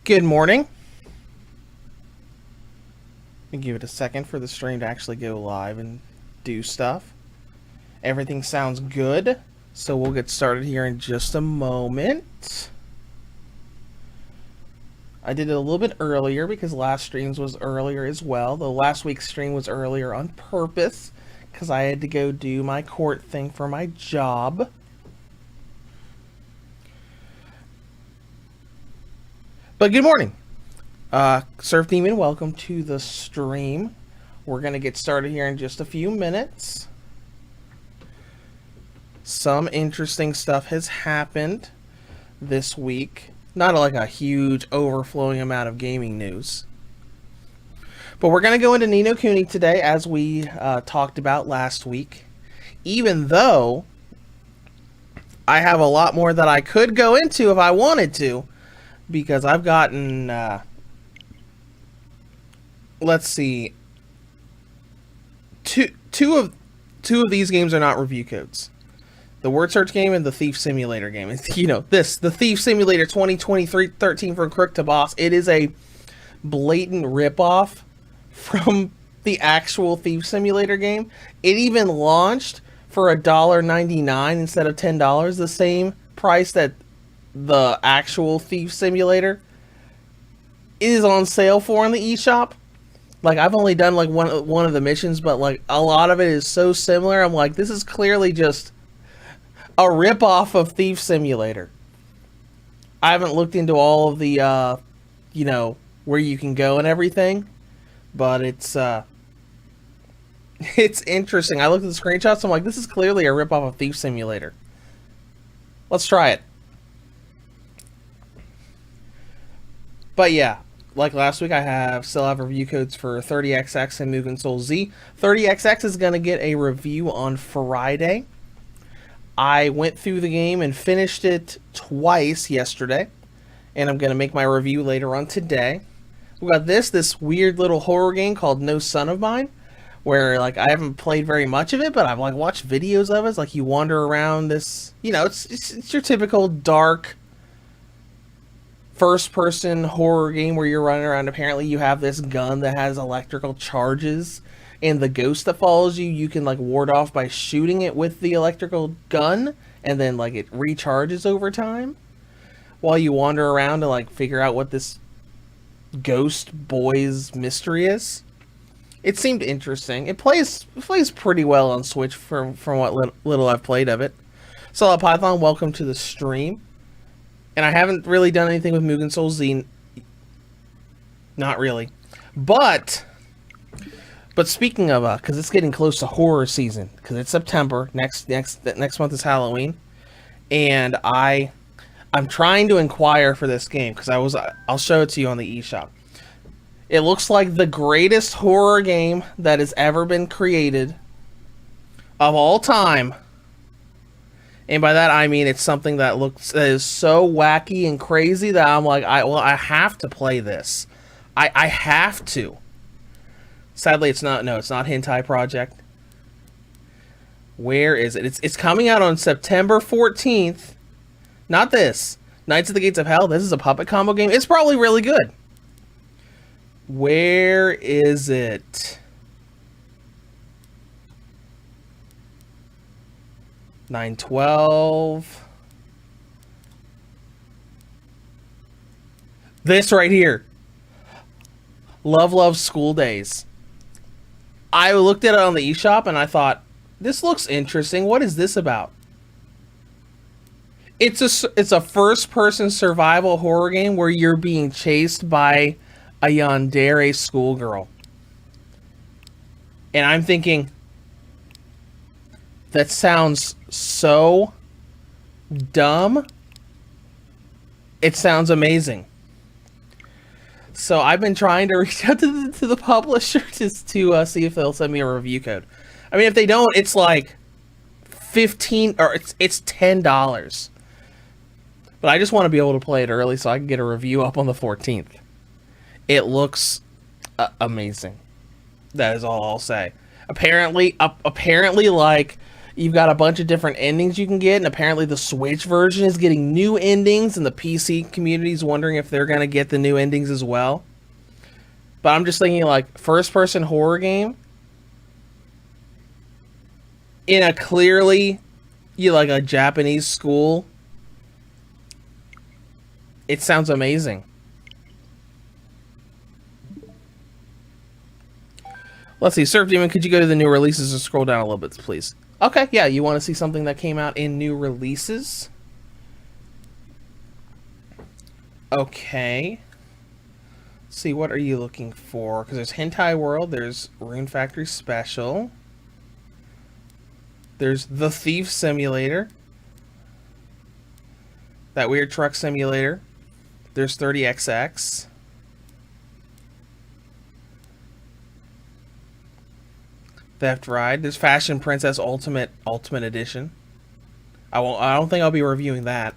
Good morning. Let me give it a second for the stream to actually go live and do stuff. Everything sounds good, so we'll get started here in just a moment. I did it a little bit earlier because last streams was earlier as well, though last week's stream was earlier on purpose because I had to go do my court thing for my job. But good morning. Surf Demon, welcome to the stream. We're going to get started here in just a few minutes. Some interesting stuff has happened this week. Not like a huge overflowing amount of gaming news. But we're going to go into Ni no Kuni today as we talked about last week. Even though I have a lot more that I could go into if I wanted to. Because I've gotten, let's see, two of these games are not review codes. The Word Search game and the Thief Simulator game. It's, the Thief Simulator 2023-13 from Crook to Boss. It is a blatant ripoff from the actual Thief Simulator game. It even launched for $1.99 instead of $10, the same price that the actual Thief Simulator is on sale for in the eShop. Like, I've only done like one of the missions, but like a lot of it is so similar. I'm like, this is clearly just a ripoff of Thief Simulator. I haven't looked into all of the where you can go and everything, but it's interesting. I looked at the screenshots, I'm like, this is clearly a ripoff of Thief Simulator. Let's try it. But yeah, like last week, I still have review codes for 30XX and Mugen Soul Z. 30XX is going to get a review on Friday. I went through the game and finished it twice yesterday, and I'm going to make my review later on today. We got this weird little horror game called No Son of Mine, where like I haven't played very much of it, but I've like watched videos of it. It's like you wander around this, it's your typical dark first-person horror game where you're running around. Apparently you have this gun that has electrical charges, and the ghost that follows you can like ward off by shooting it with the electrical gun, and then like it recharges over time while you wander around to like figure out what this ghost boy's mystery is. It seemed interesting. It plays pretty well on Switch from what little I've played of it. Solid Python, welcome to the stream. And I haven't really done anything with Mugen Soul Z. Not really. But speaking of, because it's getting close to horror season, because it's September, next month is Halloween, and I'm trying to inquire for this game, because I'll show it to you on the eShop. It looks like the greatest horror game that has ever been created of all time. And by that I mean it's something that is so wacky and crazy that I'm like, I have to play this. I have to. Sadly, it's not Hentai Project. Where is it? It's coming out on September 14th. Not this. Knights of the Gates of Hell. This is a puppet combo game. It's probably really good. Where is it? 9/12. This right here. Love School Days. I looked at it on the eShop and I thought, this looks interesting. What is this about? It's a first-person survival horror game where you're being chased by a yandere schoolgirl. And I'm thinking, that sounds so dumb. It sounds amazing. So I've been trying to reach out to the publisher just to see if they'll send me a review code. I mean, if they don't, it's like $15 or it's $10. But I just want to be able to play it early so I can get a review up on the 14th. It looks amazing. That is all I'll say. Apparently, like, You've got a bunch of different endings you can get, and apparently the Switch version is getting new endings, and the PC community is wondering if they're going to get the new endings as well. But I'm just thinking, like, first-person horror game in a clearly, like a Japanese school. It sounds amazing. Let's see, Surf Demon, could you go to the new releases and scroll down a little bit, please? Okay, yeah, you want to see something that came out in new releases? Okay. Let's see, what are you looking for? Because there's Hentai World, there's Rune Factory Special, there's The Thief Simulator, that weird truck simulator, there's 30XX, Theft Ride. There's Fashion Princess Ultimate Edition. I don't think I'll be reviewing that.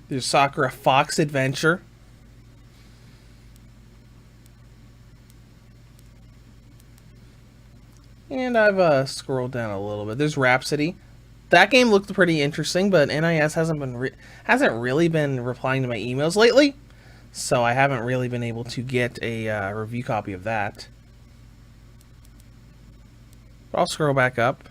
There's Sakura Fox Adventure. And I've scrolled down a little bit. There's Rhapsody. That game looked pretty interesting, but NIS hasn't really been replying to my emails lately. So I haven't really been able to get a review copy of that. But I'll scroll back up.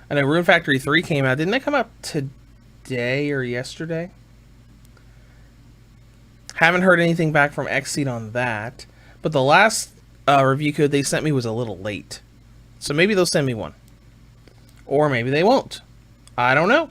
I know Rune Factory 3 came out. Didn't it come out today or yesterday? Haven't heard anything back from Xseed on that. But the last review code they sent me was a little late. So maybe they'll send me one. Or maybe they won't. I don't know.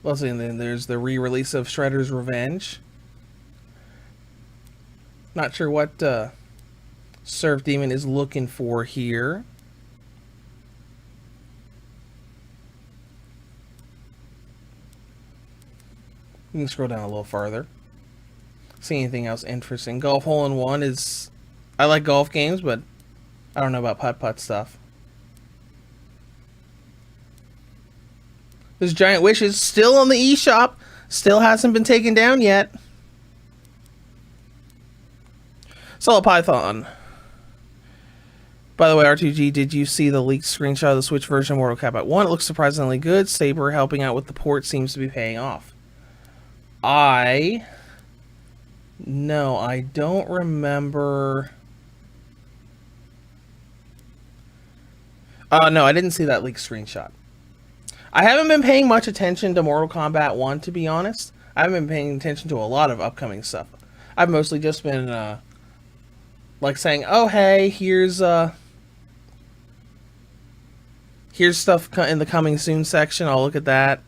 Let's see, and then there's the re-release of Shredder's Revenge. Not sure what Surf Demon is looking for here. You can scroll down a little farther. See anything else interesting. Golf Hole in One is... I like golf games, but I don't know about putt-putt stuff. There's Giant Wishes still on the eShop. Still hasn't been taken down yet. Solid Python. By the way, R2G, did you see the leaked screenshot of the Switch version of Mortal Kombat 1? It looks surprisingly good. Saber helping out with the port seems to be paying off. No, I don't remember. No, I didn't see that leaked screenshot. I haven't been paying much attention to Mortal Kombat 1, to be honest. I haven't been paying attention to a lot of upcoming stuff. I've mostly just been, like saying, oh, hey, here's stuff in the coming soon section. I'll look at that.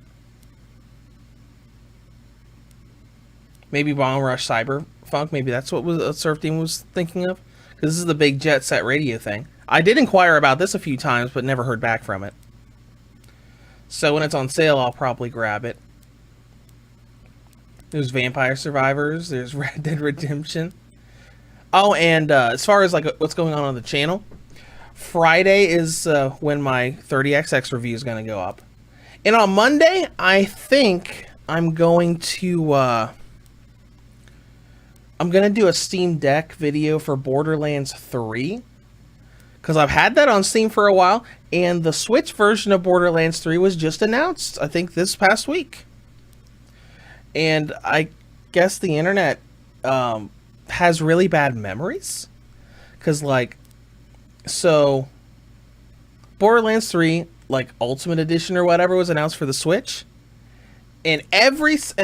Maybe Bomb Rush Cyberpunk. Maybe that's what Surf Team was thinking of. Because this is the big Jet Set Radio thing. I did inquire about this a few times, but never heard back from it. So when it's on sale, I'll probably grab it. There's Vampire Survivors. There's Red Dead Redemption. Oh, and as far as like what's going on the channel, Friday is when my 30XX review is going to go up. And on Monday, I think I'm going to do a Steam Deck video for Borderlands 3. Because I've had that on Steam for a while, and the Switch version of Borderlands 3 was just announced, I think, this past week. And I guess the internet has really bad memories. Because, like, so Borderlands 3, like, Ultimate Edition or whatever was announced for the Switch. And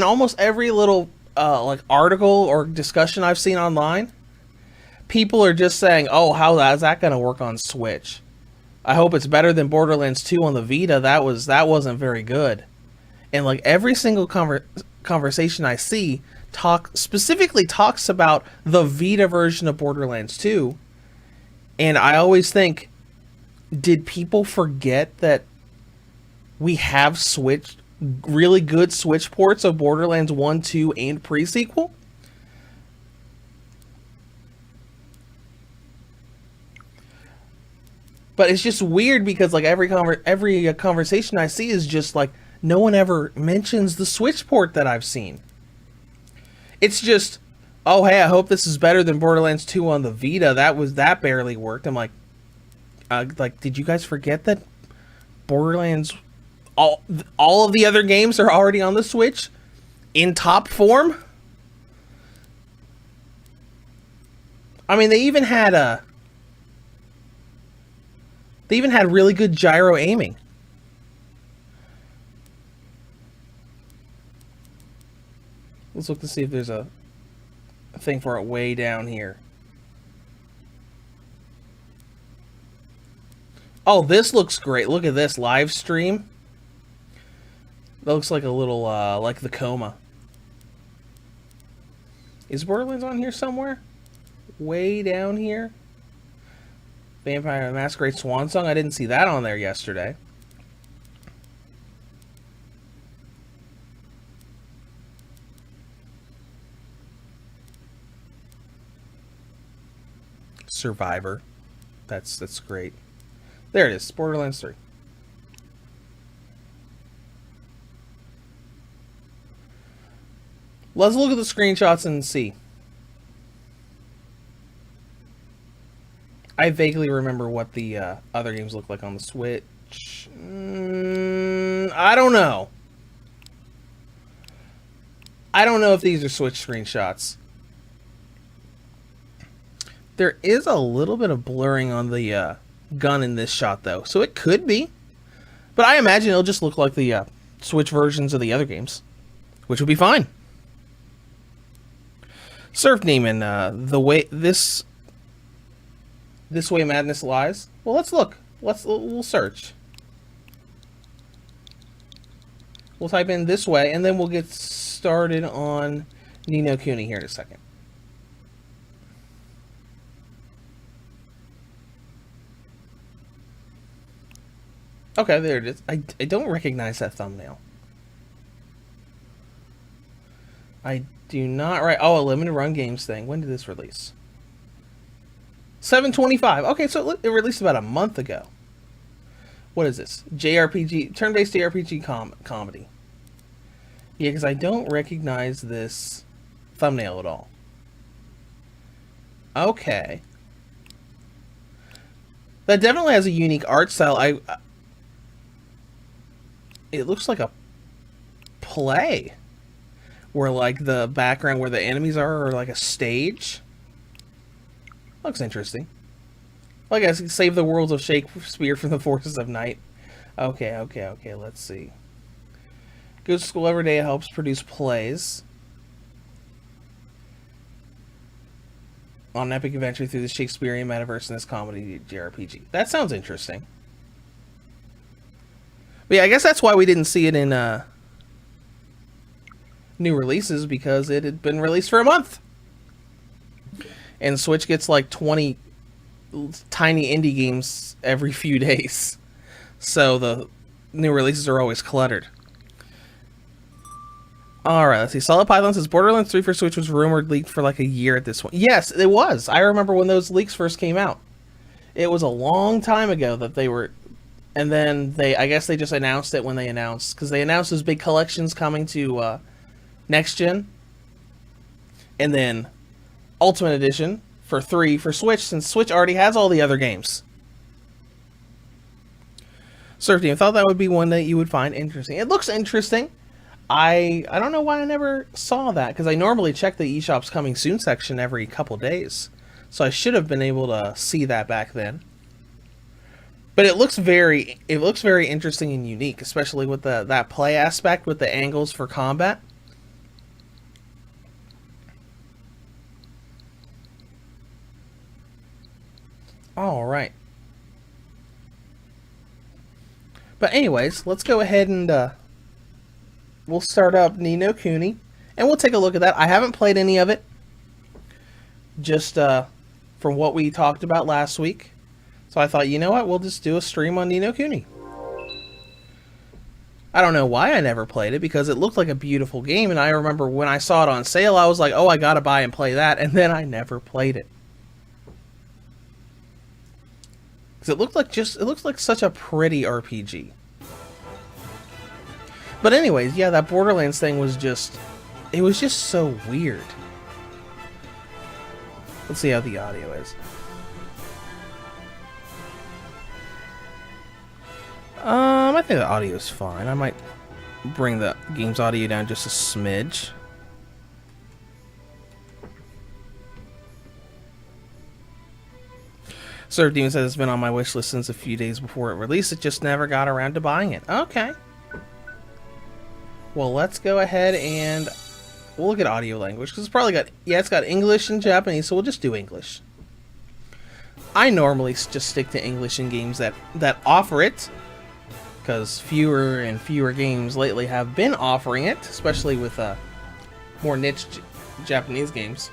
almost every little, like, article or discussion I've seen online, people are just saying, oh, how is that going to work on Switch? I hope it's better than Borderlands 2 on the Vita. That wasn't very good. And like every single conversation I see specifically talks about the Vita version of Borderlands 2. And I always think, did people forget that we have really good Switch ports of Borderlands 1, 2, and pre-sequel? But it's just weird because like every conversation I see is just like no one ever mentions the Switch port that I've seen. It's just, oh hey, I hope this is better than Borderlands 2 on the Vita. That barely worked. I'm like, did you guys forget that Borderlands, all of the other games are already on the Switch in top form? I mean, they even had really good gyro aiming. Let's look to see if there's a thing for it way down here. Oh, this looks great. Look at this live stream. That looks like a little, like the coma. Is Borderlands on here somewhere? Way down here? Vampire Masquerade Swan Song? I didn't see that on there yesterday. Survivor. That's great. There it is, Borderlands 3. Let's look at the screenshots and see. I vaguely remember what the other games look like on the Switch. I don't know. I don't know if these are Switch screenshots. There is a little bit of blurring on the gun in this shot, though, so it could be. But I imagine it'll just look like the Switch versions of the other games, which would be fine. Surf Demon, the way this way madness lies. Well, let's look. We'll search. We'll type in this way, and then we'll get started on Ni no Kuni here in a second. Okay, there it is. I don't recognize that thumbnail. I do not. Right. Oh, a limited run games thing. When did this release? 7/25. Okay, so it released about a month ago. What is this? JRPG, turn-based JRPG comedy. Yeah, because I don't recognize this thumbnail at all. Okay. That definitely has a unique art style. It looks like a play where like the background where the enemies are like a stage. Looks interesting. Like I said, save the worlds of Shakespeare from the forces of night. Okay, let's see. Goes to school every day, helps produce plays on an epic adventure through the Shakespearean metaverse in this comedy JRPG. That sounds interesting. But yeah, I guess that's why we didn't see it in new releases, because it had been released for a month. And Switch gets like 20 tiny indie games every few days. So the new releases are always cluttered. Alright, let's see. Solid Python says Borderlands 3 for Switch was rumored leaked for like a year at this point. Yes, it was. I remember when those leaks first came out. It was a long time ago that they were... And then I guess they just announced it when they announced... Because they announced those big collections coming to next gen. And then Ultimate Edition for 3 for Switch, since Switch already has all the other games. Surf Team, I thought that would be one that you would find interesting. It looks interesting. I don't know why I never saw that, because I normally check the eShop's coming soon section every couple days. So I should have been able to see that back then. But it looks very interesting and unique, especially with that play aspect with the angles for combat. All right. But anyways, let's go ahead and we'll start up Ni no Kuni, and we'll take a look at that. I haven't played any of it, just from what we talked about last week. So I thought, you know what, we'll just do a stream on Ni no Kuni. I don't know why I never played it, because it looked like a beautiful game, and I remember when I saw it on sale, I was like, oh, I gotta buy and play that, and then I never played it. Because it looks like such a pretty RPG. But anyways, yeah, that Borderlands thing was just, it was just so weird. Let's see how the audio is. I think the audio is fine. I might bring the game's audio down just a smidge. Surf Demon says it's been on my wish list since a few days before it released. It just never got around to buying it. Okay. Well, let's go ahead and we'll look at audio language because it's probably got, yeah, it's got English and Japanese, so we'll just do English. I normally just stick to English in games that offer it, because fewer and fewer games lately have been offering it, especially with more niche Japanese games.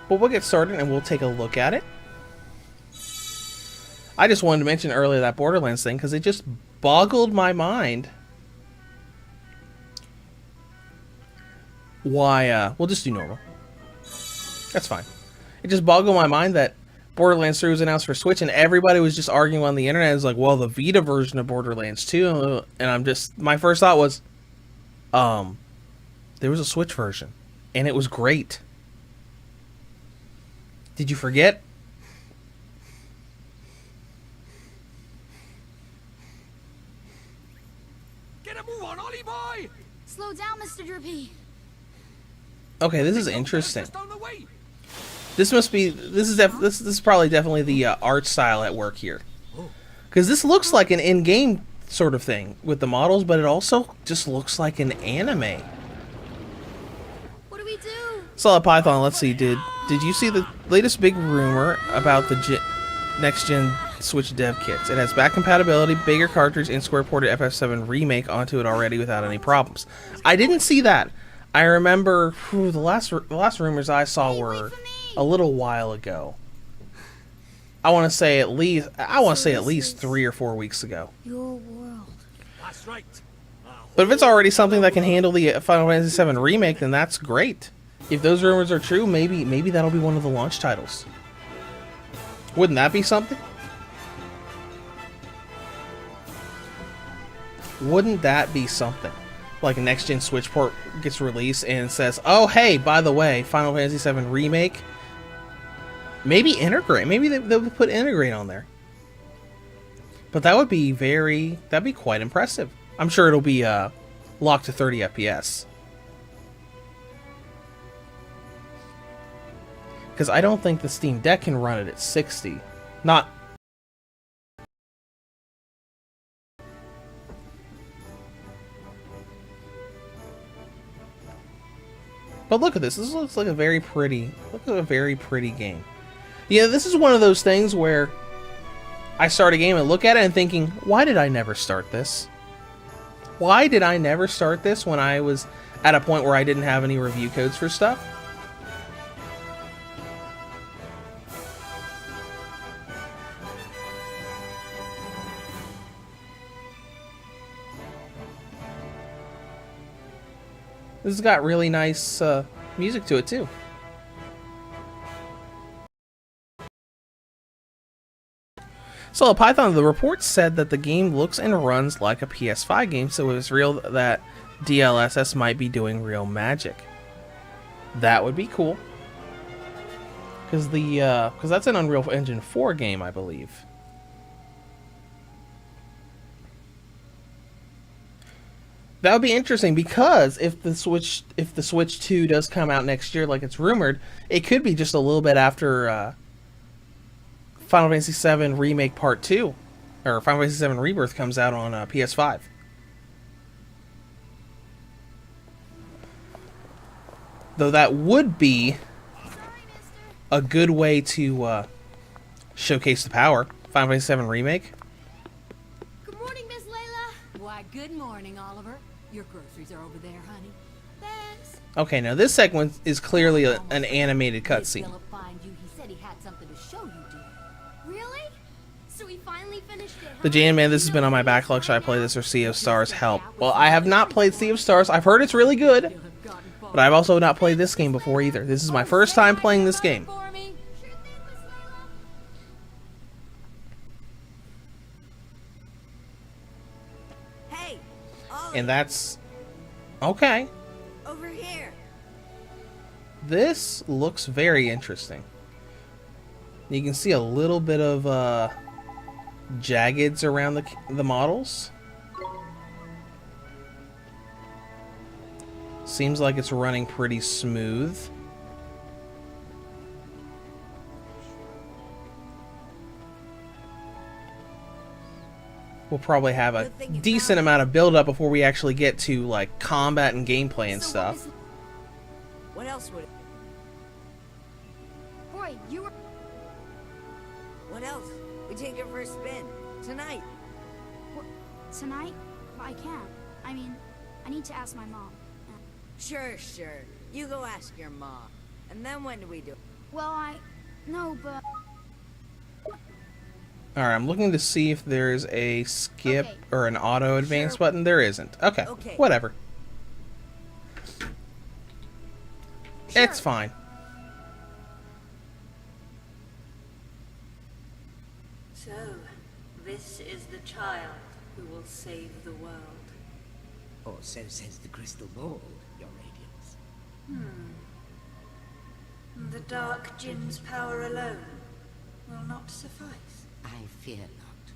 But we'll get started and we'll take a look at it. I just wanted to mention earlier that Borderlands thing because it just boggled my mind. Why, we'll just do normal. That's fine. It just boggled my mind that Borderlands 3 was announced for Switch and everybody was just arguing on the internet. It was like, well, the Vita version of Borderlands 2, and I'm just, my first thought was, there was a Switch version, and it was great. Did you forget? Get a move on, Ollie boy! Slow down, Mr. Drippy. Okay, this is interesting. This must be, this is probably definitely the art style at work here. Because this looks like an in-game sort of thing with the models, but it also just looks like an anime. What do we do? Solid Python, let's see, did you see the latest big rumor about the next-gen Switch dev kits? It has back compatibility, bigger cartridge, and square-ported FF7 remake onto it already without any problems. I didn't see that. I remember the last rumors I saw were a little while ago. I want to say at least 3 or 4 weeks ago. Your world. That's right. But if it's already something that can handle the Final Fantasy VII remake, then that's great. If those rumors are true, maybe that'll be one of the launch titles. Wouldn't that be something? Wouldn't that be something? Like a next-gen Switch port gets released and says, oh, hey, by the way, Final Fantasy VII Remake, maybe integrate. Maybe they'll put integrate on there. But that would be that'd be quite impressive. I'm sure it'll be locked to 30 FPS. Because I don't think the Steam Deck can run it at 60. Not... But look at this. This looks like a very pretty game. Yeah, this is one of those things where I start a game and look at it and thinking, why did I never start this? Why did I never start this when I was at a point where I didn't have any review codes for stuff? This has got really nice music to it, too. So, Python, the report said that the game looks and runs like a PS5 game, so it was real that DLSS might be doing real magic. That would be cool. Because that's an Unreal Engine 4 game, I believe. That would be interesting because if the Switch 2 does come out next year, like it's rumored, it could be just a little bit after Final Fantasy VII Remake Part 2, or Final Fantasy VII Rebirth comes out on PS5. Though that would be a good way to showcase the power. Final Fantasy VII Remake. Good morning, Miss Layla. Why, good morning, Oliver. Your groceries are over there, honey. Thanks. Okay, now this segment is clearly an animated cutscene. Philip find you. He said he had something to show you, dear. Really? So we finally finished it, huh? The Jan Man, this has been on my backlog. Should I play this or Sea of Stars? Help. Well, I have not played Sea of Stars. I've heard it's really good. You have gotten far But I've also not played this game before either. This is my first time playing this game. Sure thing, Miss Layla. Hey, Ollie, And that's... okay. over here. This looks very interesting. You can see a little bit of jaggeds around the models. Seems like it's running pretty smooth. We'll probably have a Good thing you decent found amount of build-up before we actually get to like combat and gameplay and So stuff. What else would it? Boy, you were. What else? We take it for a spin. Tonight. What, tonight? I can't. I mean, I need to ask my mom. Sure. You go ask your mom. And then when do we do it? Well, no, but. Alright, I'm looking to see if there's a skip Okay. or an auto advance Sure. button. There isn't. Okay, Okay. whatever. Sure. It's fine. So, this is the child who will save the world. Or so says the crystal ball, Your Radiance. The Dark Jinn's power alone will not suffice. I fear not.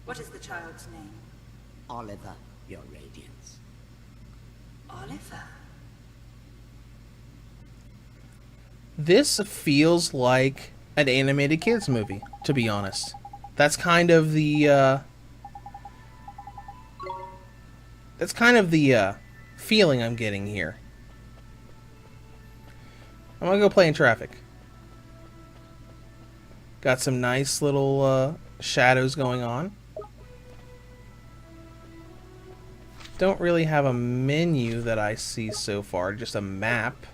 What is the child's name? Oliver, Your Radiance. Oliver. This feels like an animated kids movie, to be honest. That's kind of the feeling I'm getting here. I'm gonna go play in traffic. Got some nice little shadows going on. Don't really have a menu that I see so far, just a map.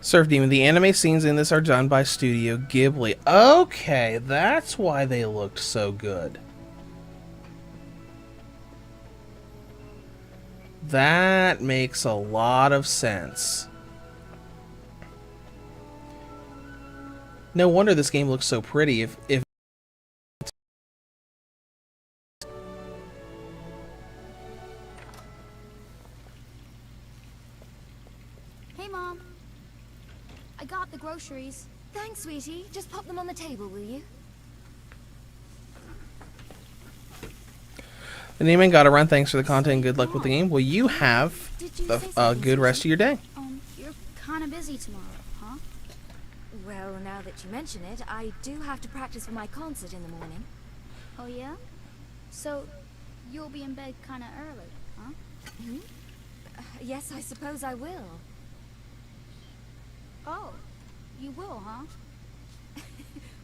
Surf Demon, the anime scenes in this are done by Studio Ghibli. Okay, that's why they looked so good. That makes a lot of sense. No wonder this game looks so pretty. If Hey, Mom. I got the groceries. Thanks, sweetie. Just pop them on the table, will you? the name got to run, thanks for the content and good luck with the game. Will you have Did you a say something, good rest of your day? You're kind of busy tomorrow, huh? Well, now that you mention it, I do have to practice for my concert in the morning. Oh, yeah? So, you'll be in bed kind of early, huh? Yes, I suppose I will. Oh, you will, huh?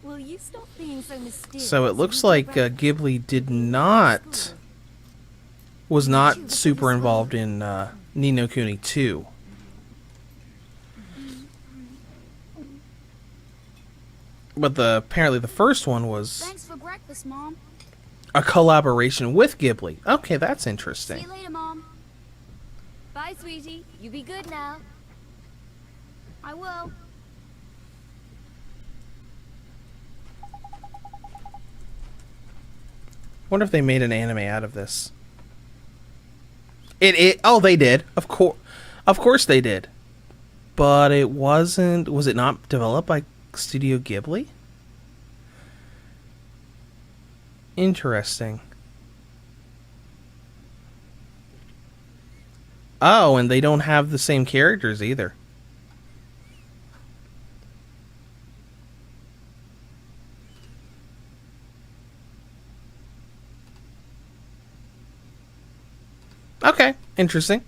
Will you stop being so mysterious? So it looks like Ghibli was not super involved in Ni no Kuni 2. But apparently the first one was Thanks for breakfast, Mom. a collaboration with Ghibli. Okay, that's See interesting. you later, Mom. Bye, sweetie. You be good now. I will. Wonder if they made an anime out of this. Oh, they did. Of course they did. But it wasn't. Was it not developed by Studio Ghibli? Interesting. Oh, and they don't have the same characters either. Okay, interesting.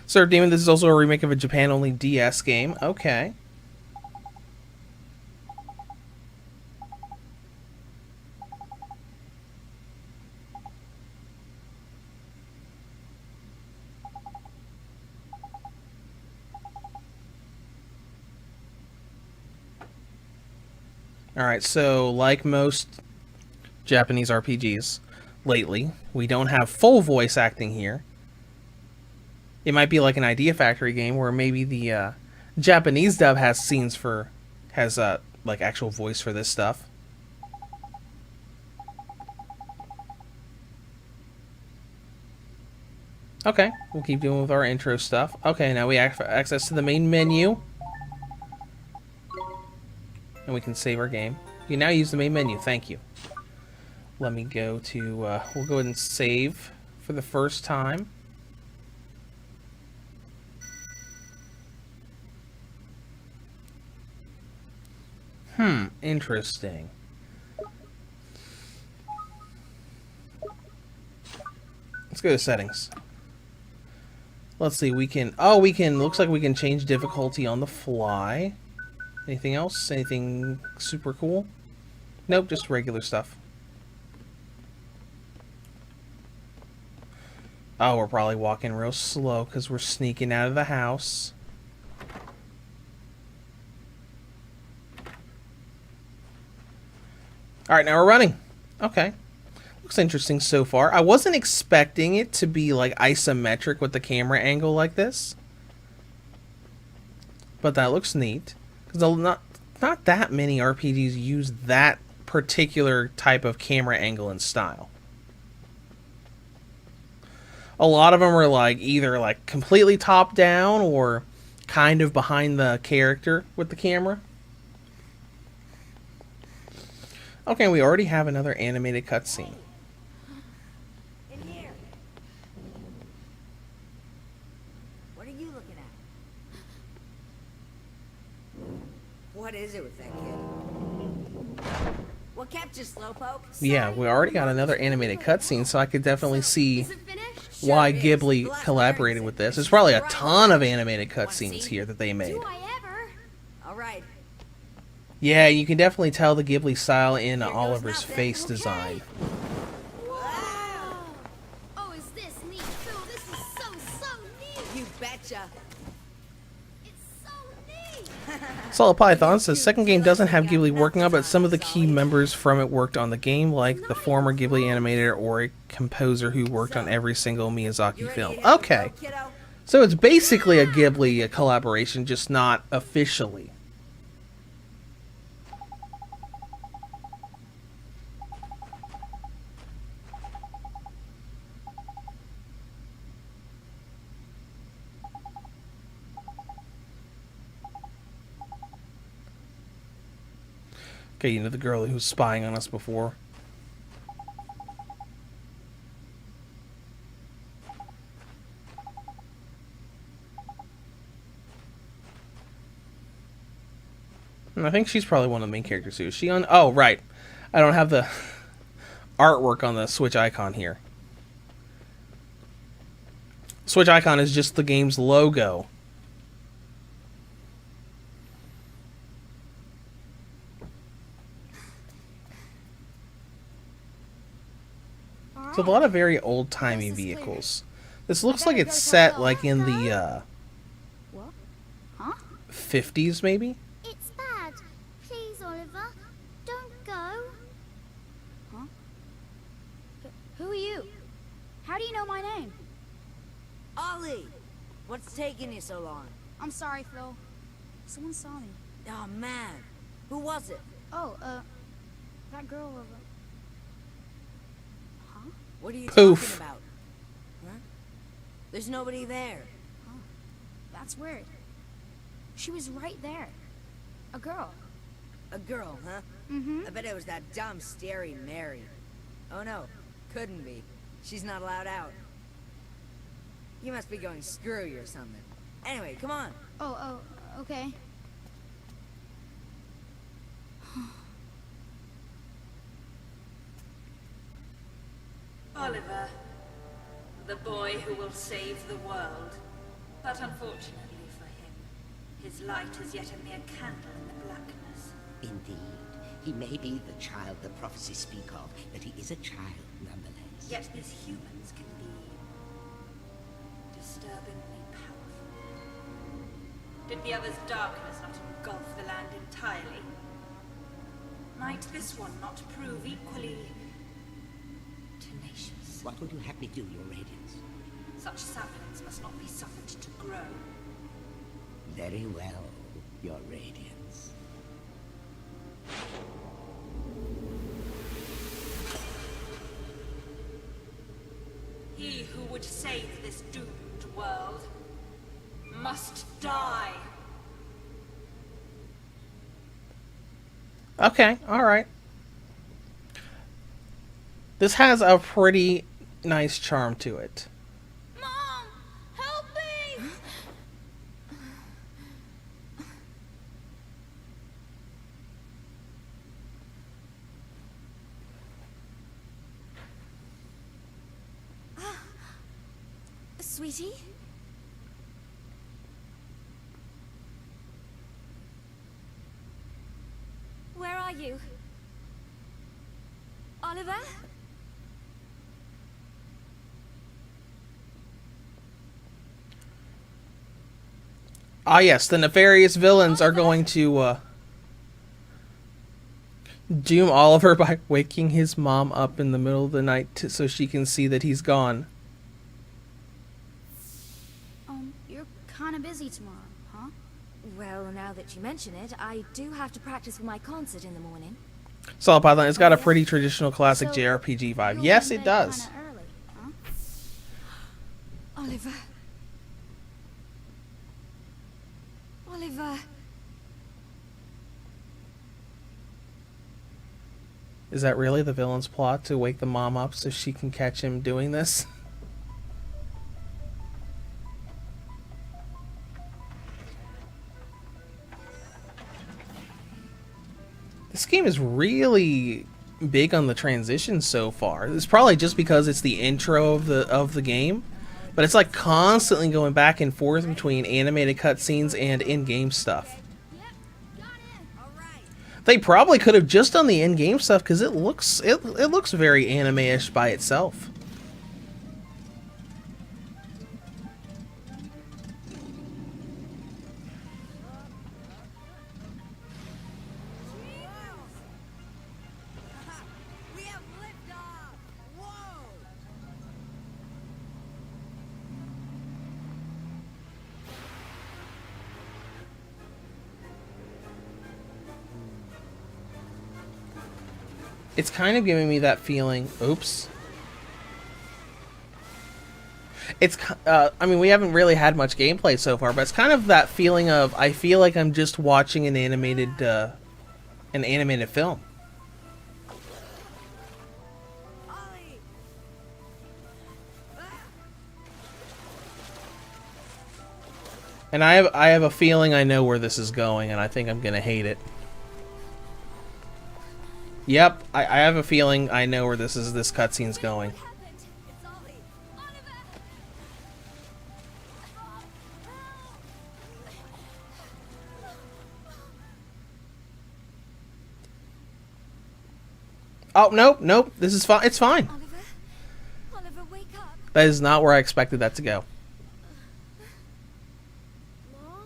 Sir Demon, this is also a remake of a Japan-only DS game. Okay. Alright, so like most Japanese RPGs lately, we don't have full voice acting here. It might be like an Idea Factory game where maybe the Japanese dub has scenes for... has like actual voice for this stuff. Okay, we'll keep doing with our intro stuff. Okay, now we have access to the main menu. And we can save our game. You can now use the main menu, thank you. Let me go to, we'll go ahead and save for the first time. Interesting. Let's go to settings. Let's see, we can, looks like we can change difficulty on the fly. Anything else? Anything super cool? Nope, just regular stuff. Oh, we're probably walking real slow because we're sneaking out of the house. Alright, now we're running. Okay. Looks interesting so far. I wasn't expecting it to be like isometric with the camera angle like this. But that looks neat. Because not that many RPGs use that particular type of camera angle and style. A lot of them are like either like completely top down or kind of behind the character with the camera. Okay, we already have another animated cutscene. In here. What are you looking at? What is it with that kid? What kept you, Slowpoke? Yeah, we already got another animated cutscene, so I could definitely see Is it finished? why Sure is. Ghibli Black collaborated Berries. with this. There's probably a ton of animated cutscenes here that they made. Do I ever? All right. Yeah, you can definitely tell the Ghibli style in Here goes Oliver's nothing. face Okay. design. Wow. Oh, is this neat? Phil, this is so neat. You betcha. It's so neat. Solid Python says second game doesn't have Ghibli working on it, but some of the key members from it worked on the game, like the former Ghibli animator or a composer who worked on every single Miyazaki You ready film. to hit the Okay, road, kiddo? so it's basically a Ghibli collaboration, just not officially. Okay, you know the girl who was spying on us before? And I think she's probably one of the main characters too. Is she on? Oh, right. I don't have the artwork on the Switch icon here. Switch icon is just the game's logo. So a lot of very old-timey vehicles. This looks like it's set like in the What? Huh? 50s maybe? It's bad. Please, Oliver, don't go. Huh? Who are you? How do you know my name? Ollie, what's taking you so long? I'm sorry, Phil. Someone saw me. Oh man, who was it? Oh, that girl over. Huh? What are you Poof. talking about? Huh? There's nobody there. That's weird. She was right there. A girl. A girl, huh? Mm-hmm. I bet it was that dumb, scary Mary. Oh no, couldn't be. She's not allowed out. You must be going screwy or something. Anyway, come on. Oh, okay. Oliver, the boy who will save the world. But unfortunately for him, his light is yet a mere candle in the blackness. Indeed, he may be the child the prophecies speak of, but he is a child nonetheless. Yet his humans can be disturbingly powerful. Did the other's darkness not engulf the land entirely? Might this one not prove equally tenacious? What would you have me do, Your Radiance? Such saplings must not be suffered to grow. Very well, Your Radiance. He who would save this doomed world must die. Okay, alright. This has a pretty nice charm to it. Mom, help me! Sweetie? Where are you? Oliver? Ah yes, the nefarious villains are going to doom Oliver by waking his mom up in the middle of the night so she can see that he's gone. You're kind of busy tomorrow, huh? Well, now that you mention it, I do have to practice for my concert in the morning. Solid Python, it's got a pretty traditional classic So, JRPG vibe. You'll Yes, be it in bed does. kinda early, huh? Oliver. Oliver. Is that really the villain's plot, to wake the mom up so she can catch him doing this? This game is really big on the transitions so far. It's probably just because it's the intro of the game, but it's like constantly going back and forth between animated cutscenes and in-game stuff. They probably could have just done the in-game stuff because it looks very anime-ish by itself. We have liftoff! Whoa! It's kind of giving me that feeling. Oops. It's, I mean, we haven't really had much gameplay so far, but it's kind of that feeling of, I feel like I'm just watching an animated film. Ollie! And I have a feeling I know where this is going, and I think I'm gonna hate it. Yep, I have a feeling I know where this cutscene's going. It's Ollie! Oliver! Oh, nope, this is fine. It's fine. Oliver? Oliver, wake up. That is not where I expected that to go. Mom?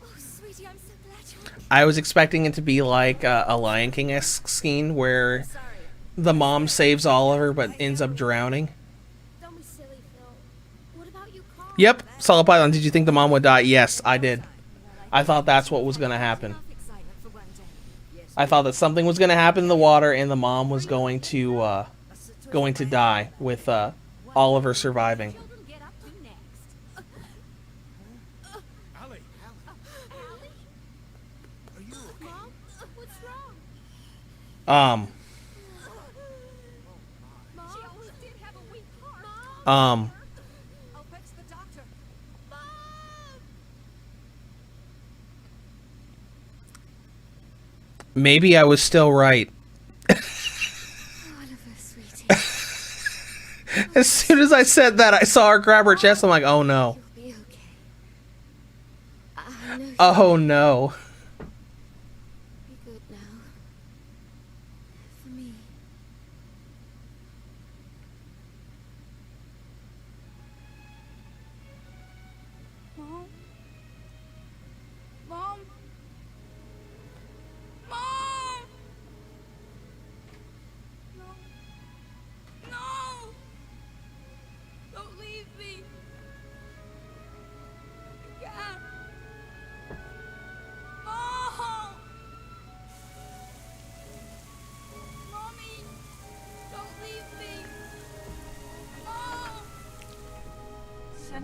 Oh, sweetie, I'm so glad you're okay. I was expecting it to be like a Lion King-esque scene where the mom saves Oliver but ends up drowning. Don't be silly, Phil. What about you, Carl? Yep, Solid Python, did you think the mom would die? Yes, I did. I thought that's what was going to happen. Enough excitement for one day. I thought that something was going to happen in the water and the mom was going to die with Oliver surviving. Children get up to next. Allie, Allie? are you okay? Mom? What's wrong? Um, Mom? She always did have a weak heart. um, I'll fetch the doctor. Mom! maybe I was still right. Oliver, sweetie. As soon as I said that, I saw her grab her chest. I'm like, oh no. You'll be okay. I know Oh no. you'll be good now. For me. Mom? Mom? Mom!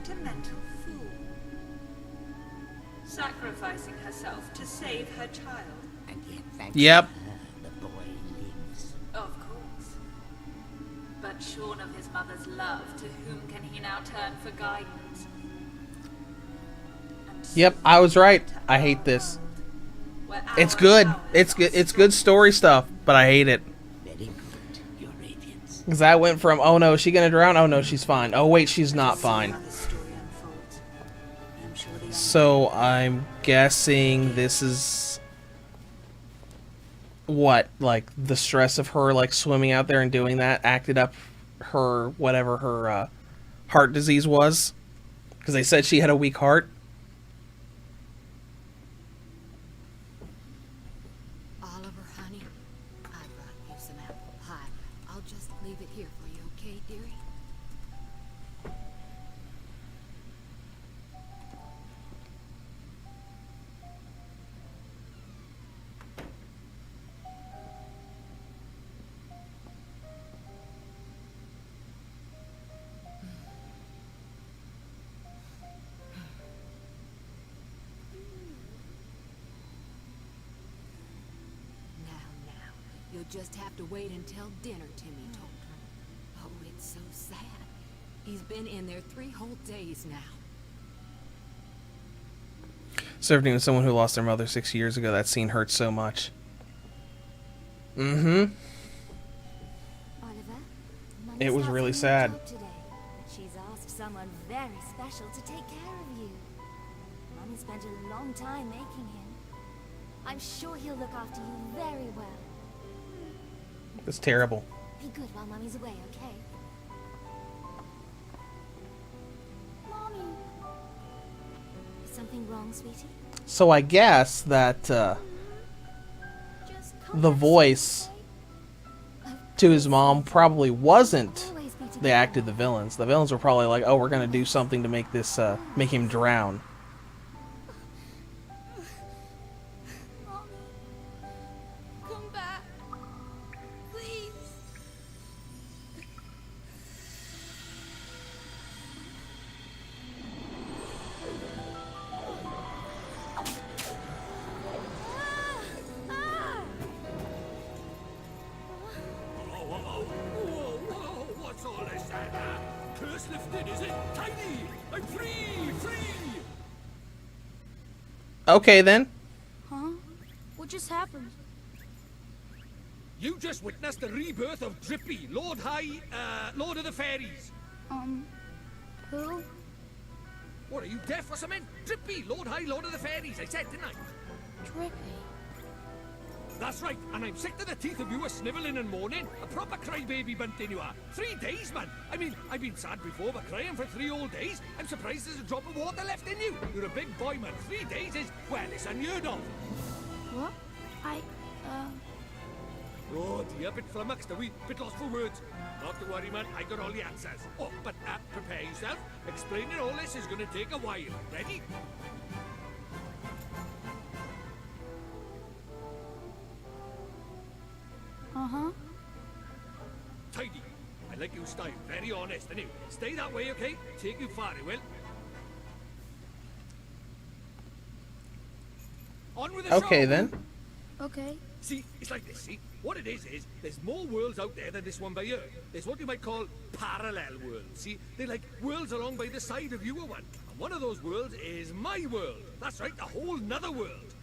sentimental fool. Sacrificing herself to save her child. And yet, thanks Yep. to her, the boy lives. Of course. But shorn of his mother's love, to whom can he now turn for guidance? And Yep, so I was right. to I our hate this. world, where It's our good. powers It's are good. It's strong. good story stuff, but I hate it. Very good, Your Radiance. Because I went from, oh no, is she gonna drown? Oh no, she's fine. Oh wait, she's not See fine. how the story unfolds. I'm sure the end So I'm guessing this is what, like the stress of her like swimming out there and doing that acted up her whatever her heart disease was, because they said she had a weak heart. Oliver, honey, I brought you some apple pie. I'll just leave it here for you, okay, dearie? Now, you'll just have to wait until dinner, Timmy told her. Oh, it's so sad. He's been in there 3 whole days now. Serving with someone who lost their mother 6 years ago, that scene hurts so much. Mm-hmm. Oliver, It was really sad. Today. She's asked someone very special to take care of you. Mummy spent a long time making him. I'm sure he'll look after you very well. It's terrible. Be good while Mummy's away, okay? Mommy. Is something wrong, sweetie? So I guess that Just come the back voice to his mom probably wasn't Always be they together. acted the villains. The villains were probably like, oh, we're gonna do something to make this make him drown. Mommy. Come back. Please. Whoa, what's all this then? Curse lifted, is it? Tiny! I'm free! Free! Okay then. Huh? What just happened? You just witnessed the rebirth of Drippy, Lord of the Fairies. Who? What, are you deaf or something? Drippy, Lord of the Fairies, I said, didn't I? Drippy. That's right, and I'm sick to the teeth of you a snivelling and moaning. A proper crybaby bunting you are. 3 days, man. I mean, I've been sad before, but crying for 3 whole days? I'm surprised there's a drop of water left in you. You're a big boy, man. 3 days is, well, it's unheard of. What? Oh dear, bit flummoxed, are we? Bit lost for words. Not to worry, man, I got all the answers. Oh, but prepare yourself. Explaining all this is gonna take a while. Ready? Uh-huh. Tidy. I like your style, very honest, and you stay that way, okay? Take you far, it will. On with the show. Okay then. Okay. See, it's like this, see? What it is there's more worlds out there than this one by Earth. There's what you might call parallel worlds, see? They're like worlds along by the side of your one. And one of those worlds is my world. That's right, a whole nother world.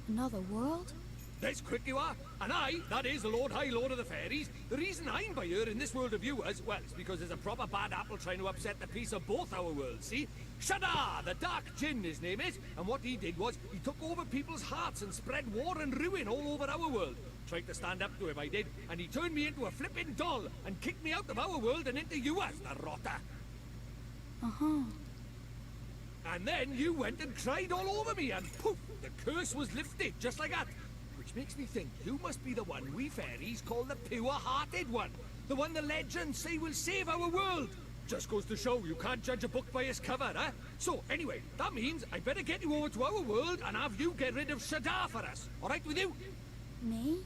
Another world? That's quick you are. And I, that is the Lord of the Fairies, the reason I'm by here in this world of yours, well, it's because there's a proper bad apple trying to upset the peace of both our worlds, see? Shadar, the Dark Djinn, his name is, and what he did was, he took over people's hearts and spread war and ruin all over our world. Tried to stand up to him, I did, and he turned me into a flippin' doll and kicked me out of our world and into yours, the rotter. Uh-huh. And then you went and cried all over me, and poof, the curse was lifted, just like that. Which makes me think you must be the one we fairies call the pure-hearted one. The one the legends say will save our world. Just goes to show you can't judge a book by its cover, huh? So, anyway, that means I better get you over to our world and have you get rid of Shadar for us. All right with you? Me?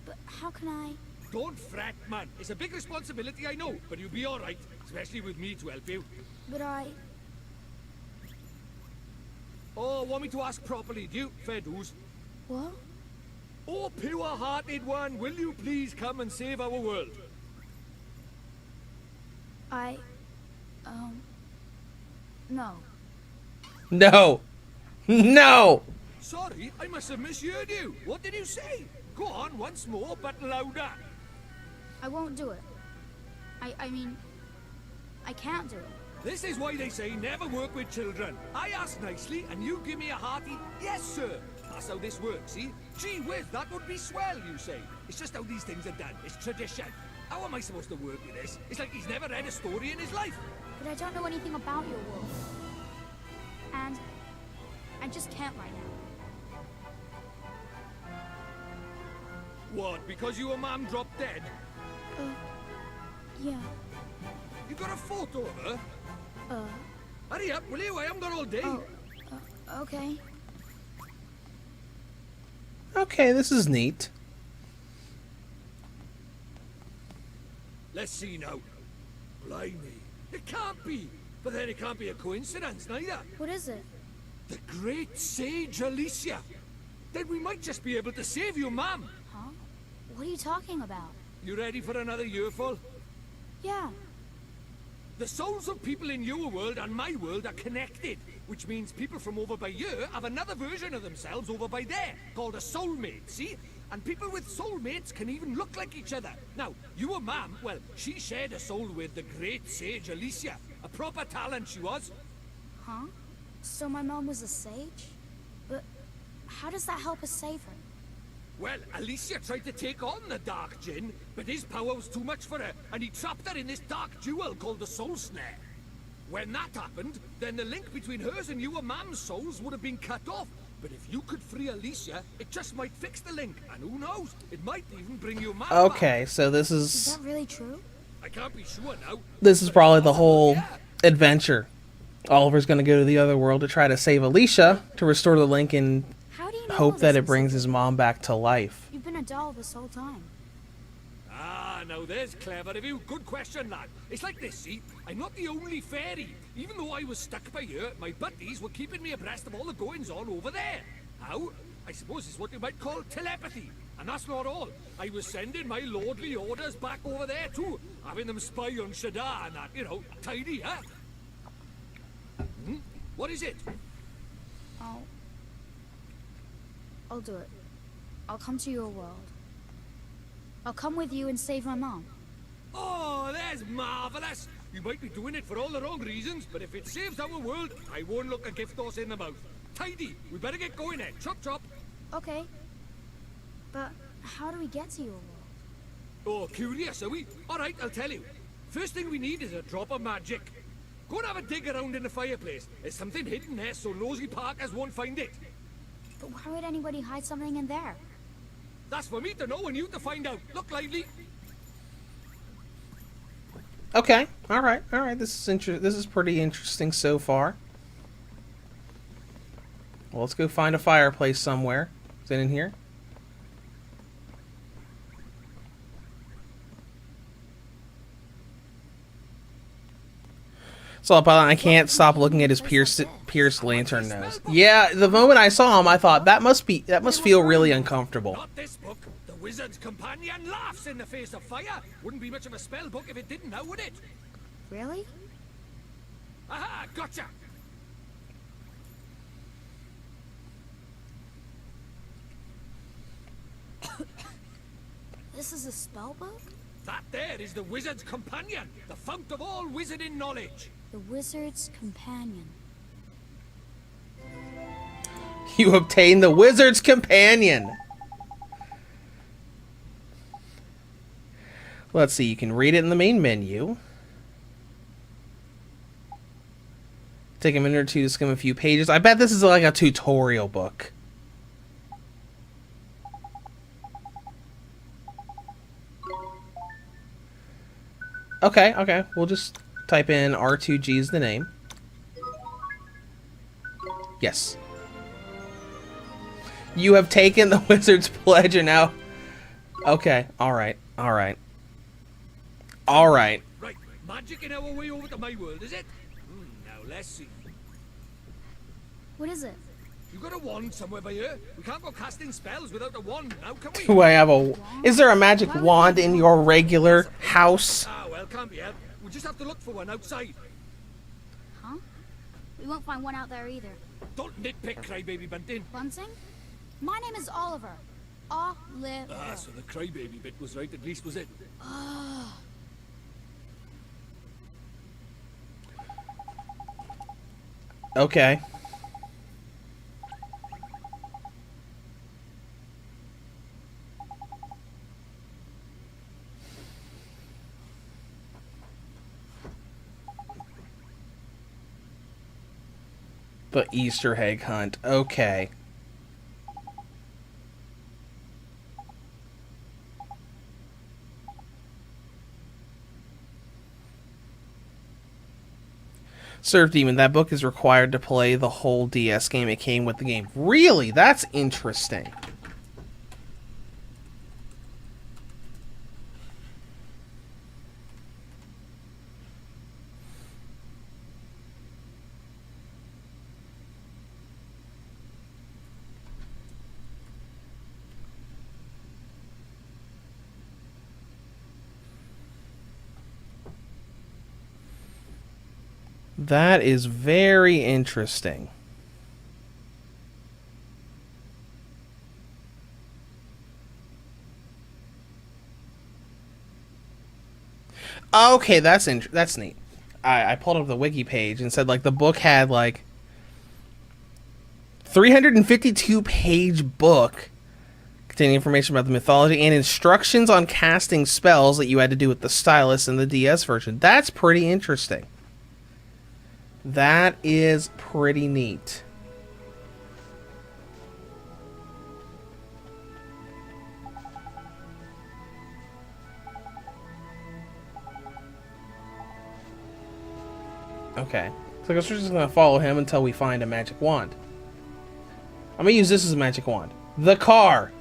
But how can I... Don't fret, man. It's a big responsibility, I know, but you'll be all right, especially with me to help you. But Oh, want me to ask properly, do you? Fair dues. What? Oh, pure-hearted one, will you please come and save our world? No. No. No. Sorry, I must have misheard you. What did you say? Go on once more, but louder. I won't do it. I mean, I can't do it. This is why they say never work with children. I ask nicely, and you give me a hearty, yes, sir. That's how this works, see? Gee whiz, that would be swell, you say. It's just how these things are done. It's tradition. How am I supposed to work with this? It's like he's never read a story in his life. But I don't know anything about your world. And I just can't right now. What, because your mom dropped dead? Yeah. You got a photo of her? Hurry up, will you? I haven't got all day. Okay. Okay, this is neat. Let's see now. Blimey. It can't be. But then it can't be a coincidence, neither. What is it? The great sage Alicia. Then we might just be able to save your mom. Huh? What are you talking about? You ready for another earful? Yeah. The souls of people in your world and my world are connected, which means people from over by here have another version of themselves over by there, called a soulmate, see? And people with soulmates can even look like each other. Now, your mom, well, she shared a soul with the great sage Alicia. A proper talent she was. Huh? So my mom was a sage? But how does that help us save her? Well, Alicia tried to take on the Dark Djinn, but his power was too much for her, and he trapped her in this dark jewel called the Soul Snare. When that happened, then the link between hers and your mom's souls would have been cut off. But if you could free Alicia, it just might fix the link, and who knows, it might even bring your mom Okay, back. so this Is is that really true? I can't be sure now. this is probably the whole Yeah. adventure. Oliver's going to go to the other world to try to save Alicia to restore the link and How do you know hope all that this it brings his specifically? mom back to life. You've been a doll this whole time. Ah, now there's clever of you. Good question, lad. It's like this, see? I'm not the only fairy. Even though I was stuck by here, my buddies were keeping me abreast of all the goings-on over there. How? I suppose it's what you might call telepathy. And that's not all. I was sending my lordly orders back over there too, having them spy on Shadar and that, you know, tidy, huh? What is it? I'll do it. I'll come to your world. I'll come with you and save my mom. Oh, that's marvelous. You might be doing it for all the wrong reasons, but if it saves our world, I won't look a gift horse in the mouth. Tidy. We better get going then. Chop chop. Okay. But how do we get to your world? Oh, curious, are we? Alright, I'll tell you. First thing we need is a drop of magic. Go and have a dig around in the fireplace. There's something hidden there so nosy Parkers won't find it. But why would anybody hide something in there? That's for me to know and you to find out. Look lively. Okay, all right. This is pretty interesting so far. Well, let's go find a fireplace somewhere. Is it in here? So I can't stop looking at his pierced lantern nose. Yeah, the moment I saw him, I thought that must feel really uncomfortable. Not this book. The Wizard's Companion laughs in the face of fire. Wouldn't be much of a spell book if it didn't now, would it? Really? Aha, gotcha. This is a spell book? That there is the Wizard's Companion, the fount of all wizarding knowledge. The Wizard's Companion. You obtain the Wizard's Companion. Let's see, you can read it in the main menu. Take a minute or two to skim a few pages. I bet this is like a tutorial book. Okay. We'll just type in R2G as the name. Yes. You have taken the Wizard's Pledge and now... Okay, alright. Right, magic in our way over to my world, is it? Now let's see. What is it? You got a wand somewhere by here? We can't go casting spells without a wand now, can we? Do I have a... Is there a magic wand in your regular house? Ah, well, can't be helped. We'll just have to look for one outside. Huh? We won't find one out there either. Don't nitpick, crybaby Bunting. Bunting? My name is Oliver. Oliver. Ah, so the crybaby bit was right, at least, was it? Okay. The Easter egg hunt. Okay. Surf Demon, that book is required to play the whole DS game. It came with the game. Really? That's interesting. That is very interesting. Okay, that's neat. I pulled up the wiki page and said like the book had like 352 page book containing information about the mythology and instructions on casting spells that you had to do with the stylus in the DS version. That's pretty interesting. That is pretty neat. Okay. So I guess we're just going to follow him until we find a magic wand. I'm going to use this as a magic wand. The car!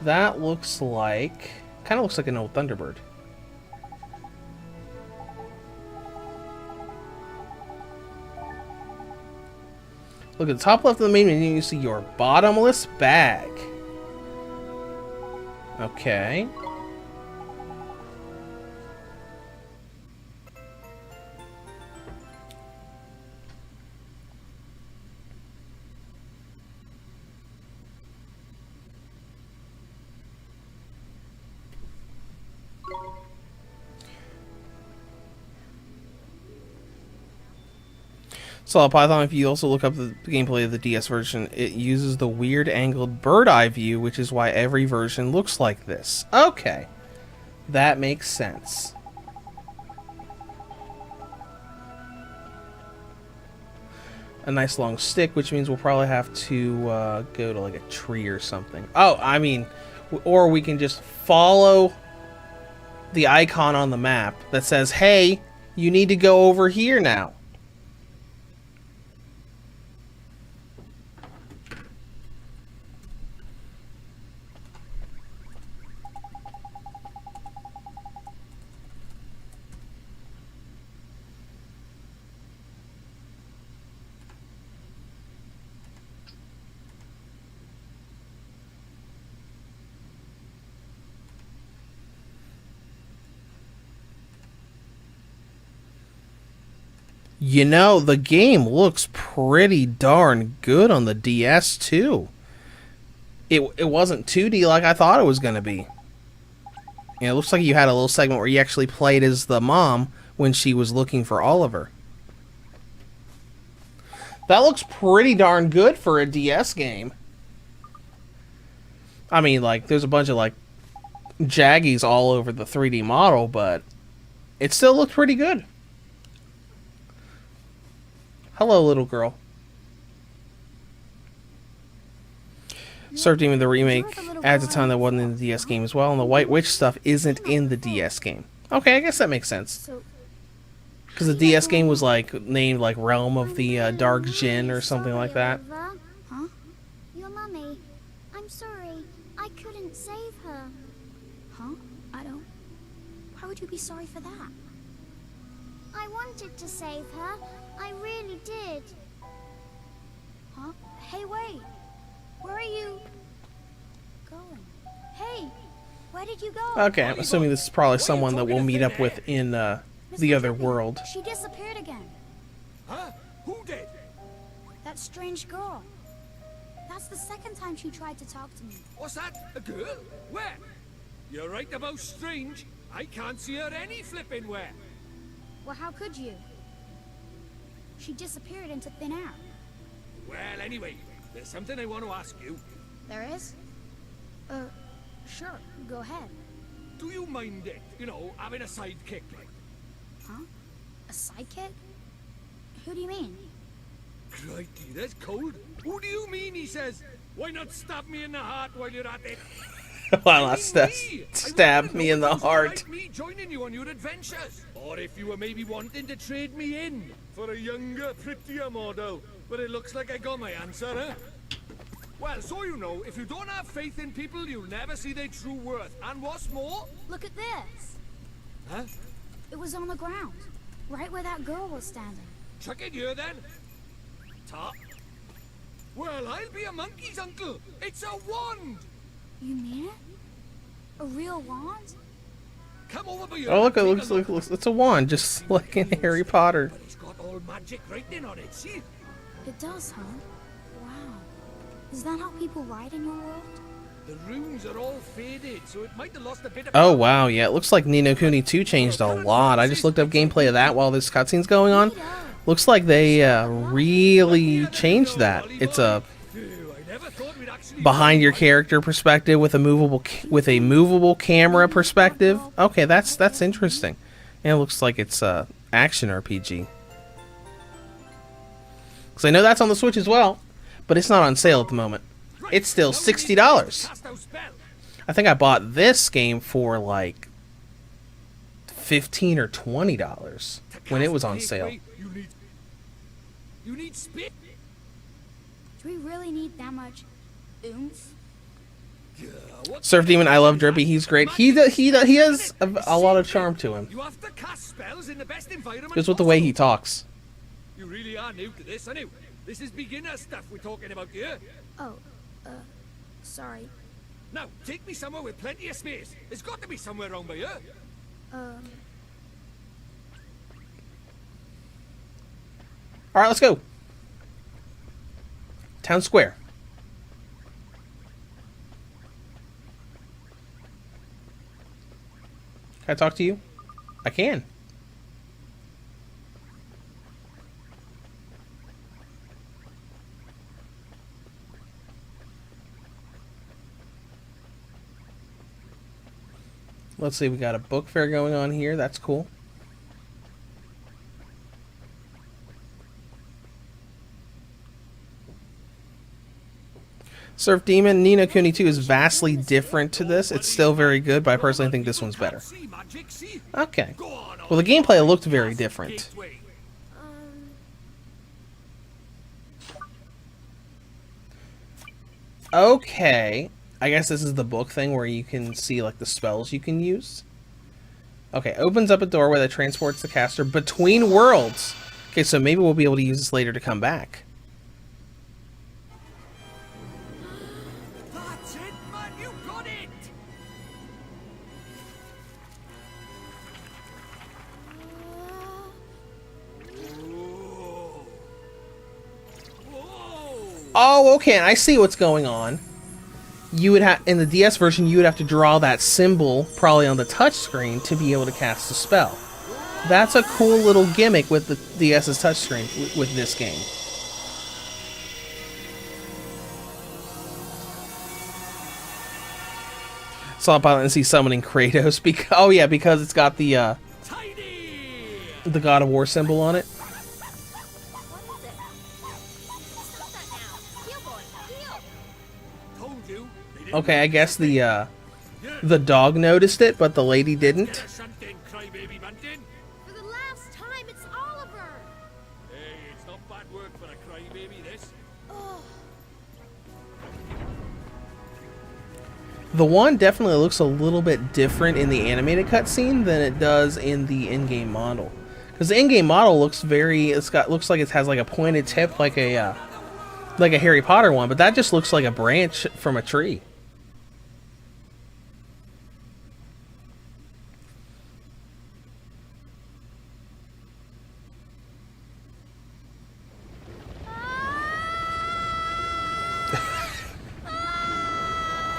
That looks like... kind of looks like an old Thunderbird. Look at the top left of the main menu, you see your bottomless bag. Okay. So Python, if you also look up the gameplay of the DS version, it uses the weird angled bird eye view, which is why every version looks like this. Okay. That makes sense. A nice long stick, which means we'll probably have to go to like a tree or something. Oh, I mean, or we can just follow the icon on the map that says, hey, you need to go over here now. You know, the game looks pretty darn good on the DS, too. It wasn't 2D like I thought it was going to be. And it looks like you had a little segment where you actually played as the mom when she was looking for Oliver. That looks pretty darn good for a DS game. I mean, like, there's a bunch of, like, jaggies all over the 3D model, but it still looked pretty good. Hello, little girl. Surf Demon, the remake, adds a ton that wasn't in the DS game as well, and the White Witch stuff isn't in the DS game. Okay, I guess that makes sense. Because the DS game was, like, named, like, Realm of the Dark Djinn or something like that. Huh? Your mummy. I'm sorry. I couldn't save her. Huh? I don't... Why would you be sorry for that? I wanted to save her. I really did. Hey, wait. Where are you going? Hey, where did you go? Okay, I'm assuming this is probably someone that we'll meet up with in the Mr. other Drippy, world. She disappeared again. Huh? Who did? That strange girl. That's the second time she tried to talk to me. What's that? A girl? Where? You're right about strange. I can't see her any flipping where. Well, how could you? She disappeared into thin air. Well, anyway, there's something I want to ask you. There is? Sure. Go ahead. Do you mind it? You know, having a sidekick like? Huh? A sidekick? Who do you mean? Crikey, that's cold. Who do you mean, he says? Why not stab me in the heart while you're at it? Why I not mean stab me in the heart? Like me joining you on your adventures. Or if you were maybe wanting to trade me in for a younger, prettier model. But it looks like I got my answer, huh? Well, so you know, if you don't have faith in people, you'll never see their true worth. And what's more... Look at this. Huh? It was on the ground. Right where that girl was standing. Chuck it here, then. Top. Well, I'll be a monkey's uncle. It's a wand. You mean it? A real wand? Come over by your... Oh, look, it looks, it's a wand, just like in Harry Potter. But it's got all magic writing on it, see? It does, huh? Wow. Is that how people write in your world? The runes are all faded, so it might have lost a bit of... Oh, wow, yeah, it looks like Ni no Kuni 2 changed a lot. I just looked up gameplay of that while this cutscene's going on. Looks like they really changed that. It's a behind your character perspective with a movable camera perspective. Okay, that's interesting. And it looks like it's a action RPG. Because I know that's on the Switch as well, but it's not on sale at the moment. It's still $60. I think I bought this game for like $15 or $20 when it was on sale. You need spit. Do we really need that much oomph? Surf Demon, I love Drippy. He's great. He has a lot of charm to him. You have to cast spells in the best environment Just with the way he talks. You really are new to this, aren't you? This is beginner stuff we're talking about here. Oh, sorry. Now, take me somewhere with plenty of space. There's got to be somewhere around by here. Alright, let's go. Town Square. Can I talk to you? I can. Let's see, we got a book fair going on here. That's cool. Surf Demon, Ni no Kuni 2 is vastly different to this. It's still very good, but I personally think this one's better. Okay. Well, the gameplay looked very different. Okay. I guess this is the book thing where you can see like the spells you can use. Okay, opens up a doorway that transports the caster between worlds. Okay, so maybe we'll be able to use this later to come back. That's it, man! You got it! Whoa. Whoa. Oh, okay, I see what's going on. You would have, in the DS version, you would have to draw that symbol, probably on the touchscreen, to be able to cast a spell. That's a cool little gimmick with the DS's touchscreen with this game. Saw Pilot and see summoning Kratos. Oh yeah, because it's got the God of War symbol on it. Okay, I guess the dog noticed it, but the lady didn't. For the last time, it's Oliver! Hey, it's not bad work for a crybaby, this. The wand definitely looks a little bit different in the animated cutscene than it does in the in-game model. Because the in-game model looks looks like it has like a pointed tip, like a like a Harry Potter one, but that just looks like a branch from a tree.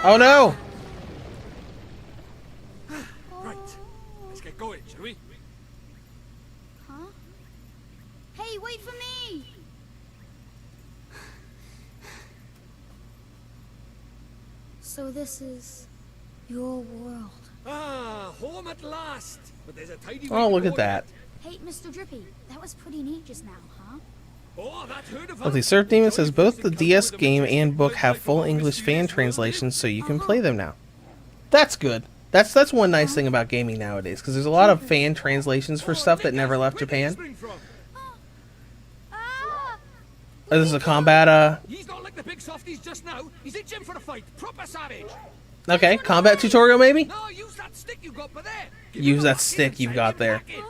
Oh no! Right. Let's get going, shall we? Huh? Hey, wait for me! So this is your world. Ah, home at last. But there's a tidy Oh, way look to at go that. yet. Hey, Mr. Drippy, that was pretty neat just now, huh? Oh, that heard of Well, the her. Surf Demon Join says us both in the company DS with game majestic and book have wildlife full of our English fan mysterious world. translations, so you can play them now. That's good. That's one nice thing about gaming nowadays, because there's a lot of fan translations for stuff that never left Where did he Japan. spring from? Ah! Oh, this is a combat, He's not like the big softies just now. He's in gym for a fight. Proper savage. okay, combat tutorial maybe? No, use that stick you got there. Give Use him a that whack stick and you've send got him there. packing.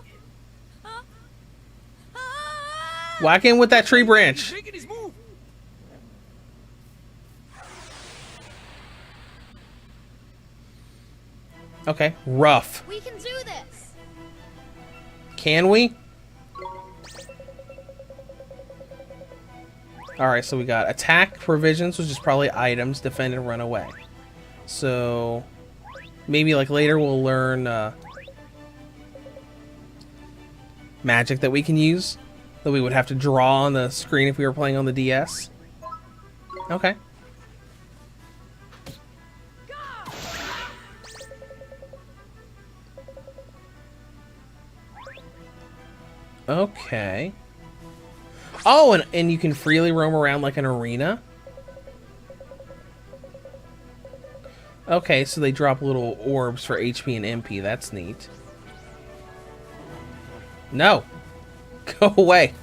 Whack in with that tree branch. He's making his move. Okay, rough. We can do this! Can we? Alright, so we got attack, provisions, which is probably items, defend, and run away. So, maybe like later we'll learn magic that we can use. That we would have to draw on the screen if we were playing on the DS. Okay. Okay. Oh, and you can freely roam around like an arena? Okay, so they drop little orbs for HP and MP. That's neat. No! Go away!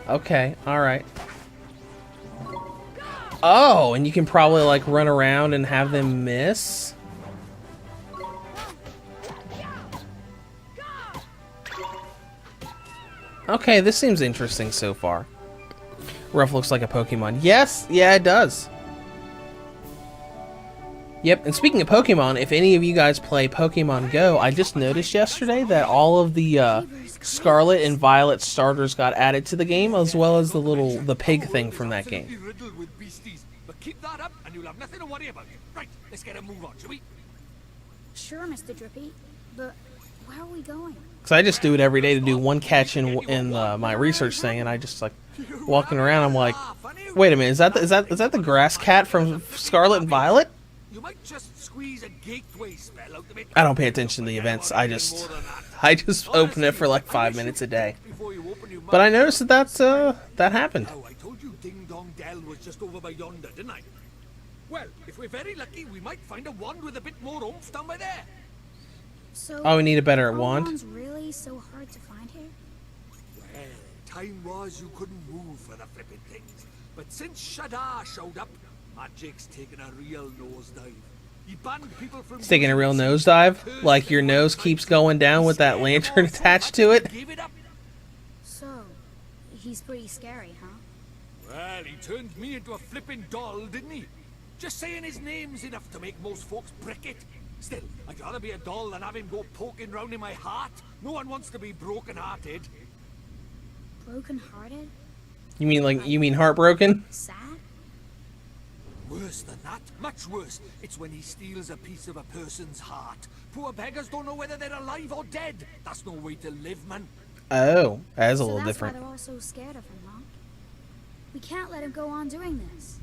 Okay, alright. Oh, and you can probably like run around and have them miss? Okay, this seems interesting so far. Ruff looks like a Pokemon. Yes, yeah, it does. Yep, and speaking of Pokemon, if any of you guys play Pokemon Go, I just noticed yesterday that all of the Scarlet and Violet starters got added to the game, as well as the pig thing from that game. Absolutely riddled with beasties. But keep that up and you'll have nothing to worry about. Right, let's get a move on, shall we? Sure, Mr. Drippy, but where are we going? Because I just do it every day to do one catch in my research thing, and I just like walking around. I'm like, wait a minute, is that the grass cat from Scarlet and Violet? You might just squeeze a gateway spell out of it. I don't pay attention to the events. I just open it for like 5 minutes a day. But I noticed that happened. Oh, I told you Ding Dong Dell was just over by yonder, didn't I? Well, if we're very lucky, we might find a wand with a bit more oomph down by there. So, Oh, we need a better are wand. wands really so hard to find here? Well, time was you couldn't move for the flipping things. But since Shadar showed up, magic's taken a real nosedive. He banned people from It's taking a real nosedive? Like your nose keeps going down with that lantern attached to it? Gave it up. So, he's pretty scary, huh? Well, he turned me into a flipping doll, didn't he? Just saying his name's enough to make most folks brick it. Still, I'd rather be a doll than have him go poking round in my heart. No one wants to be broken-hearted. Broken-hearted? You mean heartbroken? Sad? Worse than that, much worse. It's when he steals a piece of a person's heart. Poor beggars don't know whether they're alive or dead. That's no way to live, man. Oh, that is a So little that's different. why they're all so scared of him, huh? We can't let him go on doing this.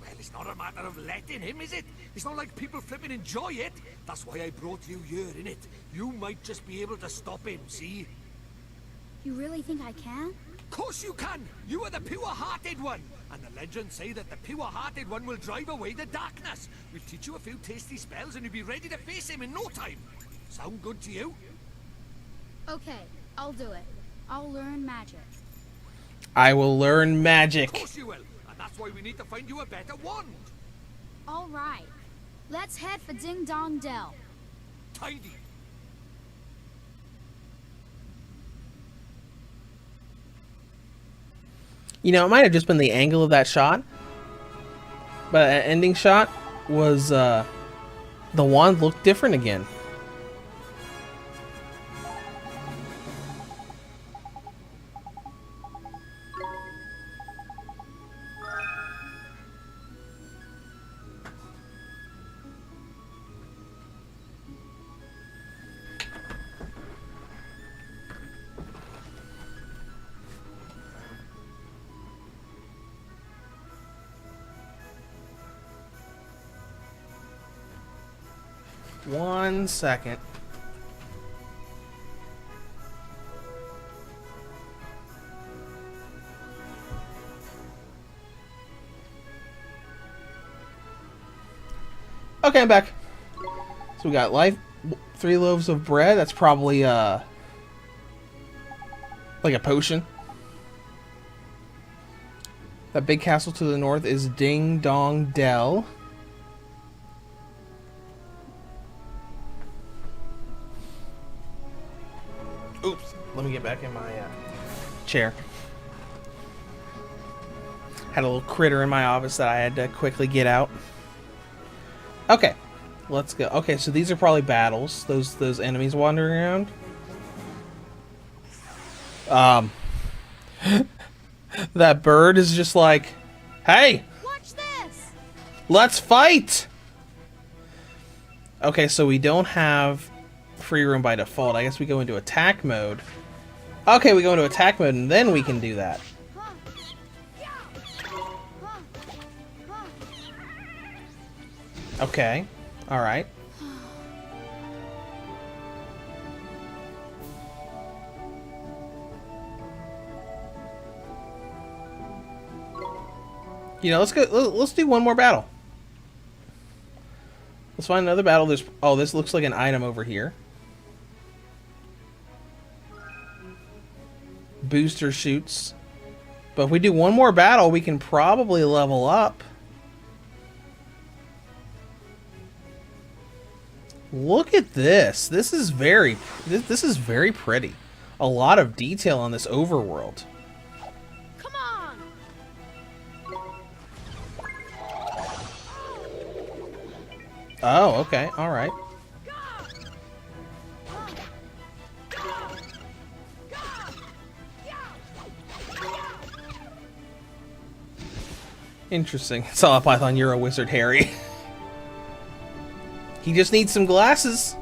Well, it's not a matter of letting him, is it? It's not like people flipping enjoy it. That's why I brought you here, innit? You might just be able to stop him, see? You really think I can? Of course you can! You are the pure-hearted one! And the legends say that the pure-hearted one will drive away the darkness. We'll teach you a few tasty spells and you'll be ready to face him in no time. Sound good to you? Okay, I'll do it. I'll learn magic. I will learn Of magic. course you will. And that's why we need to find you a better wand. All right. Let's head for Ding Dong Dell. Tidy. You know, it might have just been the angle of that shot, but an ending shot was the wand looked different again. One second. Okay, I'm back. So we got 3 loaves of bread. That's probably like a potion. That big castle to the north is Ding Dong Dell. Oops, let me get back in my chair. Had a little critter in my office that I had to quickly get out. Okay, let's go. Okay, so these are probably battles. Those enemies wandering around. That bird is just like, hey, Watch this! let's fight! Okay, so we don't have free room by default. I guess we go into attack mode. Okay, we go into attack mode and then we can do that. Okay, alright. You know, let's go. Let's do one more battle. Let's find another battle. Oh, this looks like an item over here. Booster shoots. But if we do one more battle, we can probably level up. Look at this. This is very pretty. A lot of detail on this overworld. Come on! Oh, okay. All right. Interesting. Saw a Python, you're a wizard, Harry. He just needs some glasses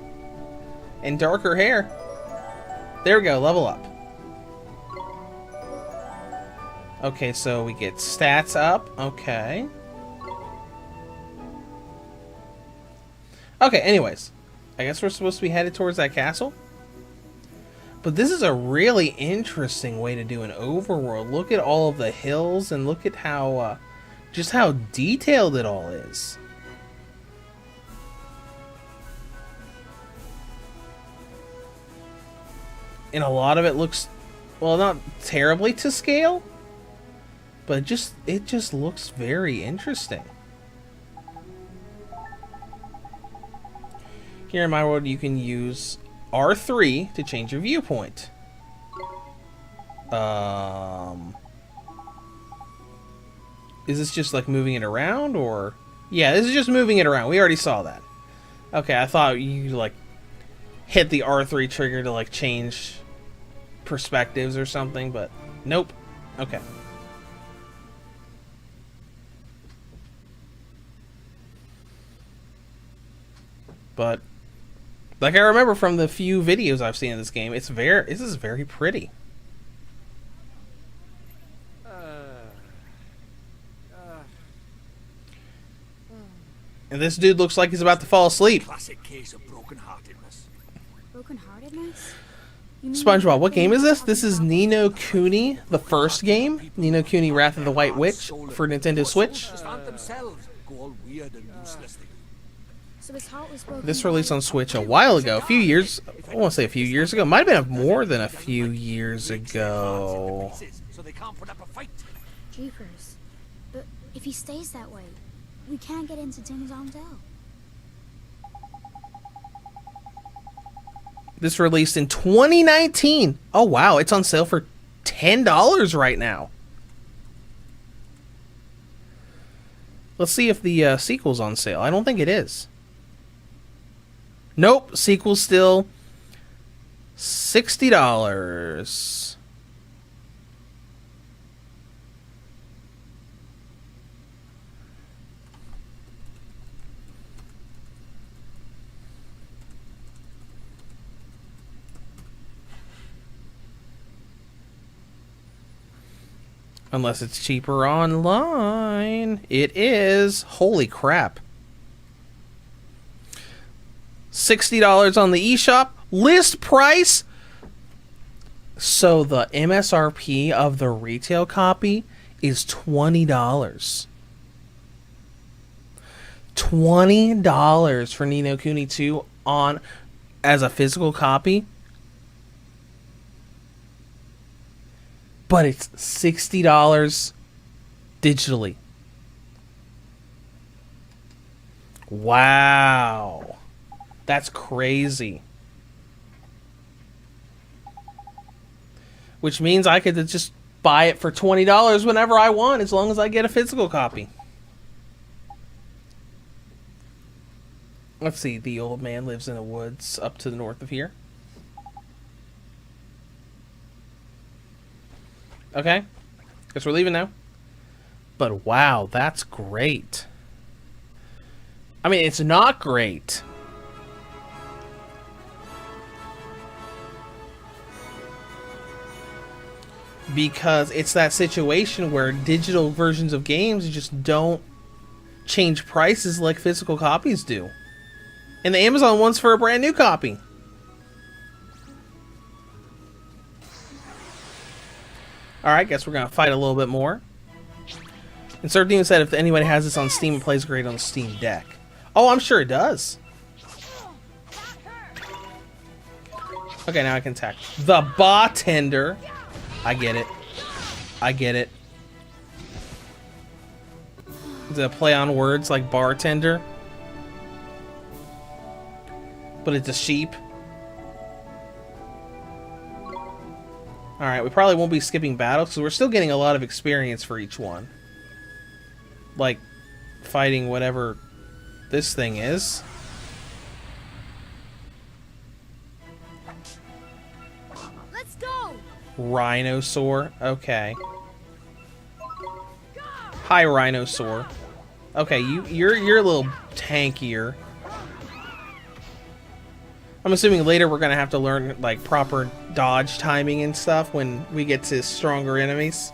and darker hair. There we go, level up. Okay, so we get stats up. Okay. Okay, anyways. I guess we're supposed to be headed towards that castle. But this is a really interesting way to do an overworld. Look at all of the hills and look at how, just how detailed it all is. And a lot of it looks, well, not terribly to scale, but it just looks very interesting. Here in my world, you can use R3 to change your viewpoint. Is this just like moving it around, or? Yeah, this is just moving it around. We already saw that. Okay, I thought you like hit the R3 trigger to like change perspectives or something, but nope. Okay. But like I remember from the few videos I've seen of this game, this is very pretty. And this dude looks like he's about to fall asleep. Classic case of broken-heartedness. Broken-heartedness? You mean SpongeBob, what game is this? This is Ni no Kuni, the first game. Ni no Kuni Wrath of the White Witch for Nintendo Switch. Just aren't themselves. Go all weird and useless. So his heart was broken. This released on Switch a while ago, a few years, I won't say a few years ago, might have been more than a few years ago. So they can't put up a fight. Jeepers. But if he stays that way, we can't get into Ding Dong Dell. This released in 2019. Oh wow, it's on sale for $10 right now. Let's see if the sequel's on sale. I don't think it is. Nope, sequel's still $60. Unless it's cheaper online. It is. Holy crap. $60 on the eShop. List price. So the MSRP of the retail copy is $20. $20 for Ni no Kuni 2 on as a physical copy. But it's $60 digitally. Wow. That's crazy. Which means I could just buy it for $20 whenever I want, as long as I get a physical copy. Let's see. The old man lives in the woods up to the north of here. Okay. Guess we're leaving now. But wow, that's great. I mean, it's not great. Because it's that situation where digital versions of games just don't change prices like physical copies do. And the Amazon one's for a brand new copy. Alright, guess we're going to fight a little bit more. And Sir Demon said if anybody has this on Steam, it plays great on the Steam Deck. Oh, I'm sure it does. Okay, now I can attack. The bartender. I get it. I get it. Is it a play on words like bartender? But it's a sheep. Alright, we probably won't be skipping battles because we're still getting a lot of experience for each one. Like, fighting whatever this thing is. Let's go! Rhinosaur. Okay. Hi, Rhinosaur. Okay, you're a little tankier. I'm assuming later we're gonna have to learn like proper dodge timing and stuff when we get to stronger enemies.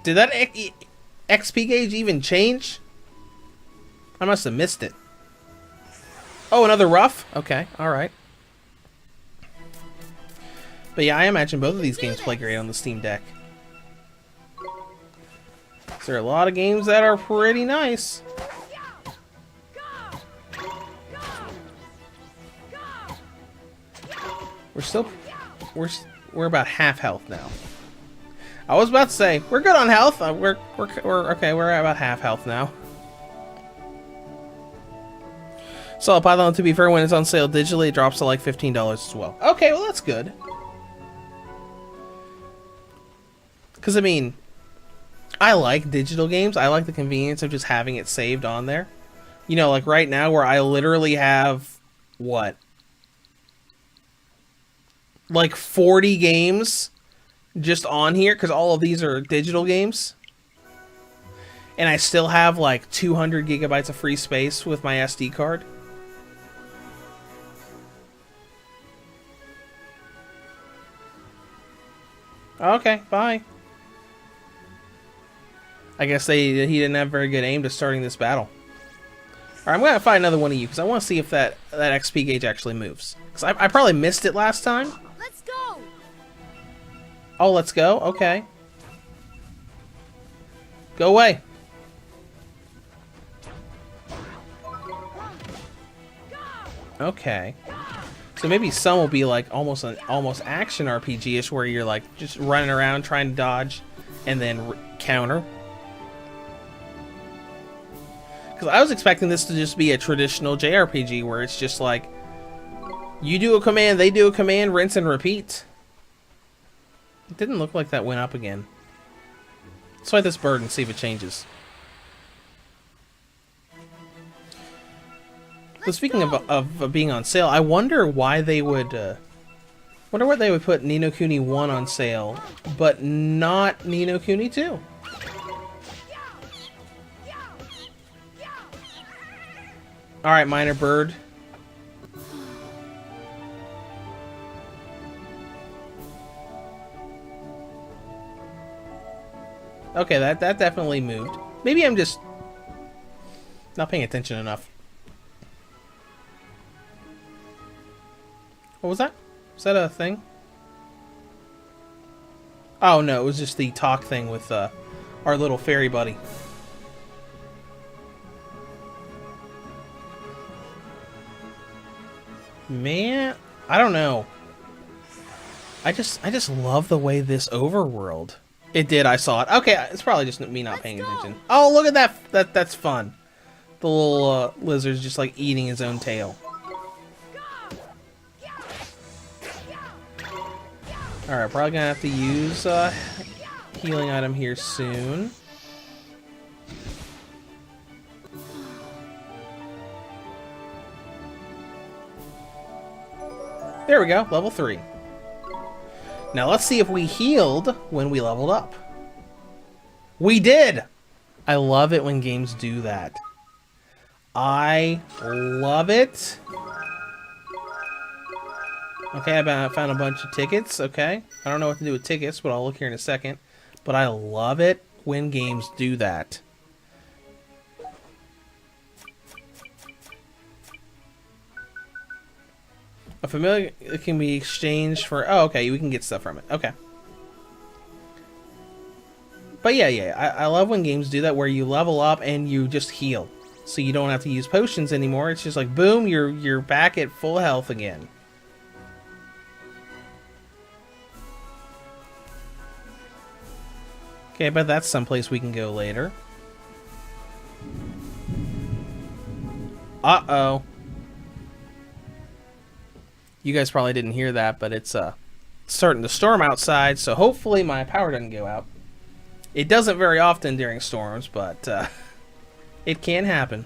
Did that XP gauge even change? I must have missed it. Oh, another rough? Okay, alright. But yeah, I imagine both of these games play great on the Steam Deck. There are a lot of games that are pretty nice. We're about half health now. I was about to say we're good on health. We're okay. We're at about half health now. So Python, to be fair, when it's on sale digitally, it drops to like $15 as well. Okay, well that's good. Because I mean, I like digital games. I like the convenience of just having it saved on there. You know, like right now where I literally have, what? Like 40 games just on here, because all of these are digital games. And I still have like 200 gigabytes of free space with my SD card. Okay, bye. I guess he didn't have very good aim to starting this battle. Alright, I'm going to find another one of you, because I want to see if that XP gauge actually moves. Because I probably missed it last time. Let's go! Oh, let's go? Okay. Go away. Okay. So maybe some will be like almost action RPG-ish, where you're like just running around trying to dodge and then counter. Because I was expecting this to just be a traditional JRPG where it's just like you do a command, they do a command, rinse and repeat. It didn't look like that went up again. Let's fight this bird and see if it changes. So speaking of being on sale, I wonder why they would... wonder why they would put Ni no Kuni 1 on sale, but not Ni no Kuni 2. Alright, Minor Bird. Okay, that definitely moved. Maybe I'm just not paying attention enough. What was that? Was that a thing? Oh no, it was just the talk thing with our little fairy buddy. Man, I don't know. I just love the way this overworld. It did, I saw it. Okay, it's probably just me not paying attention. Oh, look at that. That's fun. The little lizard's just like eating his own tail. Alright, probably gonna have to use healing item here soon. There we go, level 3. Now let's see if we healed when we leveled up. We did! I love it when games do that. I love it. Okay, I found a bunch of tickets, okay. I don't know what to do with tickets, but I'll look here in a second. But I love it when games do that. A familiar can be exchanged for... Oh, okay, we can get stuff from it. Okay. But yeah, I love when games do that, where you level up and you just heal. So you don't have to use potions anymore. It's just like, boom, you're back at full health again. Okay, but that's someplace we can go later. Uh-oh. You guys probably didn't hear that, but it's starting to storm outside, so hopefully my power doesn't go out. It doesn't very often during storms, but it can happen.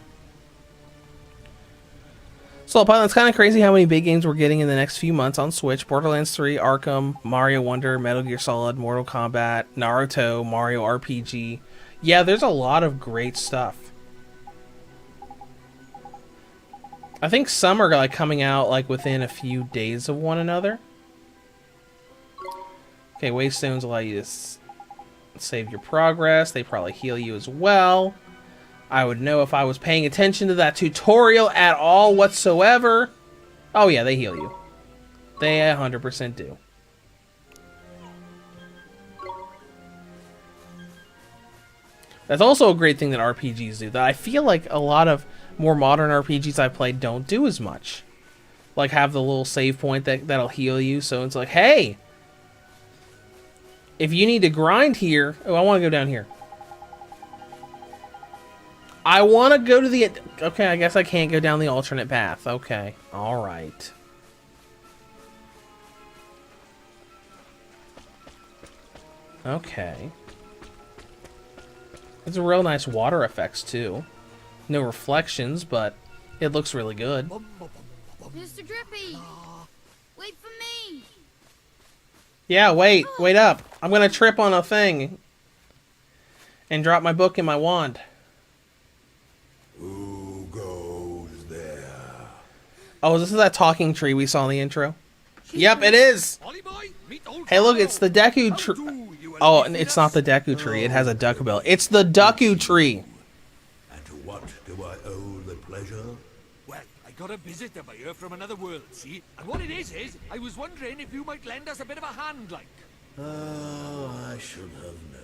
So, Pilot, it's kind of crazy how many big games we're getting in the next few months on Switch. Borderlands 3, Arkham, Mario Wonder, Metal Gear Solid, Mortal Kombat, Naruto, Mario RPG. Yeah, there's a lot of great stuff. I think some are like coming out like within a few days of one another. Okay, Waystones allow you to save your progress. They probably heal you as well. I would know if I was paying attention to that tutorial at all whatsoever. Oh yeah, they heal you. They 100% do. That's also a great thing that RPGs do, that I feel like a lot of more modern RPGs I've played don't do as much. Like have the little save point that'll heal you, so it's like, hey, if you need to grind here... Oh, I want to go down here. I want to go to the... Okay, I guess I can't go down the alternate path. Okay, alright. Okay. It's a real nice water effects, too. No reflections, but it looks really good. Mr. Drippy! Wait for me! Yeah, wait up. I'm gonna trip on a thing. And drop my book and my wand. Who goes there? Oh, this is that talking tree we saw in the intro? Yep, it is! Hey, look, it's the Deku tree. Oh, and it's not the Deku tree. It has a duck bill. It's the Deku tree! And to what do I owe the pleasure? Well, I got a visitor by here from another world, see? And what it is, I was wondering if you might lend us a bit of a hand, like. Oh, I should have known.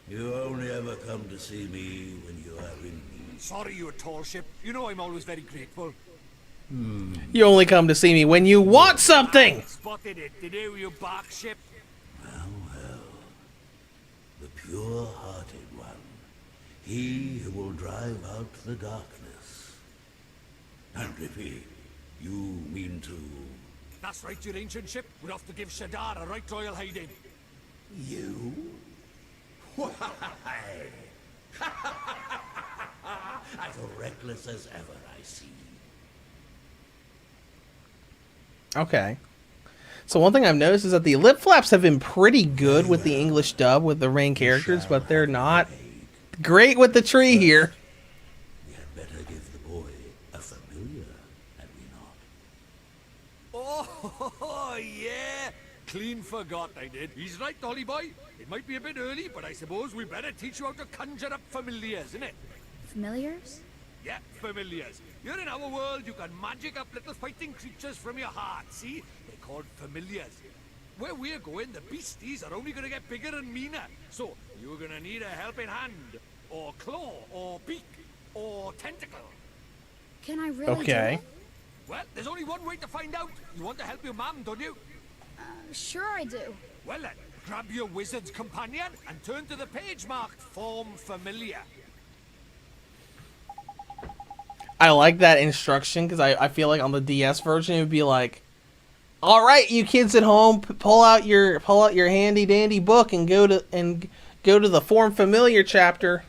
You only ever come to see me when you are in need. Sorry, you tall ship. You know I'm always very grateful. You only come to see me when you want something! Spotted it, did you bark ship? Well, the pure-hearted one. He who will drive out the darkness. And if you mean to That's right, your ancient ship. We're off to give Shadar a right royal hiding. You? Why? As reckless as ever, I see. Okay. So one thing I've noticed is that the lip flaps have been pretty good with the English dub with the main characters, but they're not great with the tree here. We had better give the boy a familiar, had we not? Oh, yeah. Clean forgot I did. He's right, Dolly boy. It might be a bit early, but I suppose we better teach you how to conjure up familiars, innit? Familiars? Yeah, familiars. Here in our world, you can magic up little fighting creatures from your heart, see? They're called familiars. Where we're going, the beasties are only gonna get bigger and meaner. So, you're gonna need a helping hand, or claw, or beak, or tentacle. Can I really Okay. do it? Well, there's only one way to find out. You want to help your mum, don't you? Sure I do. Well then, grab your wizard's companion and turn to the page marked Form Familiar. I like that instruction because I feel like on the DS version it would be like, all right, you kids at home, pull out your handy dandy book and go to the Form Familiar chapter.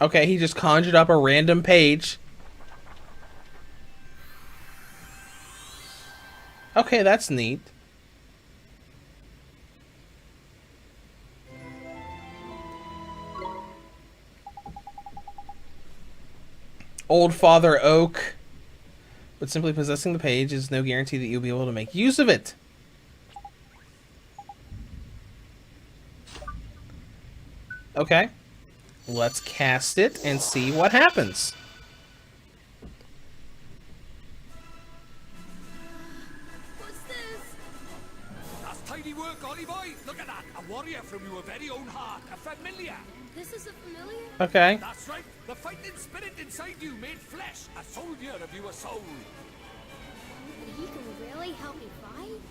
Okay, he just conjured up a random page. Okay, that's neat. Old Father Oak. But simply possessing the page is no guarantee that you'll be able to make use of it. Okay. Let's cast it and see what happens. What's this? That's tidy work, Ollie boy. Look at that. A warrior from your very own heart. A familiar. This is a familiar? Okay. That's right. The fighting spirit inside you made flesh. A soldier of your soul. But he can really help me fight?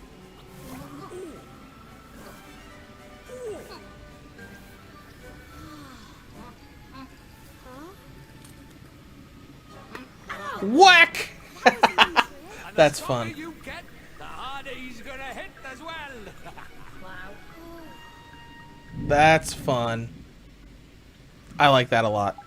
Whack! That was even trick. And That's the stronger fun. you get, the harder he's gonna hit as well. Wow. That's fun. I like that a lot.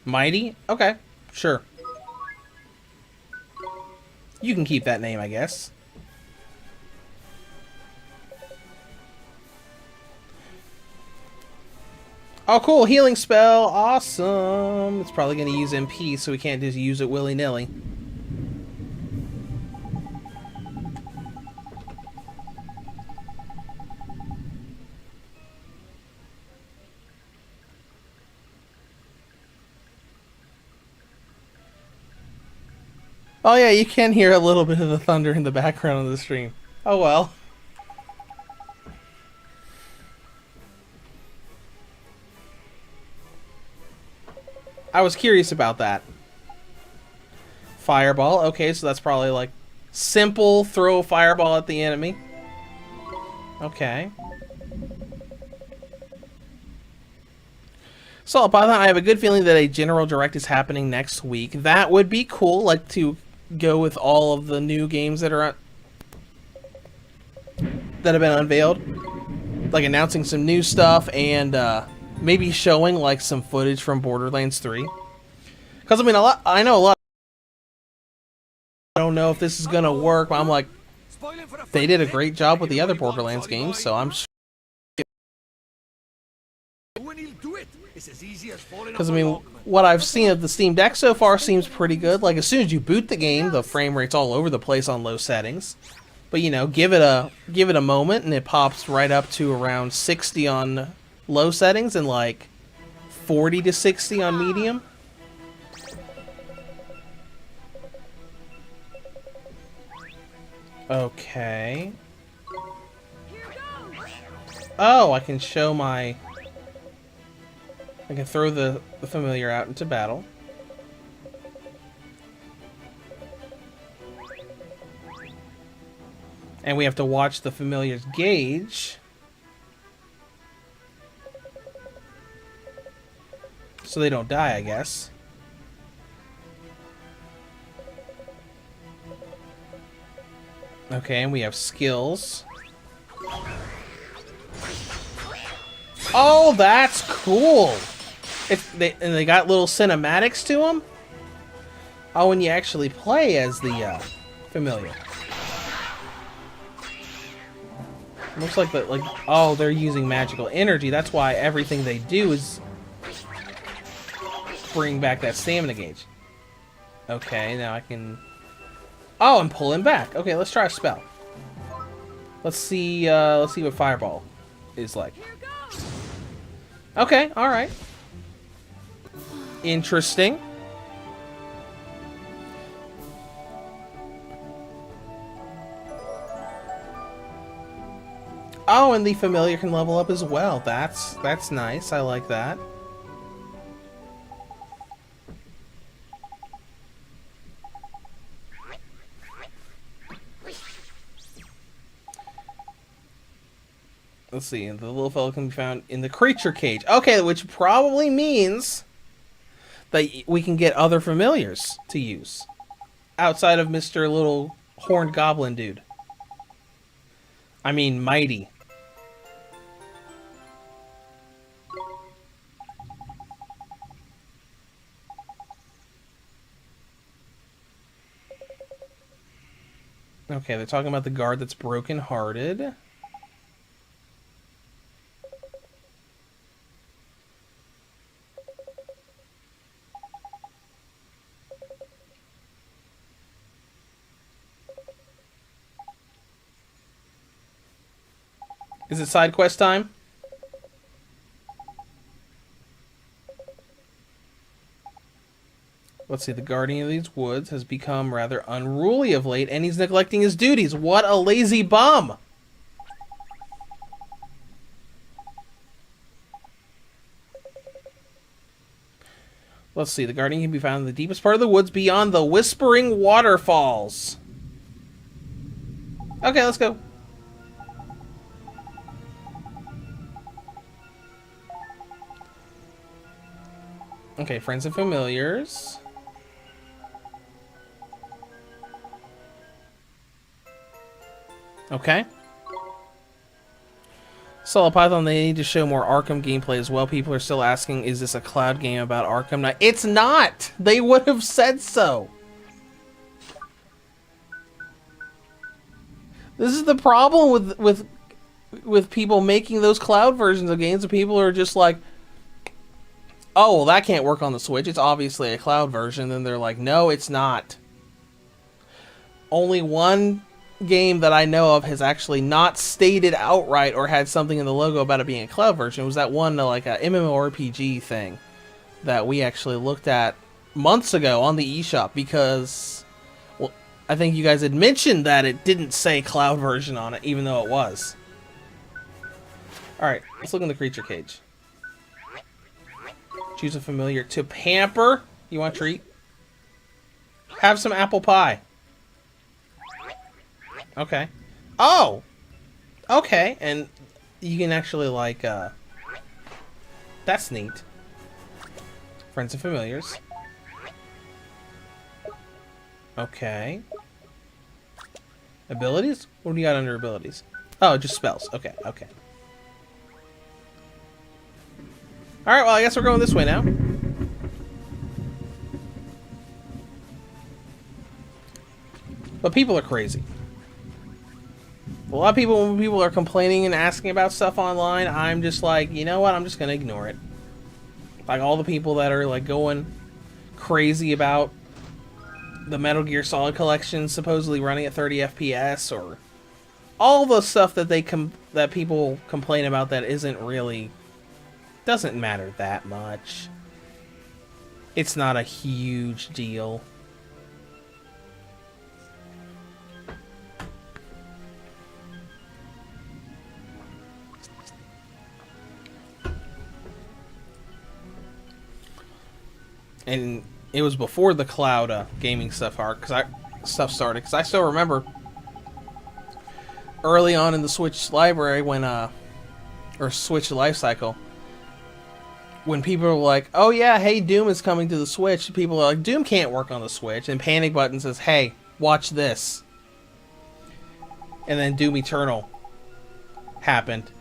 Mighty? Okay, sure. You can keep that name, I guess. Oh, cool. Healing spell. Awesome. It's probably going to use MP, so we can't just use it willy-nilly. Oh, yeah, you can hear a little bit of the thunder in the background of the stream. Oh, well. I was curious about that. Fireball. Okay, so that's probably like simple throw a fireball at the enemy. Okay. So by that, I have a good feeling that a general direct is happening next week. That would be cool, like to go with all of the new games that are that have been unveiled, like announcing some new stuff and maybe showing like some footage from Borderlands 3. Because I mean, I know a lot. I don't know if this is gonna work, but I'm like, Spoiling for a they did a fight, great job with the other Ollie boy, Borderlands Ollie games, boy. so I'm sure. When he'll do it, it's as easy as falling Because I off a mean, log, man. what I've seen of the Steam Deck so far seems pretty good. Like as soon as you boot the game, the frame rate's all over the place on low settings. But you know, give it a moment, and it pops right up to around 60 on low settings and like 40 to 60 on medium. Okay. Oh, I can show my... I can throw the familiar out into battle. And we have to watch the familiar's gauge. So they don't die, I guess. Okay, and we have skills. Oh, that's cool! And they got little cinematics to them? Oh, when you actually play as the familiar. Looks like oh, they're using magical energy. That's why everything they do is bring back that stamina gauge. Okay, now I can... Oh, I'm pulling back. Okay, let's try a spell. Let's see what Fireball is like. Okay, alright. Interesting. Oh, and the familiar can level up as well. That's nice. I like that. Let's see. The little fellow can be found in the creature cage. Okay, which probably means that we can get other familiars to use outside of Mr. Little Horned Goblin dude. I mean, Mighty. Okay, they're talking about the guard that's broken-hearted. Is it side quest time? Let's see, the guardian of these woods has become rather unruly of late, and he's neglecting his duties. What a lazy bum! Let's see, the guardian can be found in the deepest part of the woods beyond the Whispering Waterfalls. Okay, let's go. Okay, friends and familiars. Okay. Solid Python, they need to show more Arkham gameplay as well. People are still asking, is this a cloud game about Arkham Knight? It's not! They would have said so! This is the problem with people making those cloud versions of games, and people are just like, oh, well, that can't work on the Switch. It's obviously a cloud version. Then they're like, no, it's not. Only one game that I know of has actually not stated outright or had something in the logo about it being a cloud version. It was that one, like a MMORPG thing that we actually looked at months ago on the eShop because, well, I think you guys had mentioned that it didn't say cloud version on it, even though it was. Alright, let's look in the creature cage. Choose a familiar to pamper. You want a treat? Have some apple pie. Okay. Oh! Okay, and you can actually, like, that's neat. Friends and familiars. Okay. Abilities? What do you got under abilities? Oh, just spells. Okay, okay. Alright, well, I guess we're going this way now. But people are crazy. A lot of people, when people are complaining and asking about stuff online, I'm just like, you know what, I'm just going to ignore it. Like all the people that are like going crazy about the Metal Gear Solid collection supposedly running at 30 FPS, or all the stuff that that people complain about that isn't really, doesn't matter that much. It's not a huge deal. and it was before the cloud gaming stuff started. Because I still remember early on in the Switch library when or Switch life cycle, when people were like, "Oh yeah, hey, Doom is coming to the Switch," people are like, "Doom can't work on the Switch," and Panic Button says, "Hey, watch this," and then Doom Eternal happened,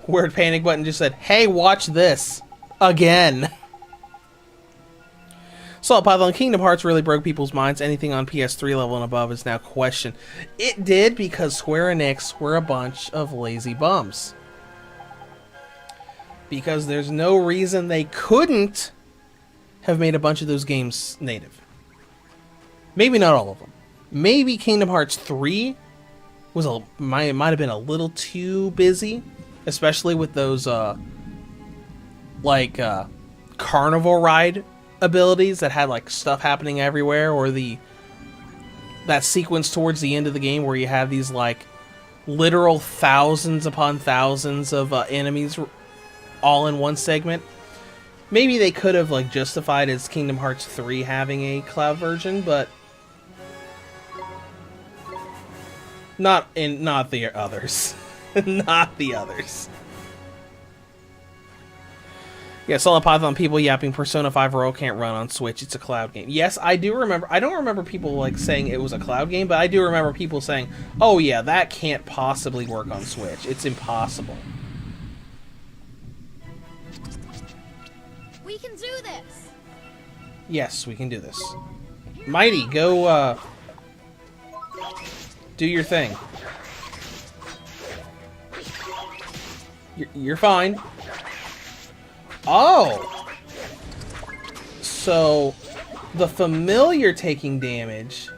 where Panic Button just said, "Hey, watch this again." Salt Python, Kingdom Hearts really broke people's minds. Anything on PS3 level and above is now questioned. It did, because Square Enix were a bunch of lazy bums. Because there's no reason they couldn't have made a bunch of those games native. Maybe not all of them. Maybe Kingdom Hearts 3 might have been a little too busy, especially with those carnival ride abilities that had like stuff happening everywhere, or that sequence towards the end of the game where you have these like literal thousands upon thousands of enemies all in one segment. Maybe they could have like justified as Kingdom Hearts 3 having a cloud version, but not the others. Not the others. Yeah, Solid Python people yapping Persona 5 Royal can't run on Switch. It's a cloud game. Yes, I do remember. I don't remember people like saying it was a cloud game, but I do remember people saying, "Oh yeah, that can't possibly work on Switch. It's impossible." We can do this. Yes, we can do this. Mighty, go do your thing. You're fine. Oh! So, the familiar taking damage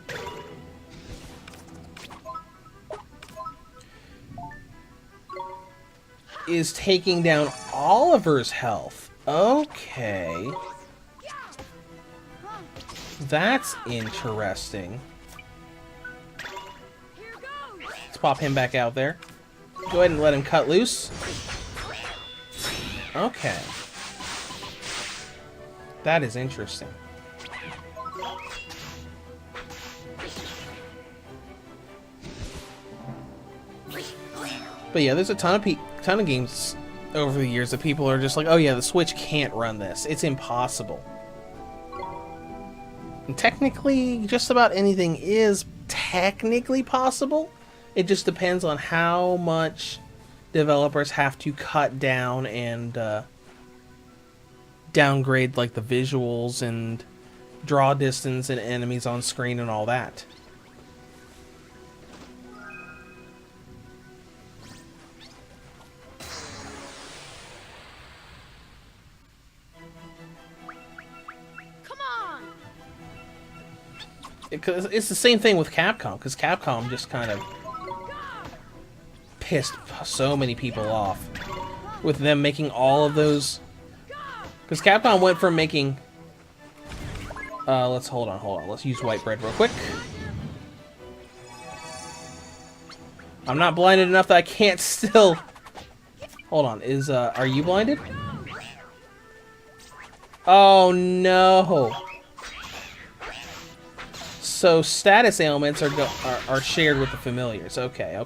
is taking down Oliver's health. Okay. That's interesting. Let's pop him back out there. Go ahead and let him cut loose. Okay. That is interesting. But yeah, there's a ton of games over the years that people are just like, "Oh yeah, the Switch can't run this. It's impossible." And technically, just about anything is technically possible. It just depends on how much developers have to cut down and downgrade like the visuals and draw distance and enemies on screen and all that. Come on. It's the same thing with Capcom, because Capcom just kind of pissed so many people off with them making all of those. Because Capcom went from making... let's hold on. Let's use white bread real quick. I'm not blinded enough that I can't still... Hold on, are you blinded? Oh no! So status ailments are shared with the familiars. Okay.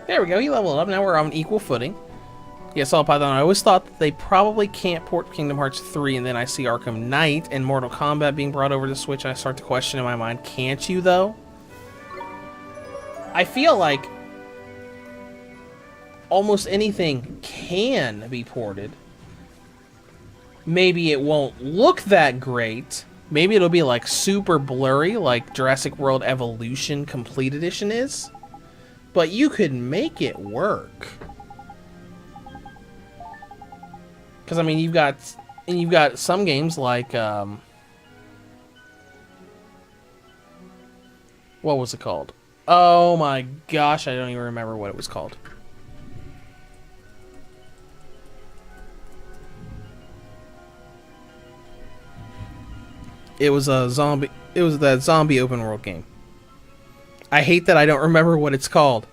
There we go, he leveled up. Now we're on equal footing. Yes, All Python, I always thought that they probably can't port Kingdom Hearts 3, and then I see Arkham Knight and Mortal Kombat being brought over to Switch, and I start to question in my mind, can't you, though? I feel like almost anything can be ported. Maybe it won't look that great. Maybe it'll be like super blurry, like Jurassic World Evolution Complete Edition is. But you could make it work. Because I mean, you've got some games like what was it called? Oh my gosh, I don't even remember what it was called. It was a zombie. It was that zombie open world game. I hate that I don't remember what it's called.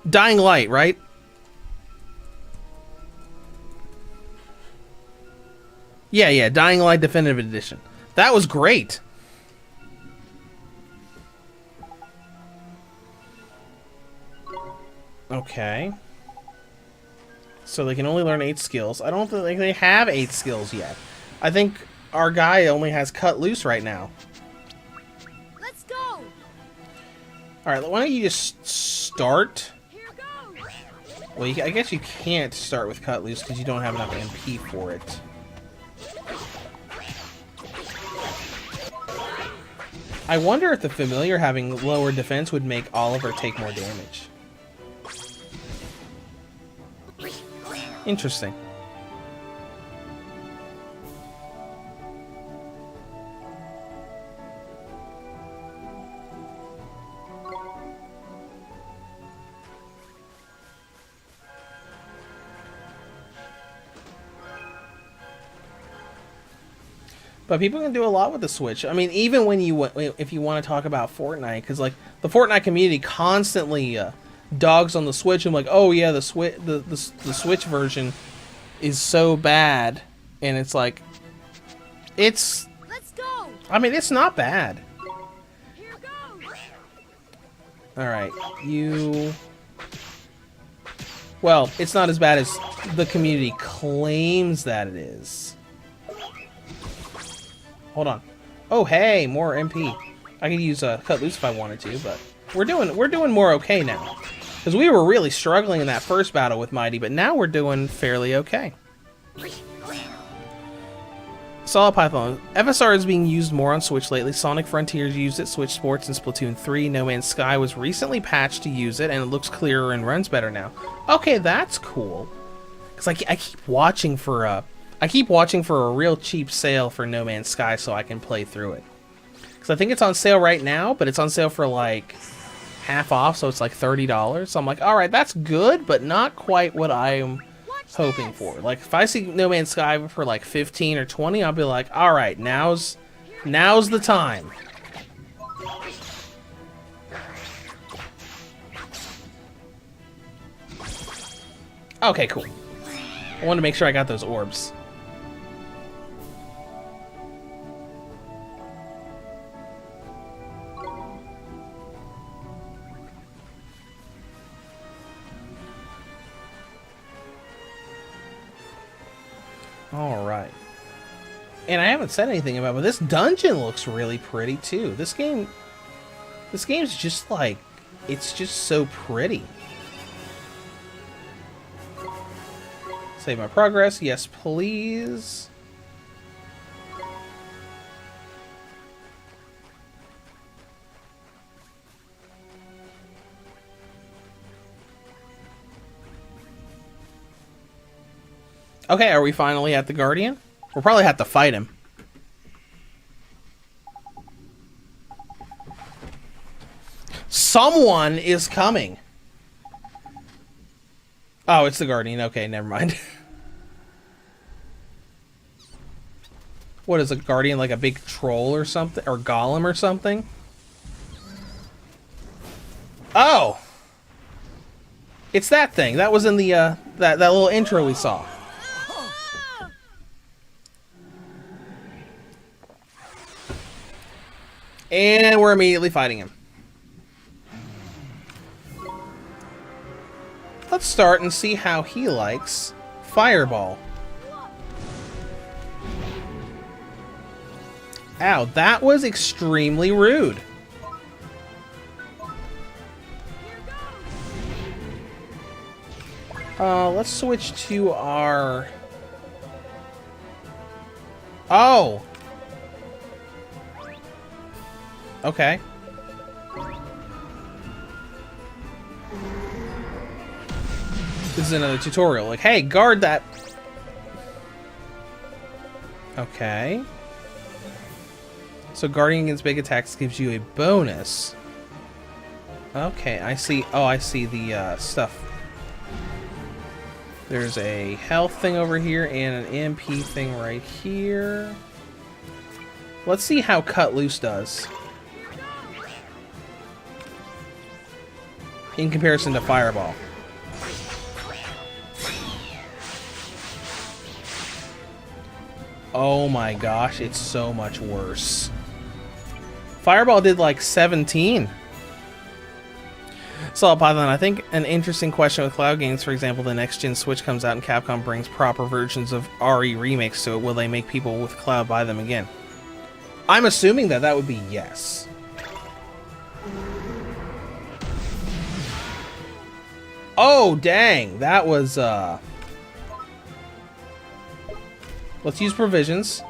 Dying Light, right? Yeah, Dying Light Definitive Edition. That was great. Okay. So they can only learn 8 skills. I don't think they have 8 skills yet. I think our guy only has Cut Loose right now. Let's go. Alright, why don't you just start? Here goes. Well, I guess you can't start with Cut Loose because you don't have enough MP for it. I wonder if the familiar having lower defense would make Oliver take more damage. Interesting. But people can do a lot with the Switch. I mean, even when if you want to talk about Fortnite, because like the Fortnite community constantly dogs on the Switch and like, oh yeah, the Switch version is so bad, and it's like, it's. Let's go. I mean, it's not bad. Here goes. All right, you. Well, it's not as bad as the community claims that it is. Hold on. Oh, hey, more MP. I could use Cut Loose if I wanted to, but we're doing more okay now. Because we were really struggling in that first battle with Mighty, but now we're doing fairly okay. Solid Python. FSR is being used more on Switch lately. Sonic Frontiers used it, Switch Sports, and Splatoon 3. No Man's Sky was recently patched to use it, and it looks clearer and runs better now. Okay, that's cool. Because I keep watching for a real cheap sale for No Man's Sky so I can play through it. Because I think it's on sale right now, but it's on sale for like half off, so it's like $30. So I'm like, alright, that's good, but not quite what I'm hoping for. Like, if I see No Man's Sky for like 15 or 20, I'll be like, alright, now's the time. Okay, cool. I wanted to make sure I got those orbs. Alright. And I haven't said anything about it, but this dungeon looks really pretty too. This game's just like, it's just so pretty. Save my progress, yes please. Okay, are we finally at the Guardian? We'll probably have to fight him. Someone is coming. Oh, it's the Guardian. Okay, never mind. What is a Guardian, like a big troll or something? Or golem or something? Oh! It's that thing. That was in the, that little intro we saw. And we're immediately fighting him. Let's start and see how he likes Fireball. Ow, that was extremely rude. Let's switch to our... Oh! Okay. This is another tutorial. Like, hey, guard that. Okay. So guarding against big attacks gives you a bonus. Okay, I see. Oh, I see the stuff. There's a health thing over here and an MP thing right here. Let's see how Cut Loose does. in comparison to Fireball. Oh my gosh, it's so much worse. Fireball did like 17. Solid Python, I think an interesting question with cloud games, for example, the next gen Switch comes out and Capcom brings proper versions of RE remakes to it. Will they make people with cloud buy them again? I'm assuming that that would be yes. Oh, dang. That was, let's use provisions.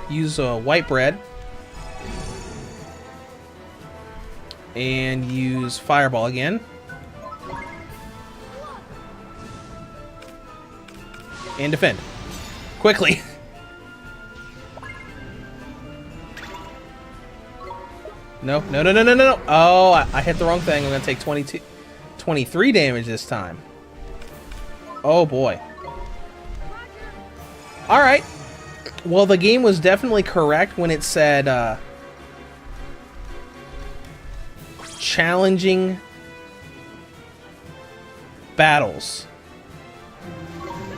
Use white bread. And use Fireball again. And defend. Quickly. No, no, no, no, no, no. Oh, I hit the wrong thing. I'm going to take 23 damage this time. Oh, boy. Alright. Well, the game was definitely correct when it said, challenging battles.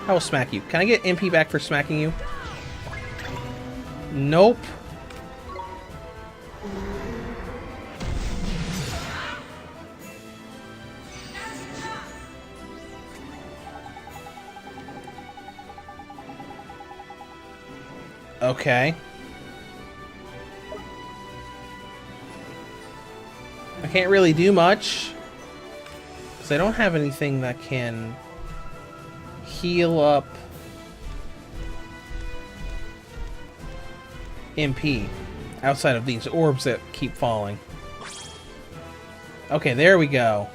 I will smack you. Can I get MP back for smacking you? Nope. Okay. I can't really do much because I don't have anything that can heal up MP outside of these orbs that keep falling. Okay, there we go.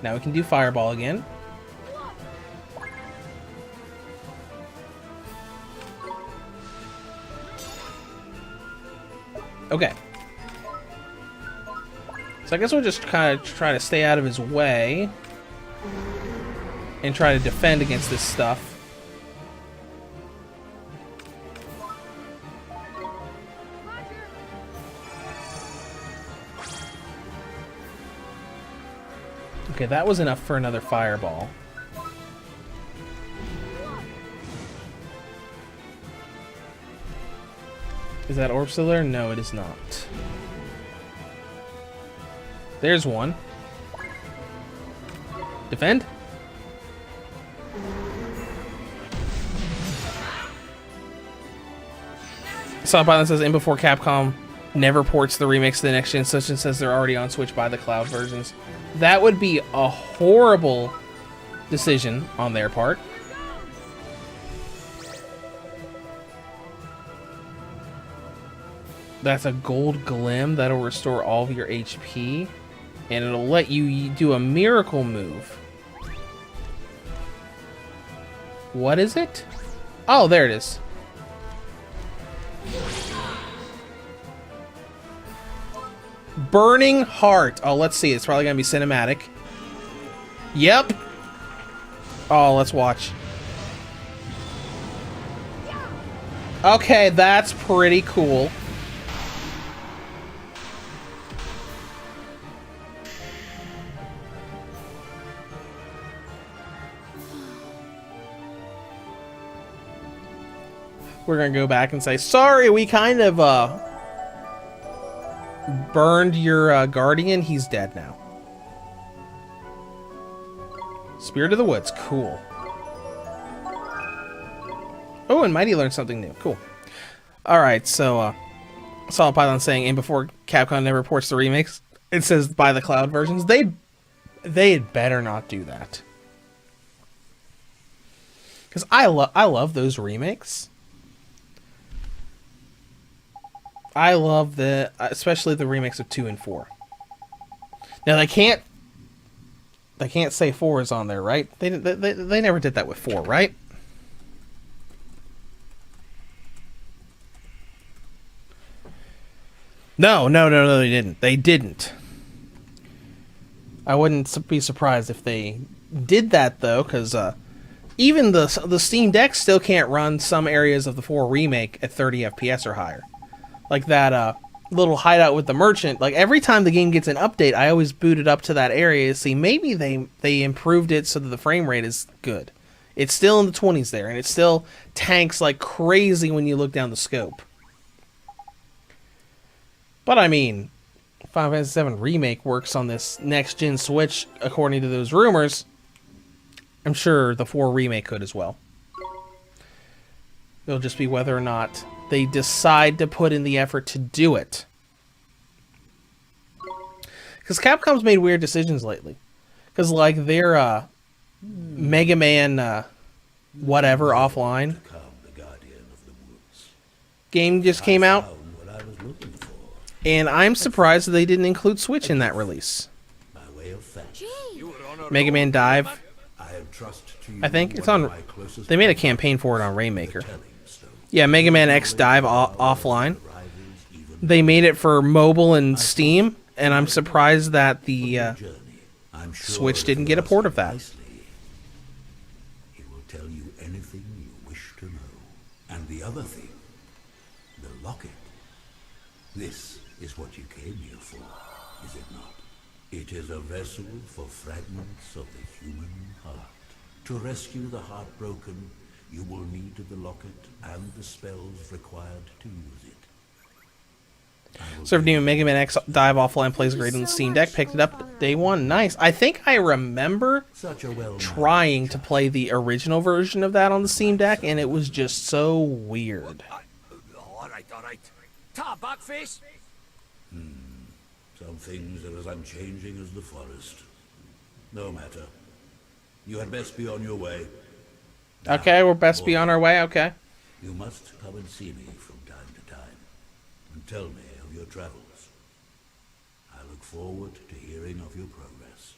Now we can do Fireball again. Okay. So I guess we'll just kind of try to stay out of his way and try to defend against this stuff. Okay, that was enough for another Fireball. Is that orb still there? No, it is not. There's one. Defend? Solid Python says, and before Capcom never ports the remakes to the next gen, such and says they're already on Switch by the cloud versions. That would be a horrible decision on their part. That's a gold glim that'll restore all of your HP, and it'll let you do a miracle move. What is it? Oh, there it is. Burning Heart. Oh, let's see. It's probably going to be cinematic. Yep. Oh, let's watch. Okay, that's pretty cool. We're going to go back and say, sorry, we kind of burned your guardian. He's dead now. Spirit of the Woods. Cool. Oh, and Mighty learned something new. Cool. Alright, so Solid Python saying, and before Capcom never ports the remakes, it says by the cloud versions. They had better not do that. Because I love those remakes. I love especially the remakes of 2 and 4. Now they can't say 4 is on there, right? They never did that with 4, right? No, they didn't. They didn't. I wouldn't be surprised if they did that though, because even the Steam Deck still can't run some areas of the 4 remake at 30 FPS or higher. Like that little hideout with the merchant, like every time the game gets an update, I always boot it up to that area to see maybe they improved it so that the frame rate is good. It's still in the 20s there, and it still tanks like crazy when you look down the scope. But I mean, Final Fantasy VII Remake works on this next-gen Switch, according to those rumors. I'm sure the 4 Remake could as well. It'll just be whether or not they decide to put in the effort to do it. Because Capcom's made weird decisions lately. Because, like, their Mega Man whatever offline game just came out. And I'm surprised that they didn't include Switch in that release. Mega Man Dive. I think it's on. They made a campaign for it on Rainmaker. Yeah, Mega Man X Dive offline. They made it for mobile and Steam, and I'm surprised that the Switch didn't get a port of that. He will tell you anything you wish to know. And the other thing, the locket. This is what you came here for, is it not? It is a vessel for fragments of the human heart. To rescue the heartbroken, you will need the locket and the spells required to use it. Served new Mega Man X Dive offline plays great on the Steam Deck. Picked it up day one. Nice. I think I remember trying to play the original version of that on the Steam Deck, and it was just so weird. Alright. Ta, backface. Some things are as unchanging as the forest. No matter. You had best be on your way. Okay, we're best be on our way, okay. You must come and see me from time to time, and tell me of your travels. I look forward to hearing of your progress.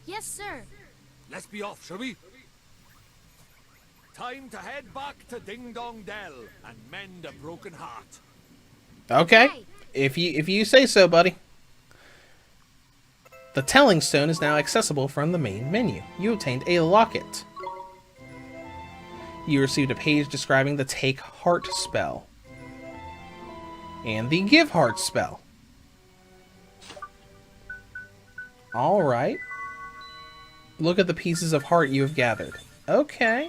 Yes, sir. Let's be off, shall we? Time to head back to Ding Dong Dell and mend a broken heart. Okay. If you say so, buddy. The Telling Stone is now accessible from the main menu. You obtained a locket. You received a page describing the Take Heart spell. And the Give Heart spell. Alright. Look at the pieces of heart you have gathered. Okay.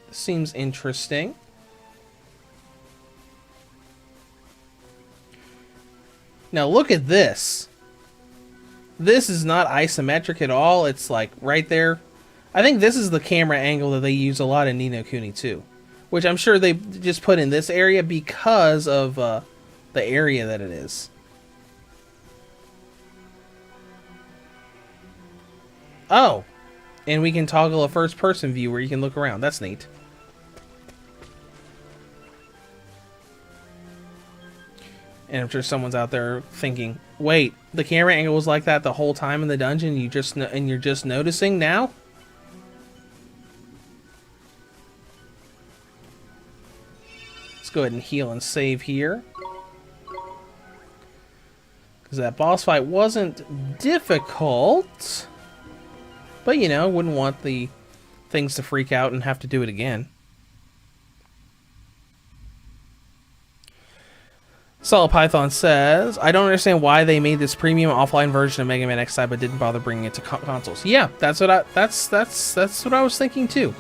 This seems interesting. Now look at this. This is not isometric at all. It's like right there. I think this is the camera angle that they use a lot in Ni no Kuni 2. Which I'm sure they just put in this area because of the area that it is. Oh. And we can toggle a first person view where you can look around. That's neat. And I'm sure someone's out there thinking, wait, the camera angle was like that the whole time in the dungeon, and you're just noticing now? Let's go ahead and heal and save here. Because that boss fight wasn't difficult. But, you know, wouldn't want the things to freak out and have to do it again. Solid Python says, I don't understand why they made this premium offline version of Mega Man X but didn't bother bringing it to consoles. Yeah, that's what I was thinking too.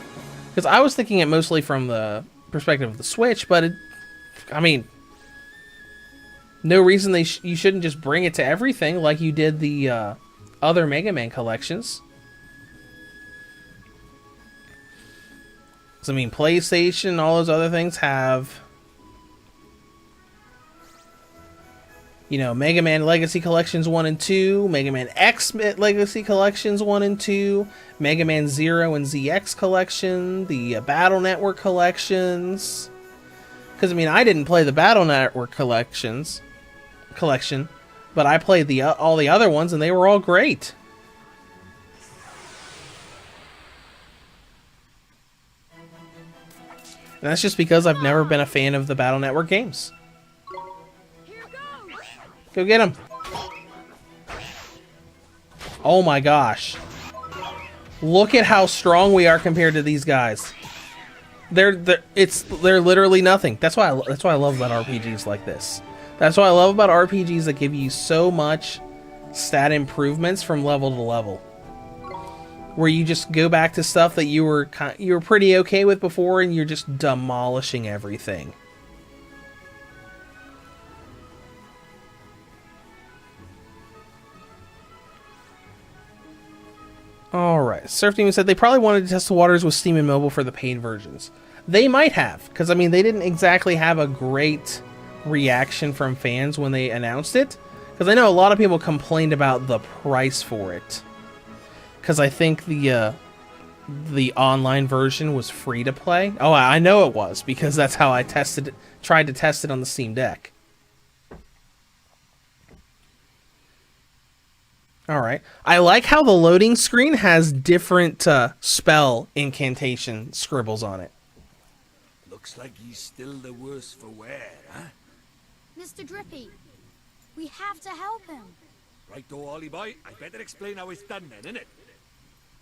Because I was thinking it mostly from the perspective of the Switch, but I mean, no reason you shouldn't just bring it to everything like you did the other Mega Man collections. Because I mean, PlayStation, all those other things have, you know, Mega Man Legacy Collections 1 and 2, Mega Man X Legacy Collections 1 and 2, Mega Man 0 and ZX Collection, the Battle Network Collections. Because, I mean, I didn't play the Battle Network collection, but I played all the other ones, and they were all great. And that's just because I've never been a fan of the Battle Network games. Go get him. Oh my gosh. Look at how strong we are compared to these guys. They're literally nothing. That's why I love about RPGs like this. That's what I love about RPGs that give you so much stat improvements from level to level, where you just go back to stuff that you were pretty okay with before, and you're just demolishing everything. Alright, Surf Demon said they probably wanted to test the waters with Steam and mobile for the paid versions. They might have, because I mean, they didn't exactly have a great reaction from fans when they announced it. Because I know a lot of people complained about the price for it. Because I think the online version was free to play. Oh, I know it was, because that's how I tried to test it on the Steam Deck. Alright. I like how the loading screen has different spell incantation scribbles on it. Looks like he's still the worse for wear, huh? Mr. Drippy, we have to help him. Right, though, Ollie boy, I better explain how it's done then, innit?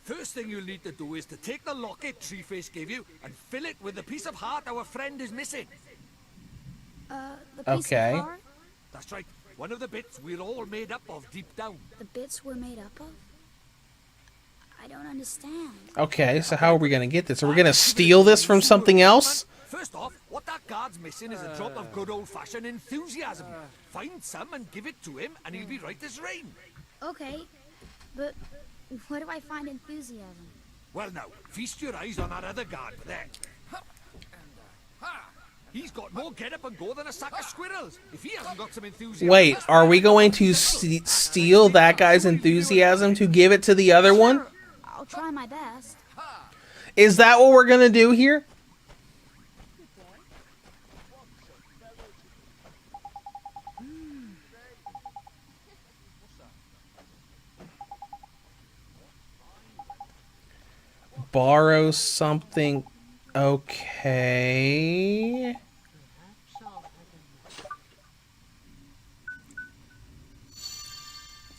First thing you'll need to do is to take the locket Treeface gave you and fill it with the piece of heart our friend is missing. The piece Okay. of heart? That's right. One of the bits we're all made up of deep down. The bits we're made up of? I don't understand. Okay, so how are we going to get this? Are we going to steal this from something else? First off, what that guard's missing is a drop of good old-fashioned enthusiasm. Find some and give it to him, and he'll be right as rain. Okay, but where do I find enthusiasm? Well now, feast your eyes on that other guard there. He's got more get-up and go than a sack of squirrels. If he hasn't got some enthusiasm... Wait, are we going to steal that guy's enthusiasm to give it to the other one? I'll try my best. Is that what we're going to do here? Borrow something. Okay.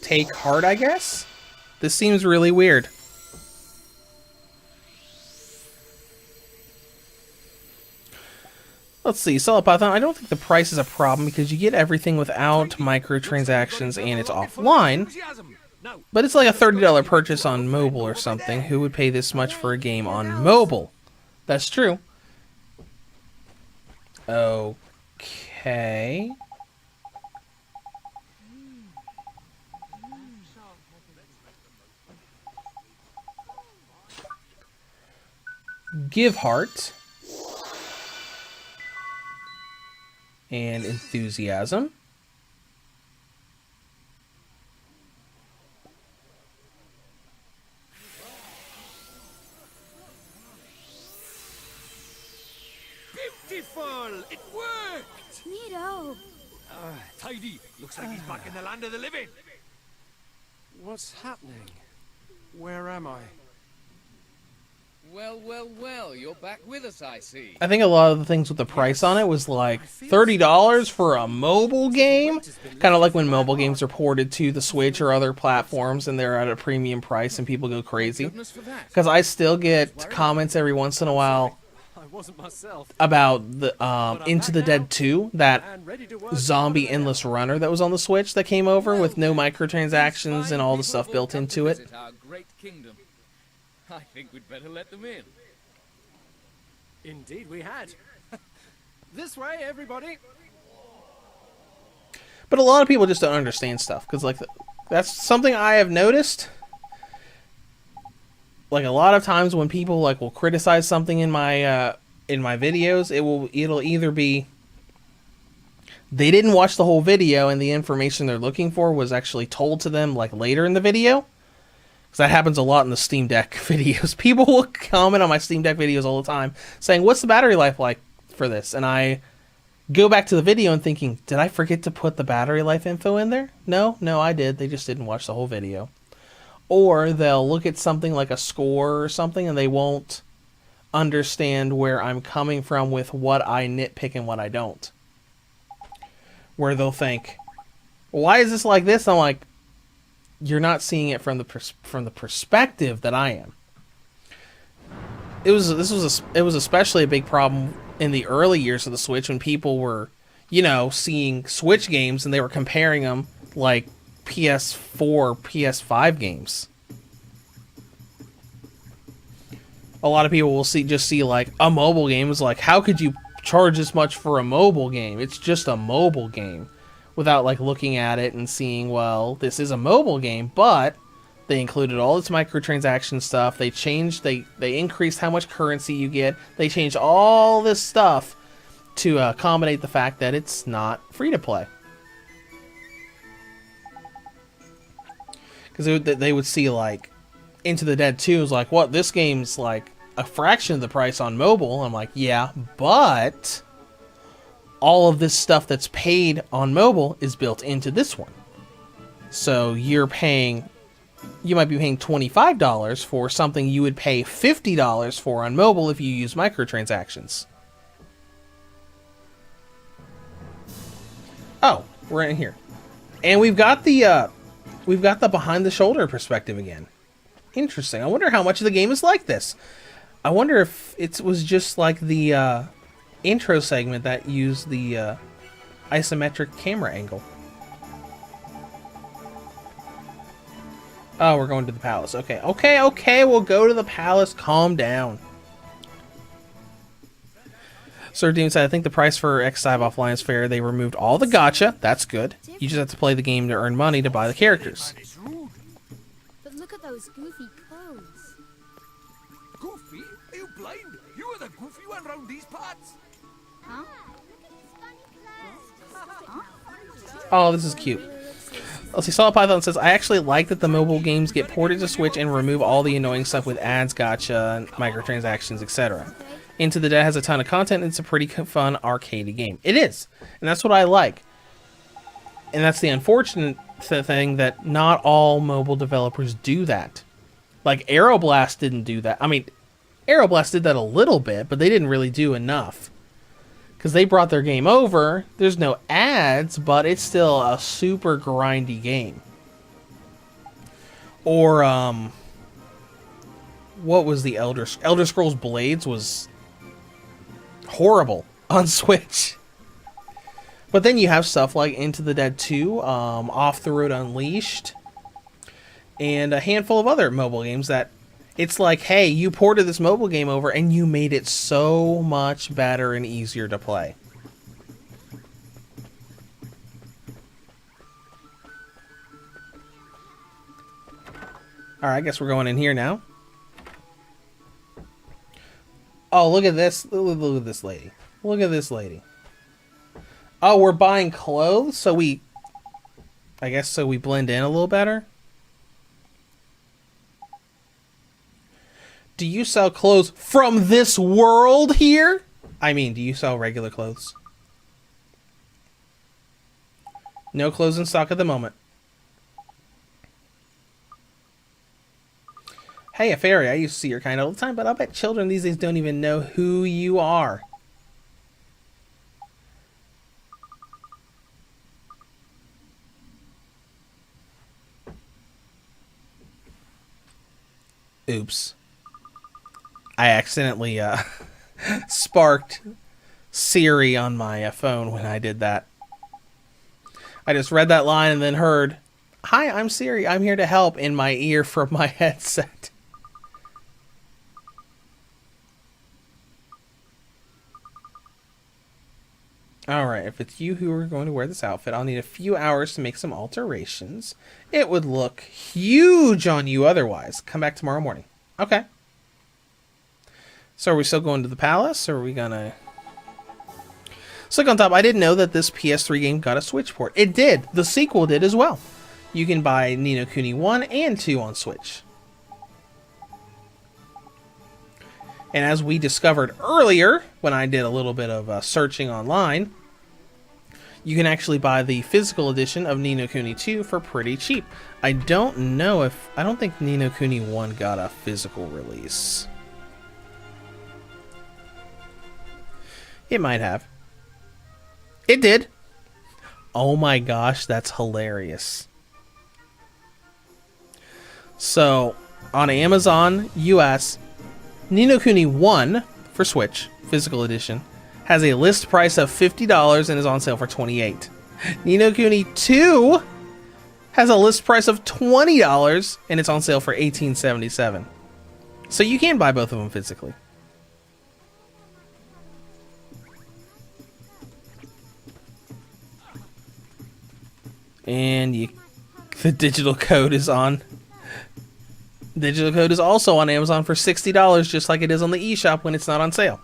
Take heart, I guess? This seems really weird. Let's see, Solipython, I don't think the price is a problem because you get everything without microtransactions and it's offline. But it's like a $30 purchase on mobile or something. Who would pay this much for a game on mobile? That's true. Okay. Give heart. And enthusiasm. Beautiful! It worked! Neato. Tidy. Looks like he's back in the land of the living. What's happening? Where am I? Well, well, well, you're back with us, I see. I think a lot of the things with the price on it was like $30 for a mobile game. Kind of like when mobile games are ported to the Switch or other platforms and they're at a premium price and people go crazy. Because I still get comments every once in a while about the Into the Dead 2, that zombie endless runner that was on the Switch that came over with no microtransactions and all the stuff built into it. I think we'd better let them in. Indeed we had. This way, everybody. But a lot of people just don't understand stuff, because like that's something I have noticed. Like a lot of times when people like will criticize something in my videos, it'll either be they didn't watch the whole video and the information they're looking for was actually told to them like later in the video. Because that happens a lot in the Steam Deck videos. People will comment on my Steam Deck videos all the time saying, what's the battery life like for this? And I go back to the video and thinking, did I forget to put the battery life info in there? No, I did. They just didn't watch the whole video. Or they'll look at something like a score or something and they won't understand where I'm coming from with what I nitpick and what I don't. Where they'll think, why is this like this? I'm like, you're not seeing it from the perspective that I am. it was especially a big problem in the early years of the Switch when people were, seeing Switch games and they were comparing them like PS4, PS5 games. A lot of people will see like a mobile game is like, how could you charge this much for a mobile game? It's just a mobile game, without like looking at it and seeing, well, this is a mobile game, but they included all this microtransaction stuff. They increased how much currency you get. They changed all this stuff to accommodate the fact that it's not free to play. Because they would see like Into the Dead 2 is like, what, this game's like a fraction of the price on mobile. I'm like, yeah, but all of this stuff that's paid on mobile is built into this one. So you might be paying $25 for something you would pay $50 for on mobile if you use microtransactions. Oh, we're in here. And we've got the behind the shoulder perspective again. Interesting. I wonder how much of the game is like this. I wonder if it was just like the intro segment that used the isometric camera angle. Oh, we're going to the palace. Okay, we'll go to the palace. Calm down. Sir Doom said, I think the price for X5 offline is fair. They removed all the gacha. That's good. You just have to play the game to earn money to buy the characters. But look at those goofy clothes. Goofy? Are you blind? You are the goofy one round these parts. Huh? Oh, this is cute. Let's see, Solid Python says, I actually like that the mobile games get ported to Switch and remove all the annoying stuff with ads, gacha, microtransactions, etc. Into the Dead has a ton of content, and it's a pretty fun arcade game. It is, and that's what I like. And that's the unfortunate thing, that not all mobile developers do that. Like, Aeroblast didn't do that. I mean, Aeroblast did that a little bit, but they didn't really do enough. Because they brought their game over. There's no ads, but it's still a super grindy game. Or, what was the Elder Scrolls Blades was horrible on Switch. But then you have stuff like Into the Dead 2, Off the Road Unleashed, and a handful of other mobile games that it's like, hey, you ported this mobile game over and you made it so much better and easier to play. Alright, I guess we're going in here now. Oh, look at this. Look at this lady. Look at this lady. Oh, we're buying clothes, so we blend in a little better. Do you sell clothes from this world here? I mean, do you sell regular clothes? No clothes in stock at the moment. Hey, a fairy, I used to see your kind all the time, but I'll bet children these days don't even know who you are. Oops. I accidentally sparked Siri on my phone when I did that. I just read that line and then heard, "Hi, I'm Siri. I'm here to help," in my ear from my headset. Alright, if it's you who are going to wear this outfit, I'll need a few hours to make some alterations. It would look huge on you otherwise. Come back tomorrow morning. Okay. So are we still going to the palace, or are we gonna... Click on top. I didn't know that this PS3 game got a Switch port. It did. The sequel did as well. You can buy Ni no Kuni 1 and 2 on Switch. And as we discovered earlier, when I did a little bit of searching online, you can actually buy the physical edition of Ni no Kuni 2 for pretty cheap. I don't think Ni no Kuni 1 got a physical release. It might have. It did. Oh my gosh, that's hilarious. So, on Amazon US, Ni no Kuni 1 for Switch, physical edition, has a list price of $50 and is on sale for $28. Ni no Kuni 2 has a list price of $20 and it's on sale for $18.77. So you can buy both of them physically. And the digital code is on. Digital code is also on Amazon for $60, just like it is on the eShop when it's not on sale.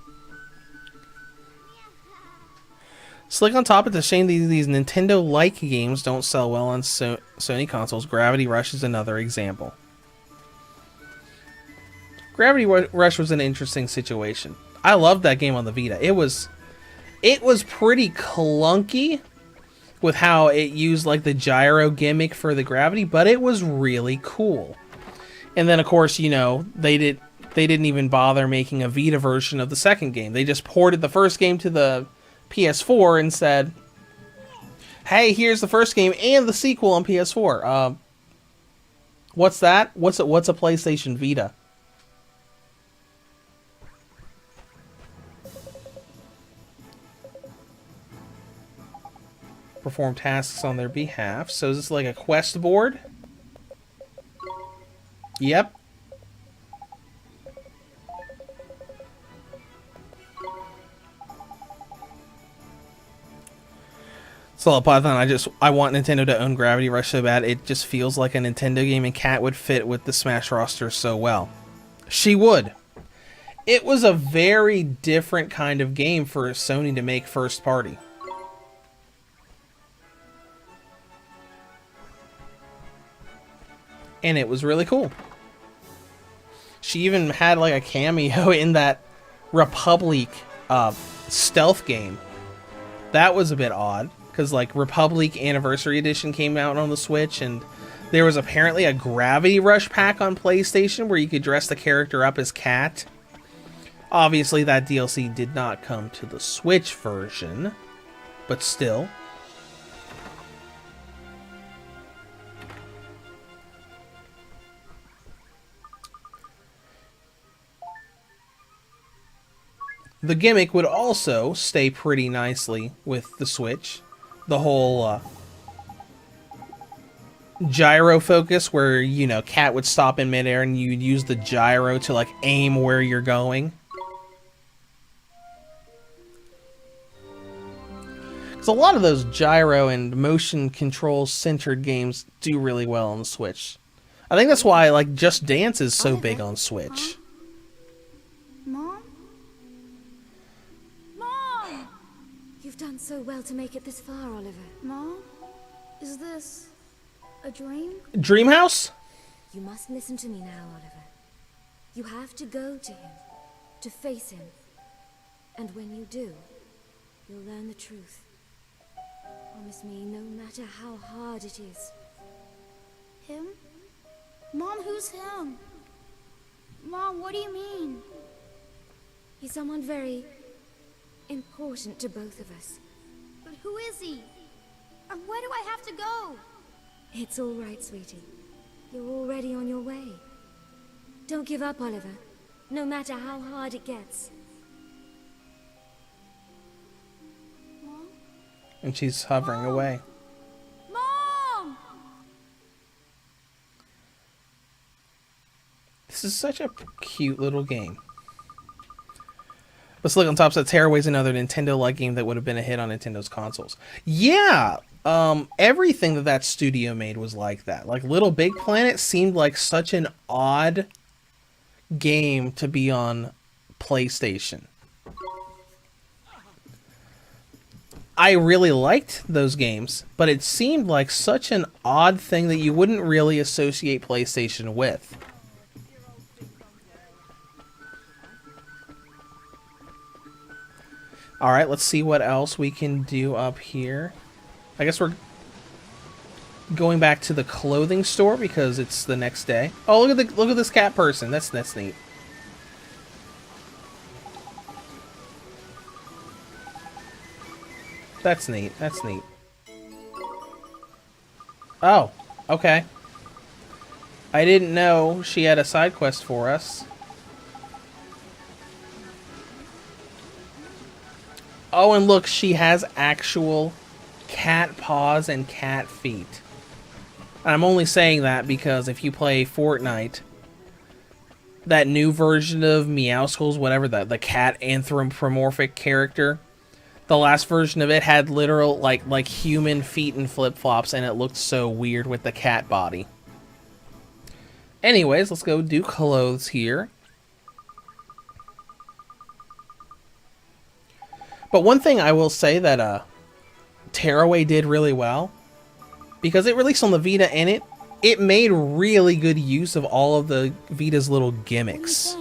Slick on top, it's a shame these Nintendo-like games don't sell well on Sony consoles. Gravity Rush is another example. Gravity Rush was an interesting situation. I loved that game on the Vita. It was pretty clunky with how it used like the gyro gimmick for the gravity, but it was really cool. And then of course, you know, they didn't even bother making a Vita version of the second game. They just ported the first game to the PS4 and said, "Hey, here's the first game and the sequel on PS4." What's that? What's a PlayStation Vita? Perform tasks on their behalf. So is this like a quest board? Yep. So Python, I want Nintendo to own Gravity Rush so bad. It just feels like a Nintendo game, and Kat would fit with the Smash roster so well. She would. It was a very different kind of game for Sony to make first party. And it was really cool. She even had like a cameo in that Republic stealth game. That was a bit odd, because like Republic Anniversary Edition came out on the Switch, and there was apparently a Gravity Rush pack on PlayStation where you could dress the character up as Kat. Obviously that DLC did not come to the Switch version, but still. The gimmick would also stay pretty nicely with the Switch. The whole gyro focus where, you know, Kat would stop in midair and you'd use the gyro to, like, aim where you're going. Because a lot of those gyro and motion control centered games do really well on the Switch. I think that's why, like, Just Dance is so big on Switch. Mom? You've done so well to make it this far, Oliver. Mom? Is this a dream? Dreamhouse? You must listen to me now, Oliver. You have to go to him, to face him. And when you do, you'll learn the truth. Promise me, no matter how hard it is. Him? Mom, who's him? Mom, what do you mean? He's someone very important to both of us. But who is he? And where do I have to go? It's all right, sweetie. You're already on your way. Don't give up, Oliver, no matter how hard it gets. Mom? And she's hovering away. Mom! This is such a cute little game. But Slick on Top said Tearaway's another Nintendo-like game that would have been a hit on Nintendo's consoles. Yeah! Everything that studio made was like that. Like, Little Big Planet seemed like such an odd game to be on PlayStation. I really liked those games, but it seemed like such an odd thing that you wouldn't really associate PlayStation with. Alright, let's see what else we can do up here. I guess we're going back to the clothing store because it's the next day. Oh, look at this cat person. That's neat. That's neat. That's neat. Oh, okay. I didn't know she had a side quest for us. Oh, and look, she has actual cat paws and cat feet. And I'm only saying that because if you play Fortnite, that new version of Meowscles, whatever, the cat anthropomorphic character, the last version of it had literal, like human feet and flip-flops, and it looked so weird with the cat body. Anyways, let's go do clothes here. But one thing I will say that Tearaway did really well, because it released on the Vita, and it made really good use of all of the Vita's little gimmicks.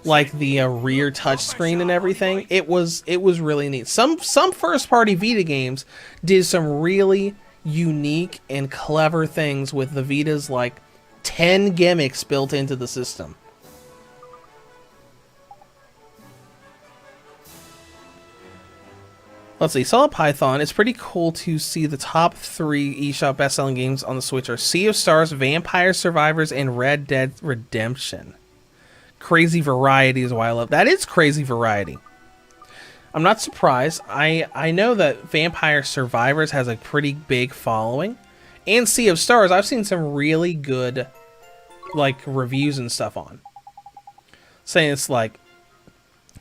Like the rear touchscreen and everything. It was really neat. Some first-party Vita games did some really unique and clever things with the Vita's like 10 gimmicks built into the system. Let's see, Solid Python. It's pretty cool to see the top 3 eShop best-selling games on the Switch are Sea of Stars, Vampire Survivors, and Red Dead Redemption. Crazy variety is why I love. That is crazy variety. I'm not surprised. I know that Vampire Survivors has a pretty big following, and Sea of Stars I've seen some really good like reviews and stuff on, saying it's like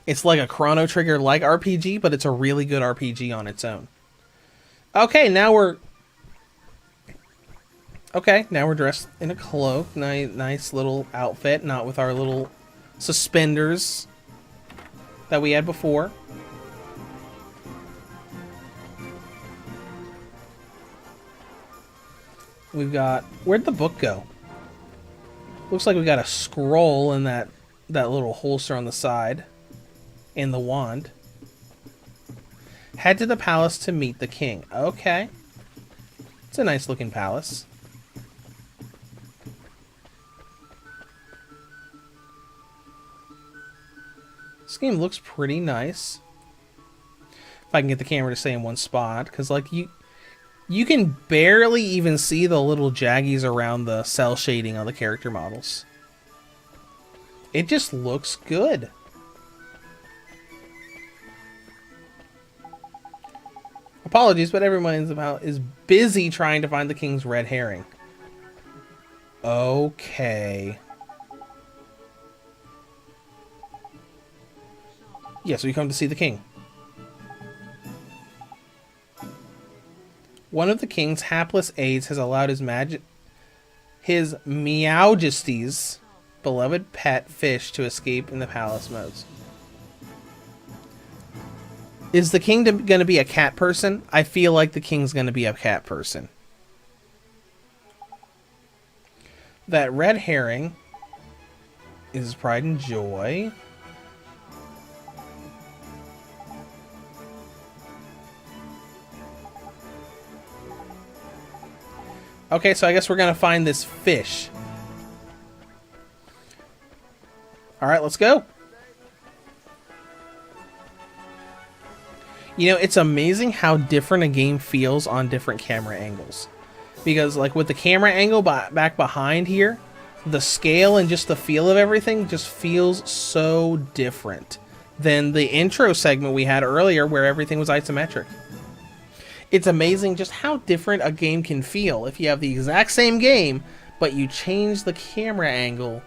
a Chrono Trigger like RPG, but it's a really good RPG on its own. Okay, now we're dressed in a cloak. Nice little outfit, not with our little suspenders that we had before. We've got... Where'd the book go? Looks like we got a scroll in that little holster on the side. And the wand. Head to the palace to meet the king. Okay. It's a nice looking palace. This game looks pretty nice. If I can get the camera to stay in one spot, because like you can barely even see the little jaggies around the cell shading on the character models. It just looks good. Apologies, but everyone is busy trying to find the king's red herring. Okay. Yes, we come to see the king. One of the king's hapless aides has allowed his Meowjesty's beloved pet fish to escape in the palace modes. Is the king going to be a cat person? I feel like the king's going to be a cat person. That red herring is pride and joy. Okay, so I guess we're going to find this fish. Alright, let's go. You know, it's amazing how different a game feels on different camera angles. Because, like, with the camera angle back behind here, the scale and just the feel of everything just feels so different than the intro segment we had earlier where everything was isometric. It's amazing just how different a game can feel if you have the exact same game, but you change the camera angle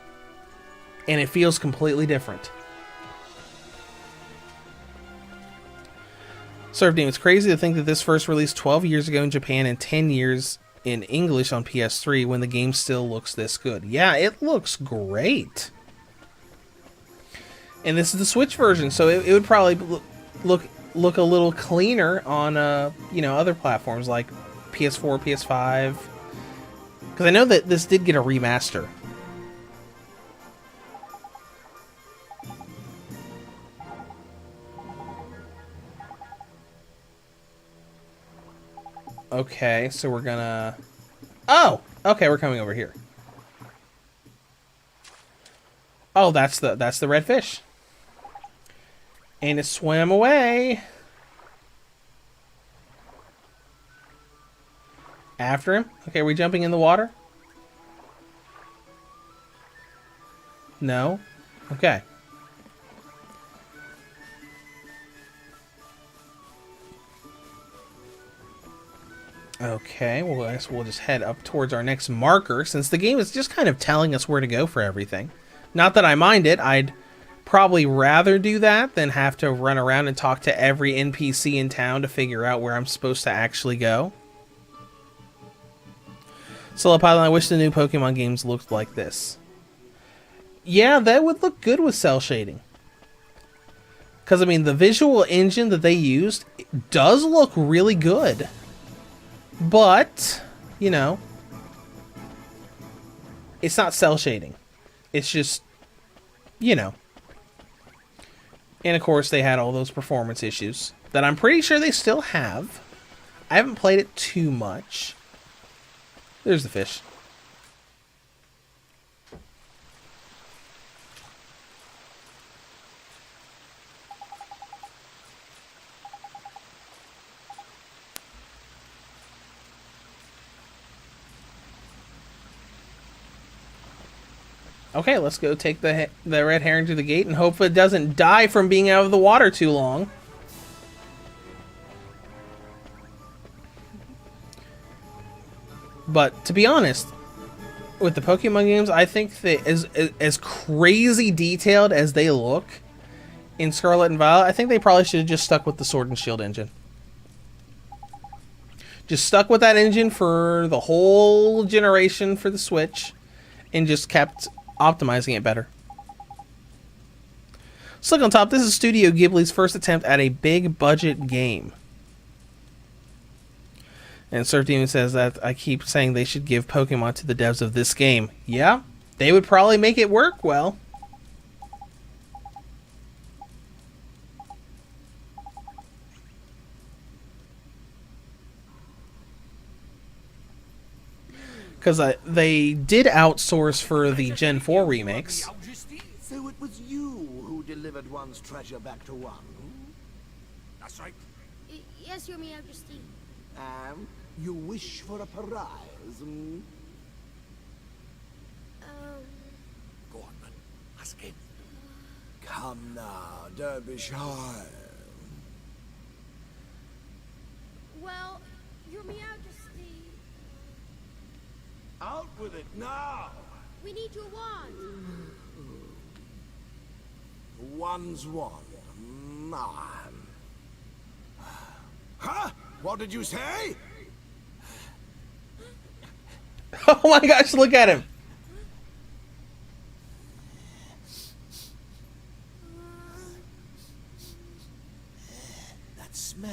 and it feels completely different. Surfdame, it's crazy to think that this first released 12 years ago in Japan and 10 years in English on PS3 when the game still looks this good. Yeah, it looks great. And this is the Switch version, so it would probably look a little cleaner on other platforms like PS4, PS5. Because I know that this did get a remaster. Okay, so we're gonna... Oh! Okay, we're coming over here. Oh, that's the red fish. And it swam away. After him? Okay, are we jumping in the water? No? Okay. Okay, well, I guess we'll just head up towards our next marker, since the game is just kind of telling us where to go for everything. Not that I mind it, I'd probably rather do that than have to run around and talk to every NPC in town to figure out where I'm supposed to actually go. Solo Pilot, I wish the new Pokemon games looked like this. Yeah, that would look good with cell shading. Because, I mean, the visual engine that they used does look really good. But, you know, it's not cell shading. It's just, you know. And, of course, they had all those performance issues that I'm pretty sure they still have. I haven't played it too much. There's the fish. Okay, let's go take the red herring to the gate and hope it doesn't die from being out of the water too long. But to be honest, with the Pokemon games, I think that as crazy detailed as they look in Scarlet and Violet, I think they probably should have just stuck with the Sword and Shield engine. Just stuck with that engine for the whole generation for the Switch and just kept optimizing it better. So look on top, this is Studio Ghibli's first attempt at a big budget game. And Surf Demon says that I keep saying they should give Pokemon to the devs of this game. Yeah, they would probably make it work well. Because they did outsource for the Gen 4 remakes. So it was you who delivered one's treasure back to one? That's right. Yes, Your Majesty. And you wish for a prize? Go on, man. Ask him. Come now, don't be shy. Well, Your Majesty... Out with it now! We need your wand. One's one. Man. Huh? What did you say? Oh my gosh, look at him! That smell.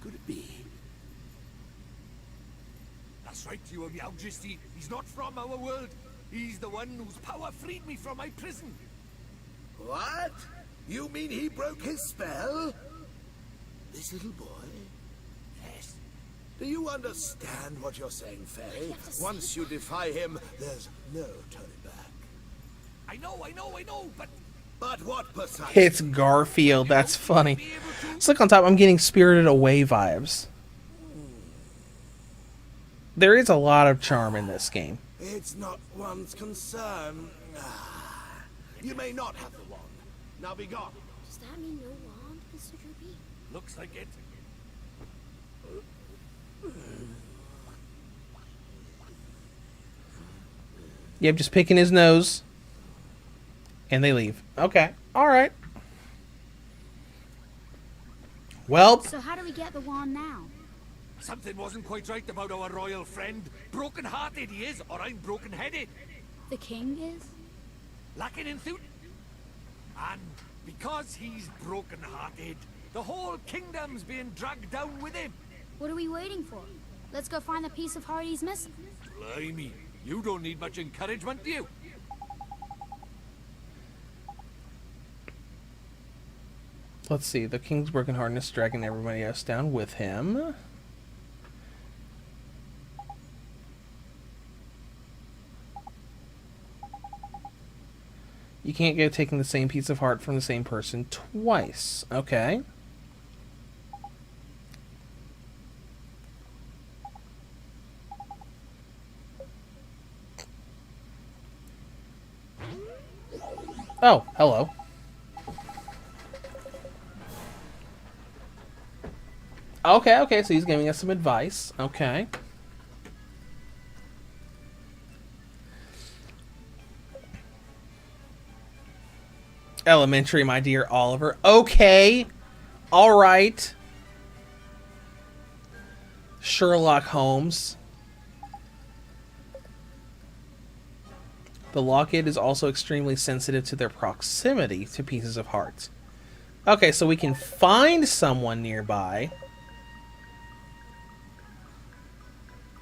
Could it be? That's right, Your Majesty. He's not from our world. He's the one whose power freed me from my prison. What? You mean he broke his spell? This little boy? Yes. Do you understand what you're saying, Faye? Once you defy him, there's no turning back. I know, but... But what precisely? It's Garfield, that's funny. So look on top, I'm getting Spirited Away vibes. There is a lot of charm in this game. It's not one's concern. You may not have the wand. Now be gone. Does that mean no wand, Mr. Droopy? Looks like it. Yep, just picking his nose. And they leave. Okay, alright. Well... So how do we get the wand now? Something wasn't quite right about our royal friend. Broken-hearted he is, or I'm broken-headed. The king is? Lacking in suit. And because he's broken-hearted, the whole kingdom's being dragged down with him. What are we waiting for? Let's go find the piece of heart he's missing. Blimey, you don't need much encouragement, do you? Let's see, the king's broken heartedness dragging everybody else down with him. You can't go taking the same piece of heart from the same person twice. Okay. Oh, hello. Okay, so he's giving us some advice. Okay. Elementary, my dear Oliver. Okay. All right. Sherlock Holmes. The locket is also extremely sensitive to their proximity to pieces of heart. Okay, so we can find someone nearby.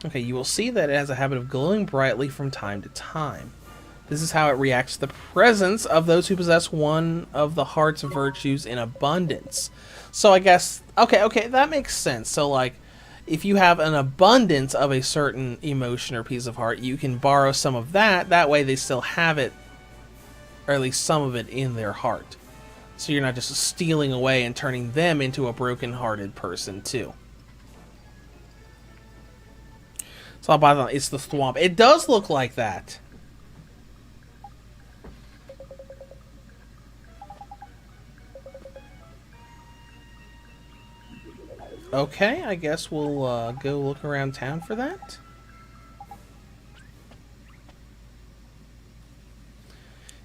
Okay, you will see that it has a habit of glowing brightly from time to time. This is how it reacts to the presence of those who possess one of the heart's virtues in abundance. So I guess, okay, that makes sense. So like, if you have an abundance of a certain emotion or piece of heart, you can borrow some of that. That way they still have it, or at least some of it, in their heart. So you're not just stealing away and turning them into a broken-hearted person too. So I'll buy the, it's the swamp. It does look like that. Okay, I guess we'll go look around town for that.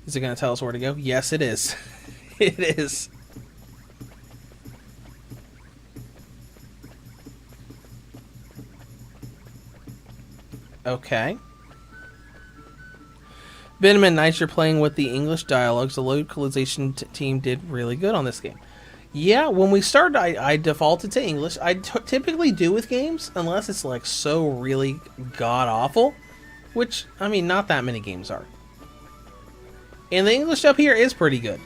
Is it going to tell us where to go? Yes, it is. It is. Okay. Venom Nights, you're playing with the English dialogues. The localization team did really good on this game. Yeah, when we started, I defaulted to English. I typically do with games, unless it's like so really god-awful. Which, I mean, not that many games are. And the English up here is pretty good.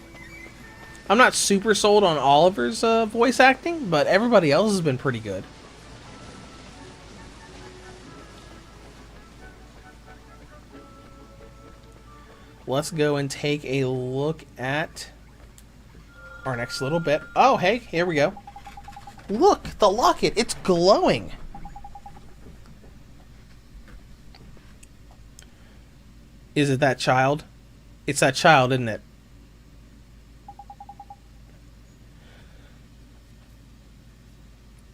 I'm not super sold on Oliver's voice acting, but everybody else has been pretty good. Let's go and take a look at our next little bit. Oh, hey, here we go. Look, the locket. It's glowing. Is it that child? It's that child, isn't it?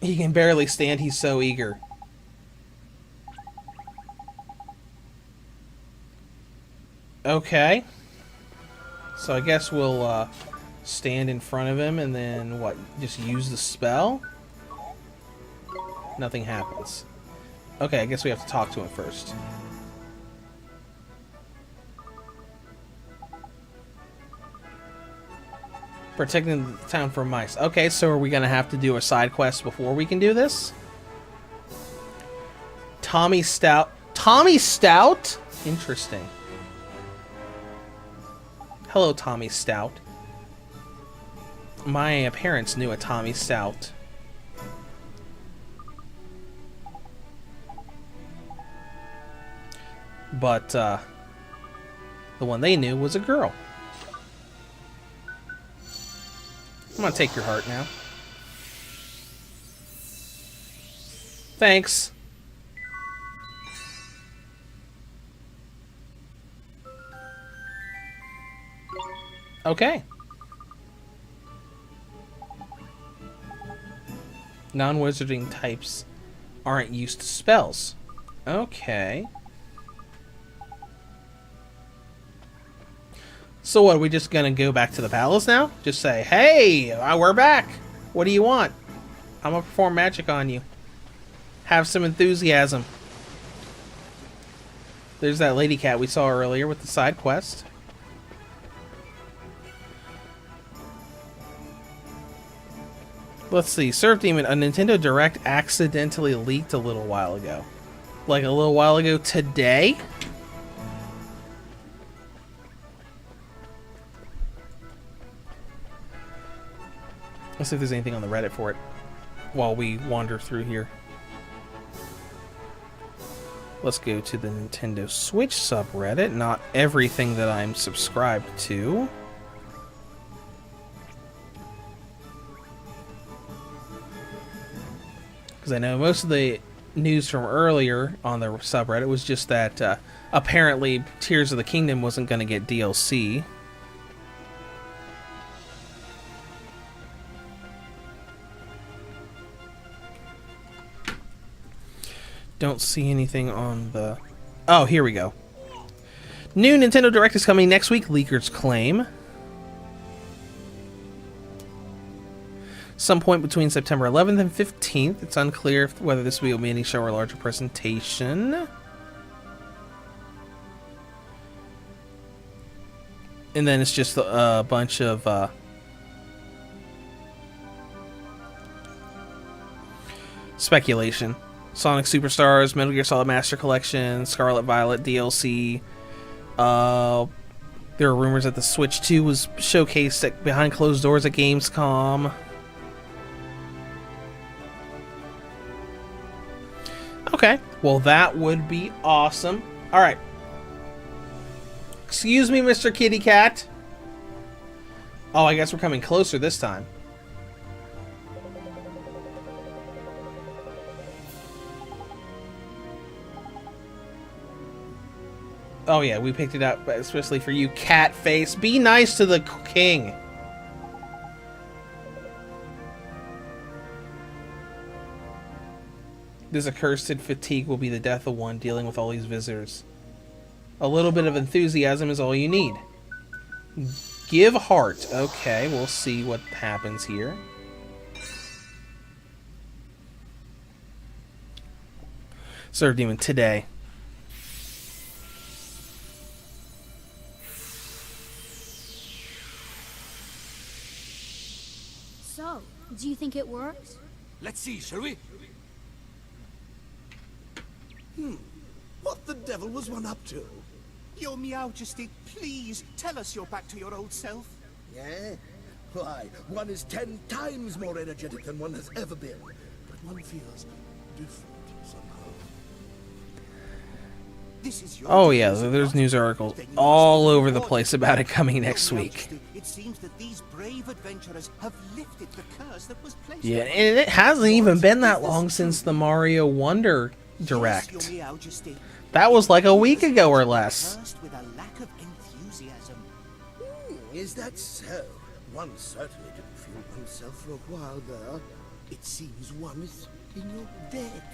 He can barely stand. He's so eager. Okay. So I guess we'll stand in front of him and then what? Just use the spell? Nothing happens. Okay, I guess we have to talk to him first. Protecting the town from mice. Okay, so are we going to have to do a side quest before we can do this? Tommy Stout. Tommy Stout? Interesting. Hello, Tommy Stout. My parents knew a Tommy Stout. But, the one they knew was a girl. I'm gonna take your heart now. Thanks. Okay. Non-wizarding types aren't used to spells. Okay. So what, are we just gonna go back to the palace now? Just say, hey, we're back. What do you want? I'm gonna perform magic on you. Have some enthusiasm. There's that lady cat we saw earlier with the side quest. Let's see. Surf Demon, a Nintendo Direct accidentally leaked a little while ago. Like a little while ago today? Let's see if there's anything on the Reddit for it while we wander through here. Let's go to the Nintendo Switch subreddit. Not everything that I'm subscribed to. Because I know most of the news from earlier on the subreddit was just that apparently Tears of the Kingdom wasn't going to get DLC. don't see anything on the... Oh, here we go. New Nintendo Direct is coming next week, leakers claim. Some point between September 11th and 15th. It's unclear whether this will be a mini show or a larger presentation. And then it's just a bunch of speculation. Sonic Superstars, Metal Gear Solid Master Collection, Scarlet Violet DLC. There are rumors that the Switch 2 was showcased behind closed doors at Gamescom. Okay, well that would be awesome. Alright. Excuse me, Mr. Kitty Cat. Oh, I guess we're coming closer this time. Oh yeah, we picked it up especially for you, cat face. Be nice to the king. This accursed fatigue will be the death of one dealing with all these visitors. A little bit of enthusiasm is all you need. Give heart. Okay, we'll see what happens here. Serve demon today. So, do you think it worked? Let's see, shall we? What the devil was one up to? Your Majesty, please tell us you're back to your old self. Yeah? Why, one is 10 times more energetic than one has ever been. But one feels different somehow. This is your Oh yeah, there's news articles all over the place about it coming next week. It seems that these brave adventurers have lifted the curse that was placed. Yeah, and it hasn't even been that long since the Mario Wonder Direct. Yes, Your Majesty. That was like a week ago or less. Cursed with a lack of enthusiasm. Is that so? One certainly didn't feel oneself for a while there. It seems one is in your debt.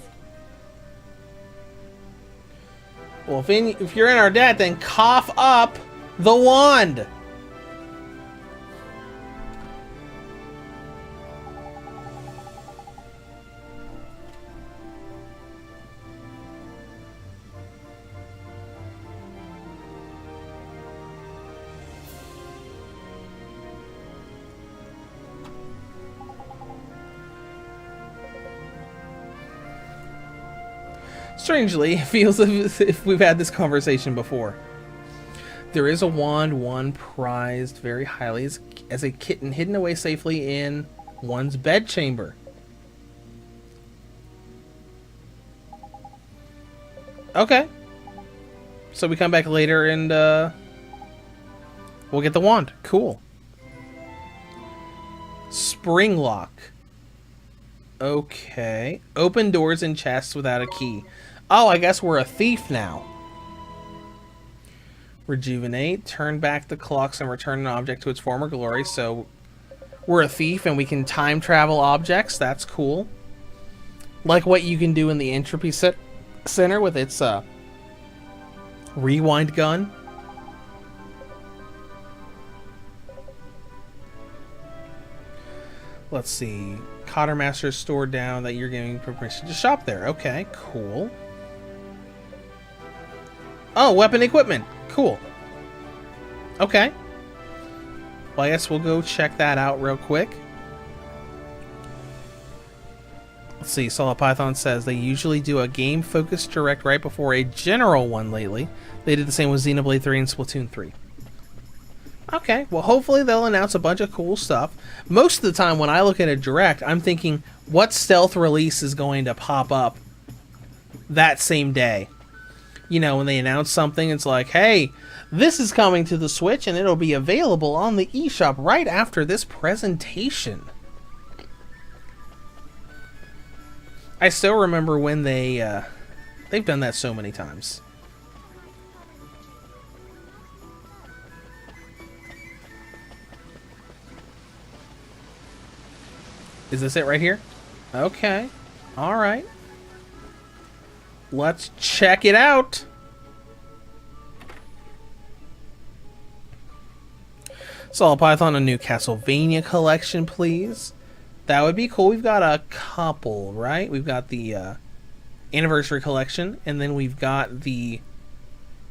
Well, if you're in our debt, then cough up the wand. Strangely, it feels as if we've had this conversation before. There is a wand one prized very highly as a kitten hidden away safely in one's bedchamber. Okay. So we come back later and we'll get the wand. Cool. Spring lock. Okay. Open doors and chests without a key. Oh, I guess we're a thief now. Rejuvenate. Turn back the clocks and return an object to its former glory. So we're a thief and we can time travel objects. That's cool. Like what you can do in the Entropy Center with its rewind gun. Let's see. Cottermaster store down that you're giving permission to shop there. Okay, cool. Oh, weapon equipment. Cool. Okay. Well, I guess we'll go check that out real quick. Let's see. Solid Python says they usually do a game-focused direct right before a general one lately. They did the same with Xenoblade 3 and Splatoon 3. Okay, well hopefully they'll announce a bunch of cool stuff. Most of the time when I look at a direct, I'm thinking, what stealth release is going to pop up that same day? You know, when they announce something, it's like, hey, this is coming to the Switch and it'll be available on the eShop right after this presentation. I still remember when they've done that so many times. Is this it right here? Okay. Alright. let's check it out. Solid Python, a new Castlevania collection, please. That would be cool. We've got a couple, right? We've got the Anniversary Collection, and then we've got the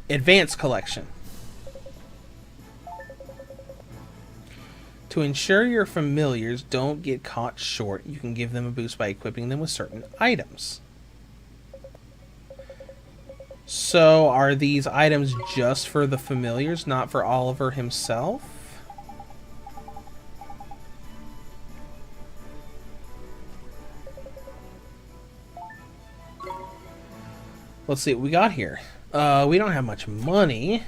Advanced Collection. To ensure your familiars don't get caught short, you can give them a boost by equipping them with certain items. So, are these items just for the familiars, not for Oliver himself? Let's see what we got here. We don't have much money.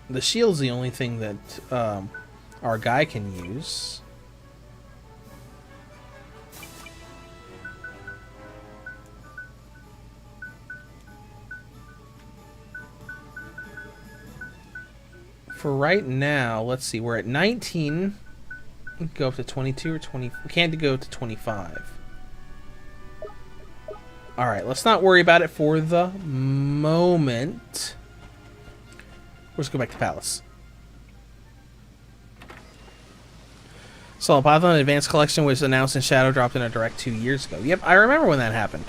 The shield's the only thing that our guy can use. For right now, let's see, we're at 19. We can go up to 22 or 20. We can't go to 25. Alright, let's not worry about it for the moment. Let's go back to Palace. Solid Python Advanced Collection was announced and Shadow dropped in a direct 2 years ago. Yep, I remember when that happened.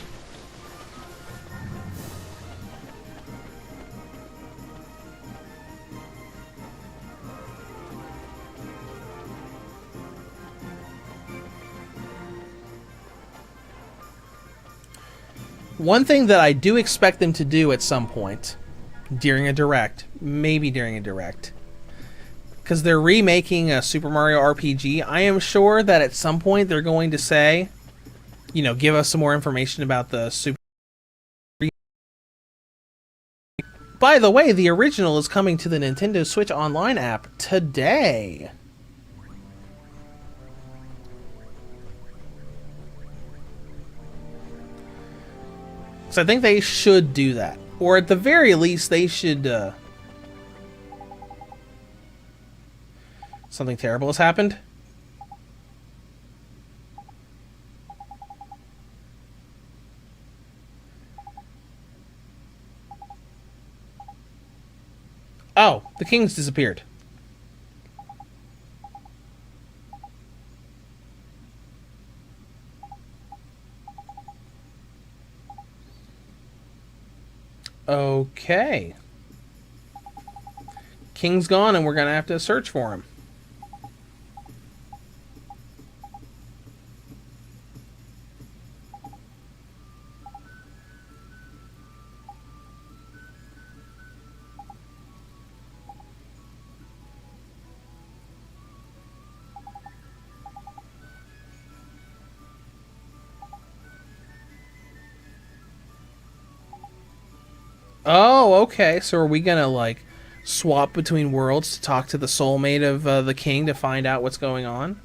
One thing that I do expect them to do at some point, during a direct, maybe during a direct, because they're remaking a Super Mario RPG, I am sure that at some point they're going to say, you know, give us some more information about the Super. By the way, the original is coming to the Nintendo Switch Online app today. So I think they should do that. Or at the very least, they should... Something terrible has happened? Oh, the king's disappeared. Okay. King's gone and we're gonna have to search for him. Oh, okay. So are we gonna, like, swap between worlds to talk to the soulmate of the king to find out what's going on?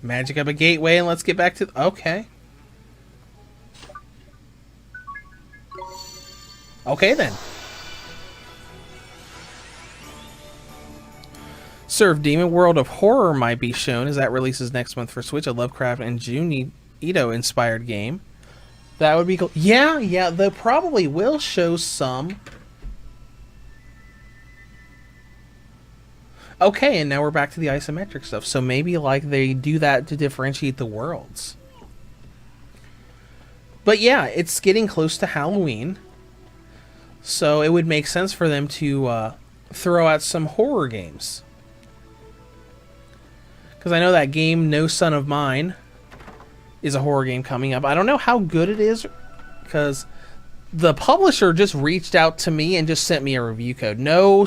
Magic up a gateway and let's get back to... Okay. Okay, then. Serve Demon World of Horror might be shown as that releases next month for Switch, a Lovecraft and Junji Ito inspired game. That would be cool. Yeah, they probably will show some. Okay, and now we're back to the isometric stuff. So maybe, like, they do that to differentiate the worlds. But yeah, it's getting close to Halloween. So it would make sense for them to throw out some horror games. Because I know that game, No Son of Mine, is a horror game coming up. I don't know how good it is, because the publisher just reached out to me and just sent me a review code. None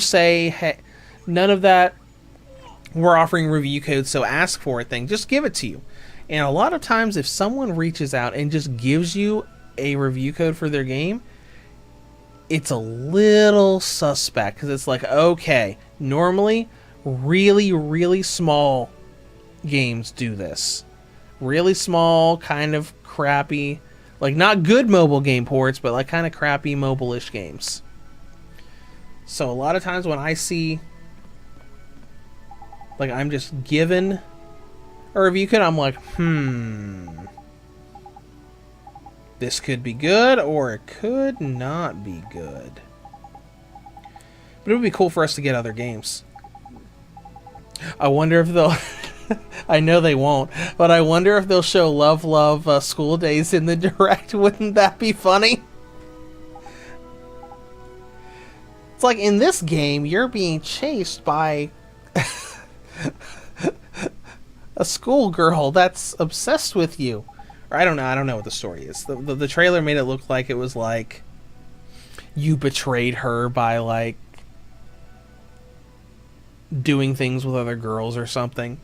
of that, we're offering review codes, so ask for it thing. Just give it to you. And a lot of times, if someone reaches out and just gives you a review code for their game, it's a little suspect, because it's like, okay, normally really, really small games do this. Really small, kind of crappy, like not good mobile game ports, but like kind of crappy mobile-ish games. So a lot of times when I see, like, I'm just given a review code, I'm like, this could be good, or it could not be good. But it would be cool for us to get other games. I wonder if they'll... I know they won't, but I wonder if they'll show Love Love School Days in the Direct. Wouldn't that be funny? It's like, in this game, you're being chased by a schoolgirl that's obsessed with you. Or I don't know what the story is. The trailer made it look like it was like you betrayed her by like doing things with other girls or something.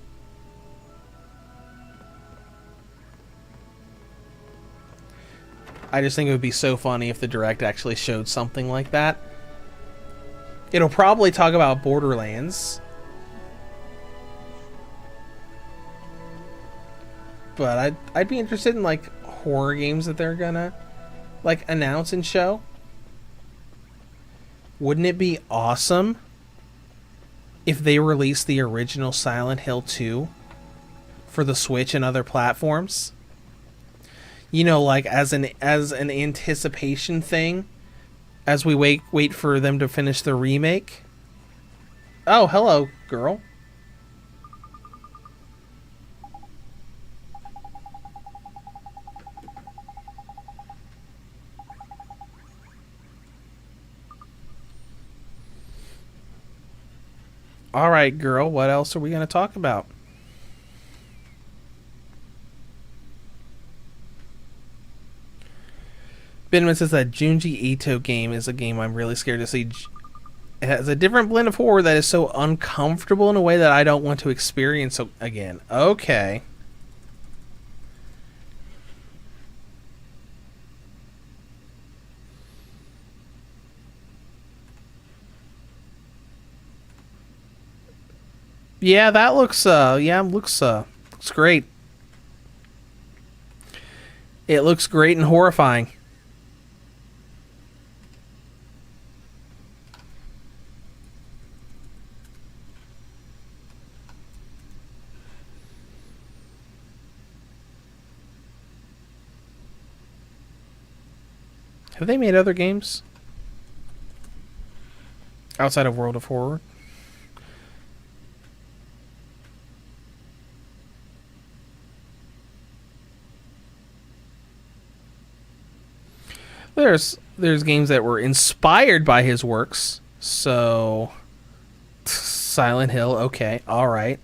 I just think it would be so funny if the Direct actually showed something like that. It'll probably talk about Borderlands. But I'd be interested in like horror games that they're gonna like announce and show. Wouldn't it be awesome if they released the original Silent Hill 2 for the Switch and other platforms? You know, like as an anticipation thing, as we wait for them to finish the remake. Oh, hello, girl. All right, girl. What else are we going to talk about? Benjamin says that Junji Ito game is a game I'm really scared to see. It has a different blend of horror that is so uncomfortable in a way that I don't want to experience again. Okay. Yeah, that looks looks great. It looks great and horrifying. Have they made other games outside of World of Horror? There's games that were inspired by his works. So Silent Hill, okay, all right.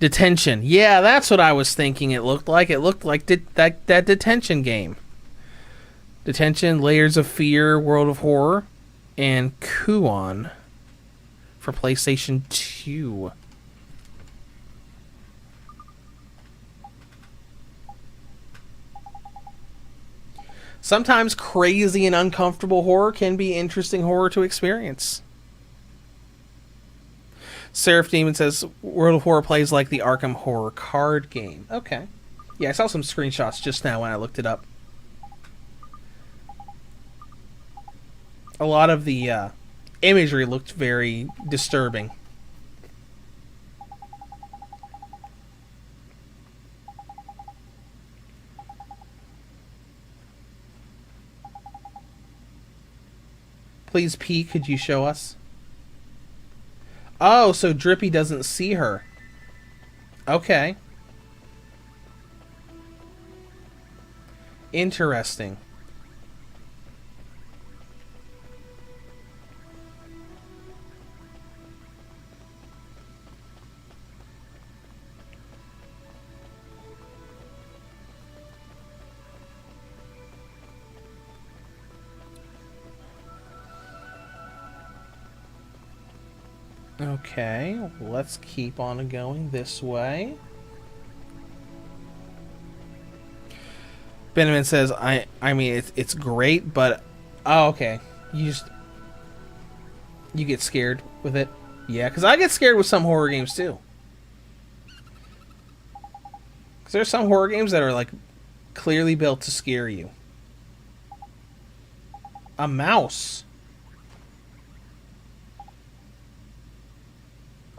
Detention, yeah, that's what I was thinking. It looked like that Detention game. Detention, Layers of Fear, World of Horror, and Kuon for PlayStation 2. Sometimes crazy and uncomfortable horror can be interesting horror to experience. Seraph Demon says World of Horror plays like the Arkham Horror card game. Okay. Yeah, I saw some screenshots just now when I looked it up. A lot of the imagery looked very disturbing. Please, P, could you show us? Oh, so Drippy doesn't see her. Okay. Interesting. Okay, let's keep on going this way. Benjamin says, I mean, it's great, but... Oh, okay. You get scared with it? Yeah, because I get scared with some horror games, too. Because there's some horror games that are, like, clearly built to scare you. A mouse.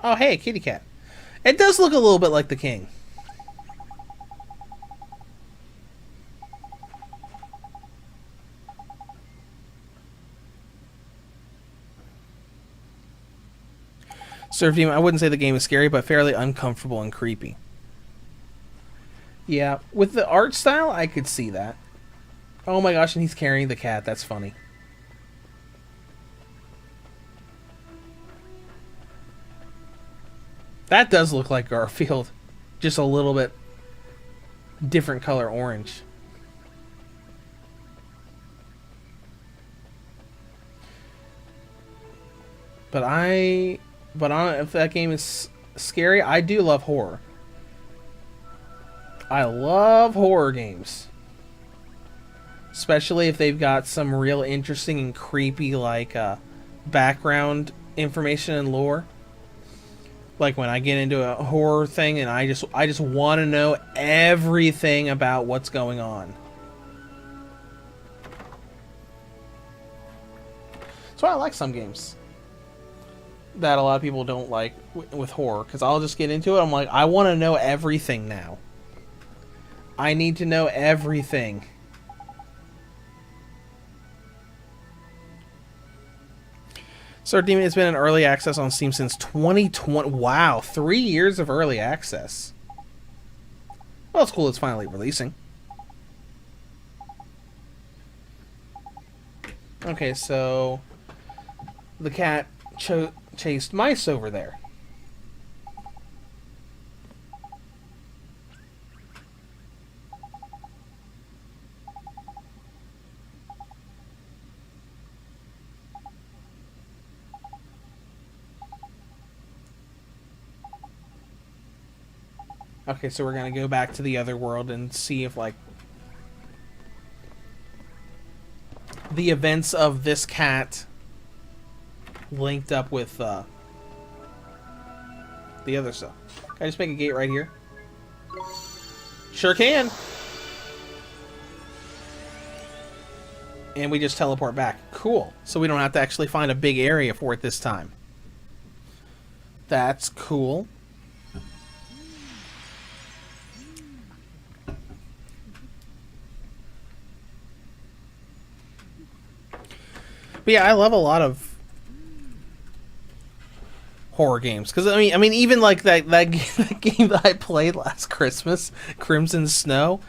Oh, hey, kitty cat. It does look a little bit like the king. Surf Demon, I wouldn't say the game is scary, but fairly uncomfortable and creepy. Yeah, with the art style, I could see that. Oh my gosh, and he's carrying the cat. That's funny. That does look like Garfield. Just a little bit different color orange. But I don't know if that game is scary. I do love horror. I love horror games. Especially if they've got some real interesting and creepy like background information and lore. Like when I get into a horror thing and I just want to know everything about what's going on. That's why I like some games that a lot of people don't like with horror, because I'll just get into it. I'm like, I want to know everything now. I need to know everything. Sir Demon has been in early access on Steam since 2020. Wow, 3 years of early access. Well, it's cool it's finally releasing. Okay, so the cat chased mice over there. Okay, so we're gonna go back to the other world and see if, like, the events of this cat linked up with the other stuff. Can I just make a gate right here? Sure can! And we just teleport back. Cool. So we don't have to actually find a big area for it this time. That's cool. But yeah, I love a lot of horror games, because I mean, even like that game that I played last Christmas, Crimson Snow,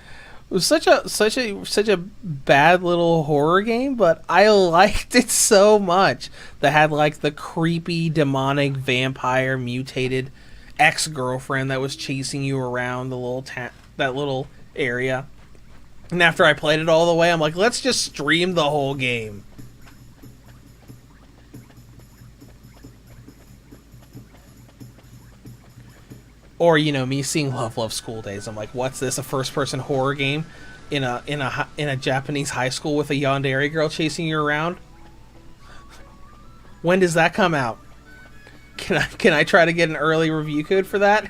it was such a bad little horror game, but I liked it so much. That had like the creepy demonic vampire mutated ex-girlfriend that was chasing you around the that little area. And after I played it all the way, I'm like, let's just stream the whole game. Or, you know, me seeing Love School Days. I'm like, what's this? A first-person horror game in a Japanese high school with a yandere girl chasing you around? When does that come out? Can I try to get an early review code for that?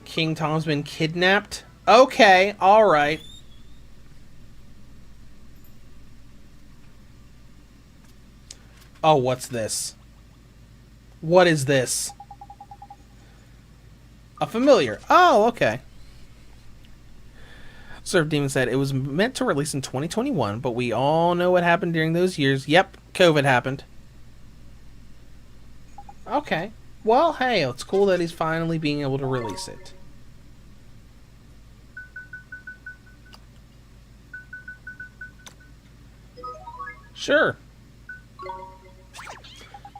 King Tom's been kidnapped? Okay, alright. Oh, what's this? What is this? A familiar. Oh, okay. Surf Demon said, it was meant to release in 2021, but we all know what happened during those years. Yep, COVID happened. Okay. Well, hey, it's cool that he's finally being able to release it. Sure.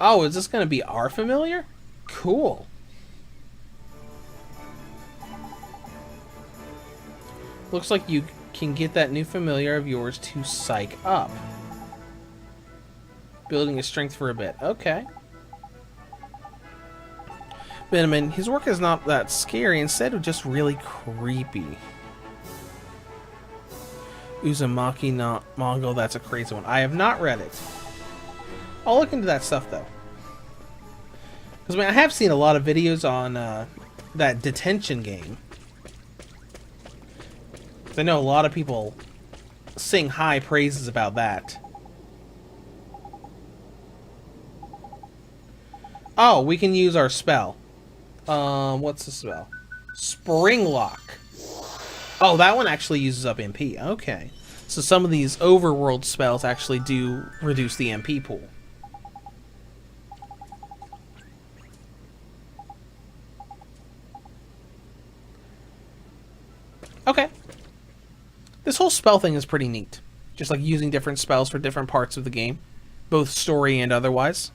Oh, is this going to be our familiar? Cool. Looks like you can get that new familiar of yours to psych up. Building his strength for a bit. Okay. Benjamin, his work is not that scary, instead just really creepy. Uzumaki no Mongol, that's a crazy one. I have not read it. I'll look into that stuff though. Because I mean, I have seen a lot of videos on that detention game. I know a lot of people sing high praises about that. Oh, we can use our spell. What's the spell? Spring Lock. Oh, that one actually uses up MP. Okay. So some of these overworld spells actually do reduce the MP pool. Okay. This whole spell thing is pretty neat. Just like using different spells for different parts of the game. Both story and otherwise.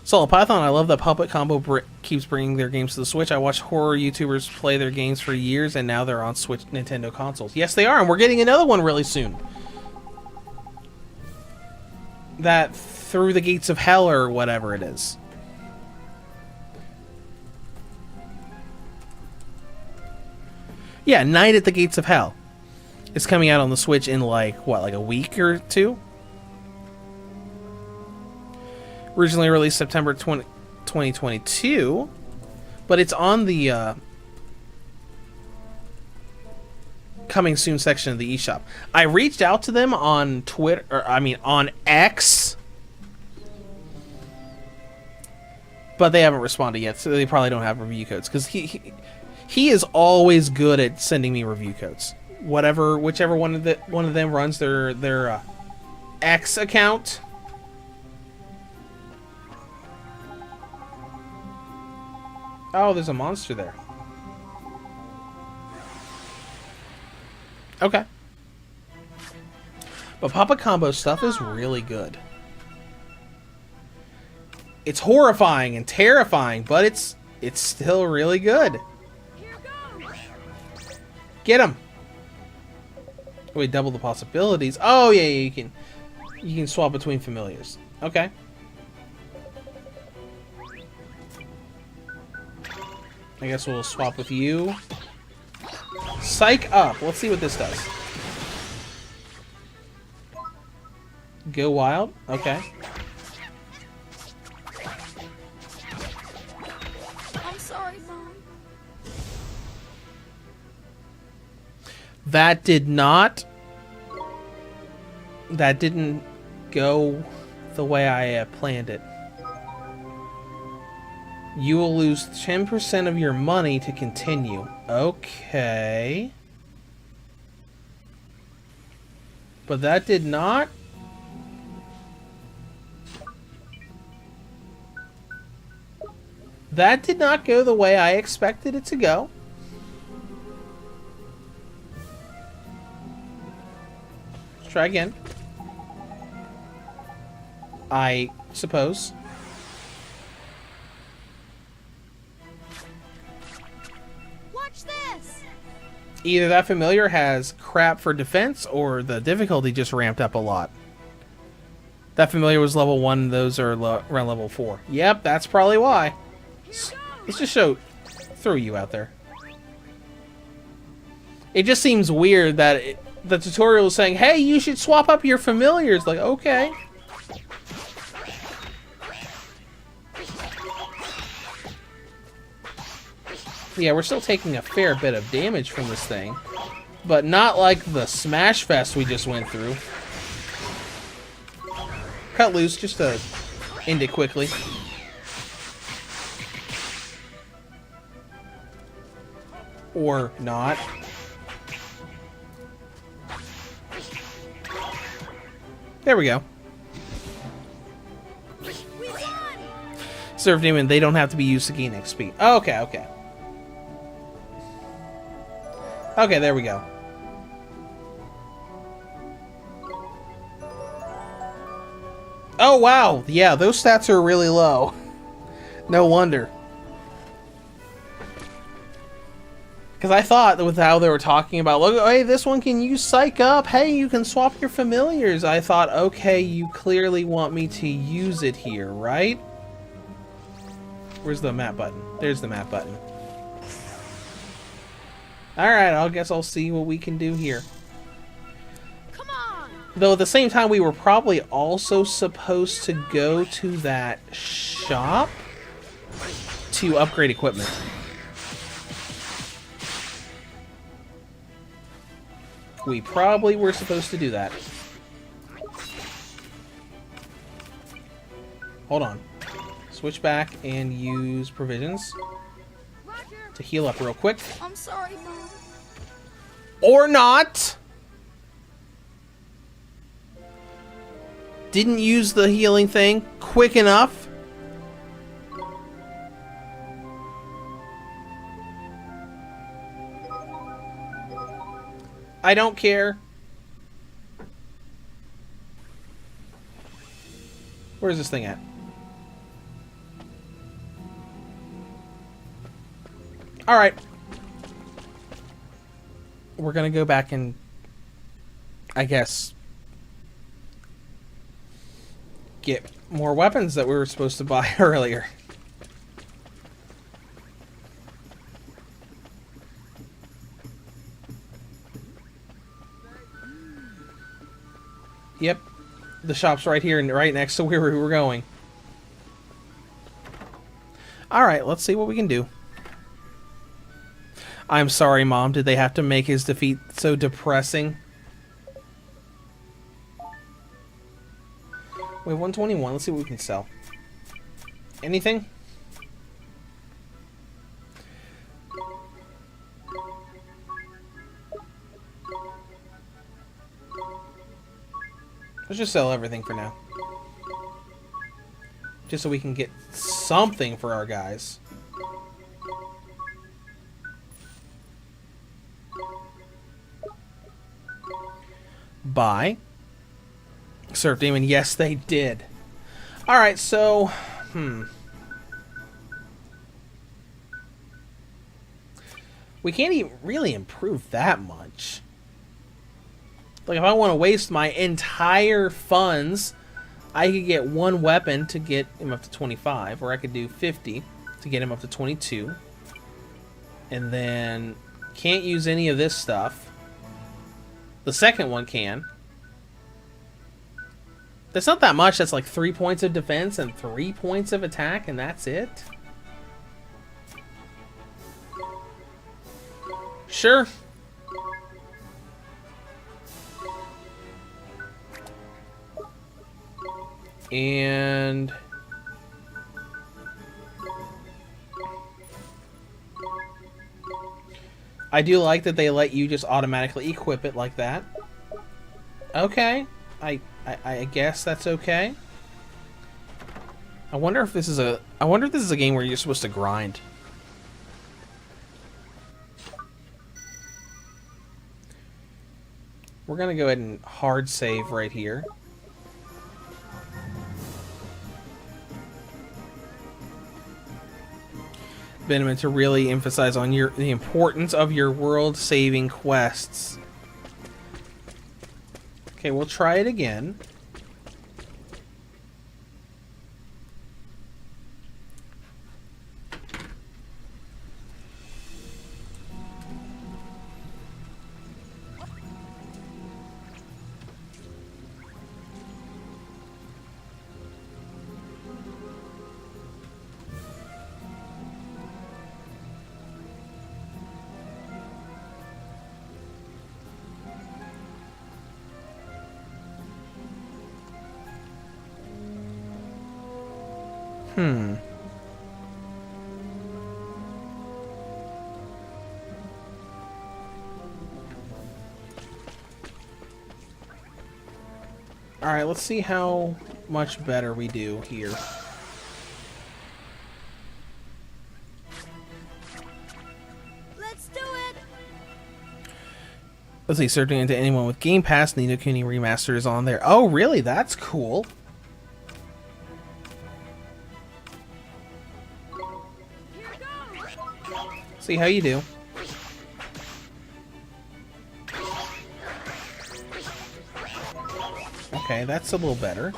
Solid Python, I love that Puppet Combo keeps bringing their games to the Switch. I watched horror YouTubers play their games for years, and now they're on Switch Nintendo consoles. Yes, they are, and we're getting another one really soon. That Through the Gates of Hell, or whatever it is. Yeah, Night at the Gates of Hell. It's coming out on the Switch in like, what, like a week or two? Originally released September 2022, but it's on the coming soon section of the eShop. I reached out to them on Twitter, or I mean on X, but they haven't responded yet, so they probably don't have review codes, because he is always good at sending me review codes. Whichever one of them runs their X account. Oh, there's a monster there. Okay. But Papa Combo stuff is really good. It's horrifying and terrifying, but it's still really good. Get him. Wait, double the possibilities. Oh yeah, you can swap between familiars. Okay. I guess we'll swap with you. Psych up. Let's see what this does. Go wild. Okay. I'm sorry, Mom. That didn't go the way I planned it. You will lose 10% of your money to continue. Okay. But that did not... That did not go the way I expected it to go. Let's try again. I suppose. Watch this. Either that familiar has crap for defense, or the difficulty just ramped up a lot. That familiar was level 1, those are around level 4. Yep, that's probably why. Let's just throw you out there. It just seems weird that the tutorial is saying, hey, you should swap up your familiars. Like, okay. Yeah, we're still taking a fair bit of damage from this thing, but not like the Smash Fest we just went through. Cut loose, just to end it quickly. Or not. There we go. Serve demon, they don't have to be used to gain XP. Oh, okay, okay. Okay, there we go. Oh, wow. Yeah, those stats are really low. No wonder. Because I thought with how they were talking about, look, hey, this one can use Psych Up. Hey, you can swap your familiars. I thought, okay, you clearly want me to use it here, right? Where's the map button? There's the map button. Alright, I guess I'll see what we can do here. Come on! Though at the same time, we were probably also supposed to go to that shop to upgrade equipment. We probably were supposed to do that. Hold on. Switch back and use provisions to heal up real quick. I'm sorry, Mom. Or not! Didn't use the healing thing quick enough. I don't care. Where's this thing at? Alright. We're gonna go back and, I guess, get more weapons that we were supposed to buy earlier. Yep. The shop's right here and right next to where we were going. Alright, let's see what we can do. I'm sorry, Mom. Did they have to make his defeat so depressing? We have 121. Let's see what we can sell. Anything? Let's just sell everything for now. Just so we can get something for our guys. Buy. Surf Demon, yes they did. Alright, so... We can't even really improve that much. Like, if I want to waste my entire funds, I could get one weapon to get him up to 25, or I could do 50 to get him up to 22. And then can't use any of this stuff. The second one can. That's not that much. That's like 3 points of defense and 3 points of attack, and that's it. Sure. And I do like that they let you just automatically equip it like that. Okay. I guess that's okay. I wonder if this is a game where you're supposed to grind. We're gonna go ahead and hard save right here. Benjamin, to really emphasize on the importance of your world-saving quests. Okay, we'll try it again. Alright, let's see how much better we do here. Let's do it! Let's see, searching into anyone with Game Pass, Ni no Kuni Remaster is on there. Oh, really? That's cool. See how you do. Okay, that's a little better.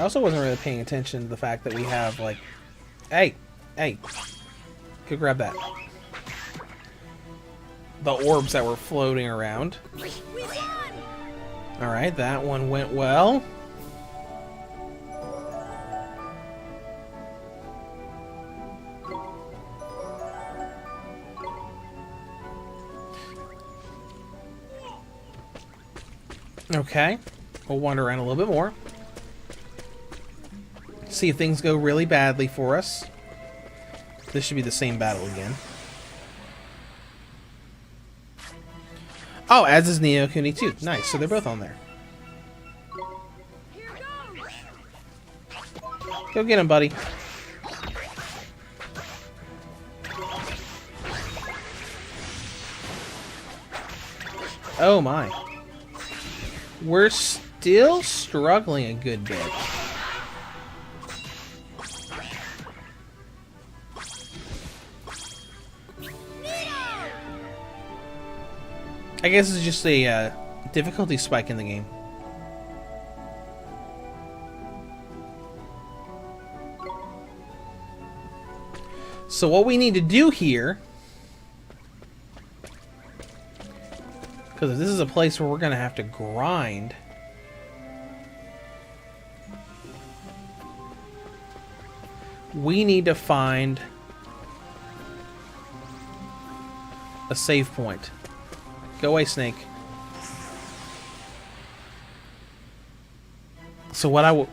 I also wasn't really paying attention to the fact that we have, like... Hey! Hey! Go grab that. The orbs that were floating around. Alright, that one went well. Okay, we'll wander around a little bit more. See if things go really badly for us. This should be the same battle again. Oh, as is Neo Kuni too. Nice, so they're both on there. Go get him, buddy. Oh my. We're still struggling a good bit. I guess it's just a difficulty spike in the game. So what we need to do here, because this is a place where we're going to have to grind. We need to find a save point. Go away, Snake. So what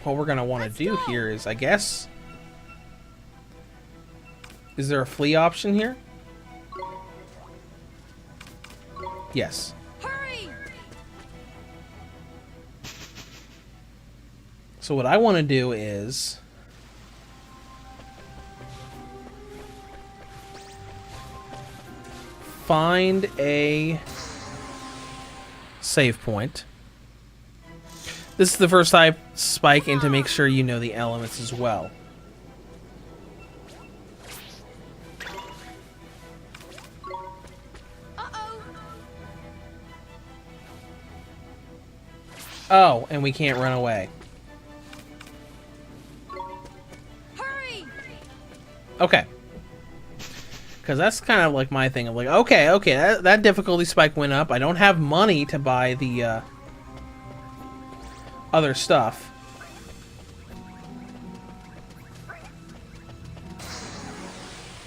we're going to want to do here is, I guess... Is there a flee option here? Yes. Hurry! So what I want to do is... find a save point. This is the first type spike, and to make sure you know the elements as well. Oh, and we can't run away. Hurry! Okay. Because that's kind of like my thing of like, okay, that difficulty spike went up. I don't have money to buy the other stuff.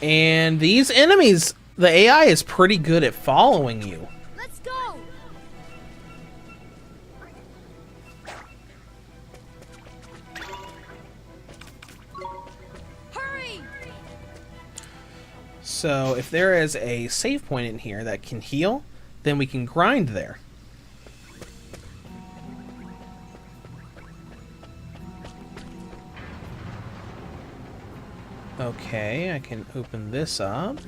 And these enemies, the AI is pretty good at following you. Let's go! Hurry! So if there is a save point in here that can heal, then we can grind there. Okay, I can open this up.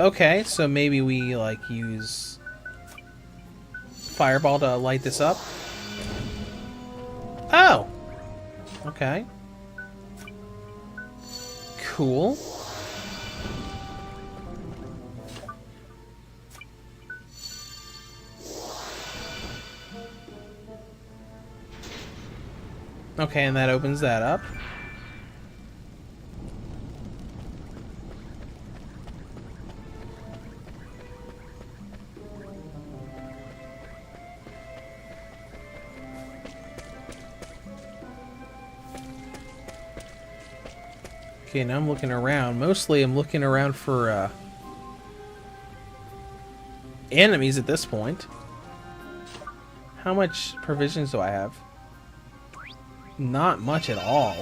Okay, so maybe we like use Fireball to light this up. Oh! Okay. Cool. Okay, and that opens that up. Okay, now I'm looking around. Mostly I'm looking around for enemies at this point. How much provisions do I have? Not much at all.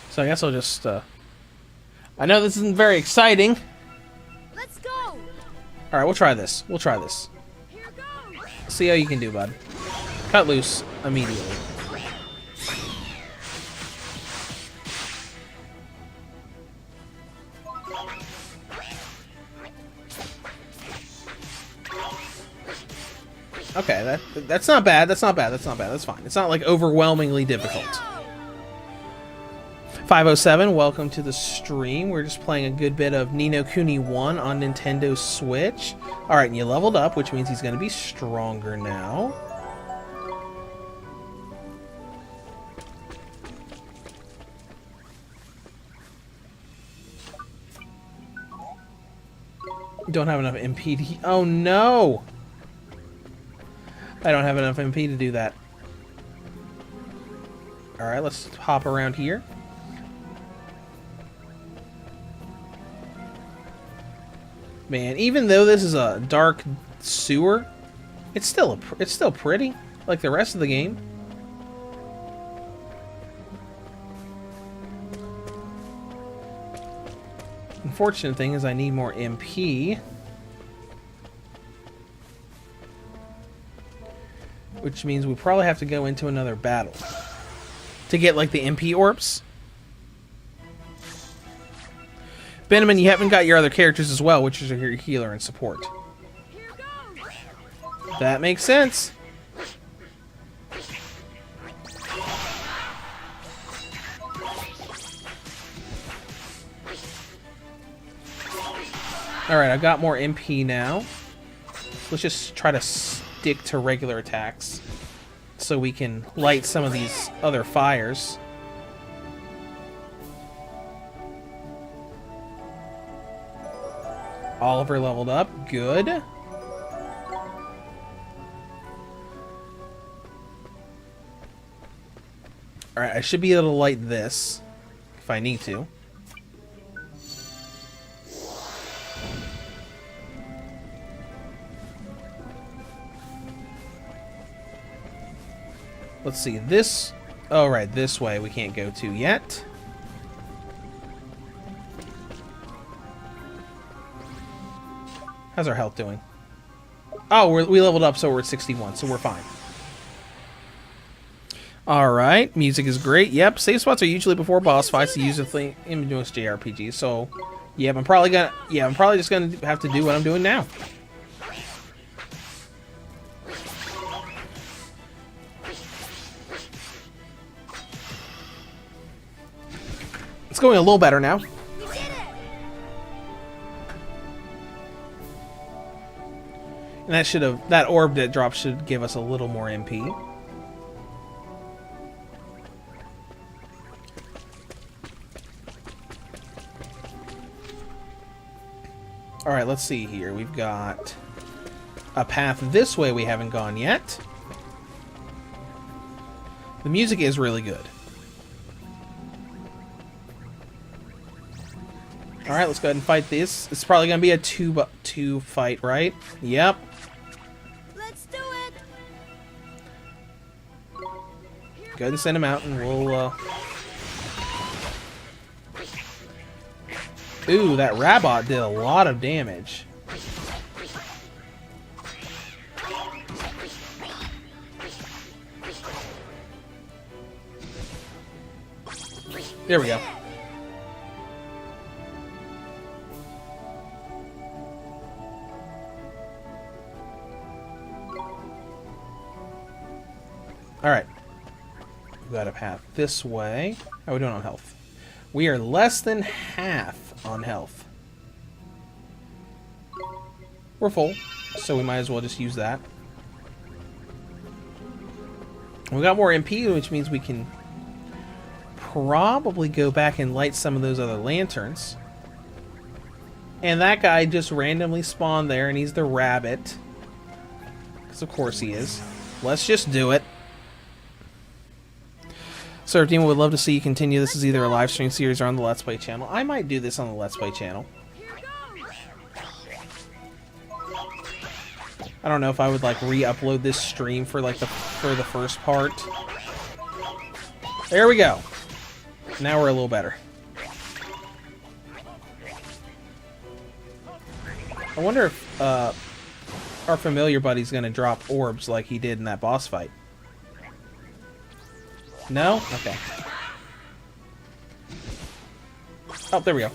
So I guess I'll just I know this isn't very exciting. Let's go! Alright, we'll try this. We'll try this. Here goes! See how you can do, bud. Cut loose immediately. Okay, that's not bad. That's not bad. That's not bad. That's fine. It's not like overwhelmingly difficult. 507, welcome to the stream. We're just playing a good bit of Ni no Kuni 1 on Nintendo Switch. Alright, and you leveled up, which means he's going to be stronger now. Don't have enough MP to... Oh no! I don't have enough MP to do that. Alright, let's hop around here. Man, even though this is a dark sewer, it's still pretty, like the rest of the game. Unfortunate thing is I need more MP. Which means we probably have to go into another battle to get like the MP orbs. Benjamin, you haven't got your other characters as well, which is your healer and support. That makes sense. Alright, I've got more MP now. Let's just try to stick to regular attacks so we can light some of these other fires. Oliver leveled up. Good. Alright, I should be able to light this if I need to. Let's see, this... Oh, right, this way we can't go to yet. How's our health doing? Oh, we leveled up, so we're at 61, so we're fine. Alright, music is great. Yep, save spots are usually before boss fights to use in most JRPGs, so... Yeah, I'm probably just gonna have to do what I'm doing now. It's going a little better now. And that orb that dropped should give us a little more MP. Alright, let's see here. We've got a path this way we haven't gone yet. The music is really good. Alright, let's go ahead and fight this. It's probably going to be a two fight, right? Yep. Let's do it. Go ahead and send him out and we'll... Ooh, that Rabot did a lot of damage. There we go. Alright. We've got a path this way. How are we doing on health? We are less than half on health. We're full, so we might as well just use that. We got more MP, which means we can probably go back and light some of those other lanterns. And that guy just randomly spawned there, and he's the rabbit. Because of course he is. Let's just do it. Sir Demon would love to see you continue. This is either a live stream series or on the Let's Play channel. I might do this on the Let's Play channel. I don't know if I would like re-upload this stream for like the first part. There we go. Now we're a little better. I wonder if our familiar buddy's gonna drop orbs like he did in that boss fight. No? Okay. Oh, there we go.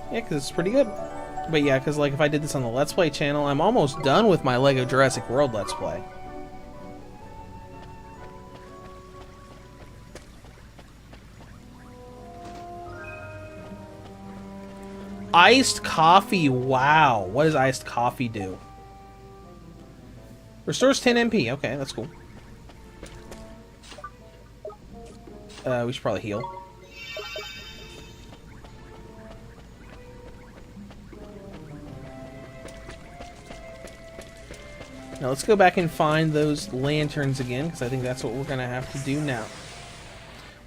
Yeah, because it's pretty good. But yeah, because like if I did this on the Let's Play channel, I'm almost done with my Lego Jurassic World Let's Play. Iced coffee, wow. What does iced coffee do? Restores 10 MP, okay, that's cool. We should probably heal. Now let's go back and find those lanterns again, because I think that's what we're going to have to do now.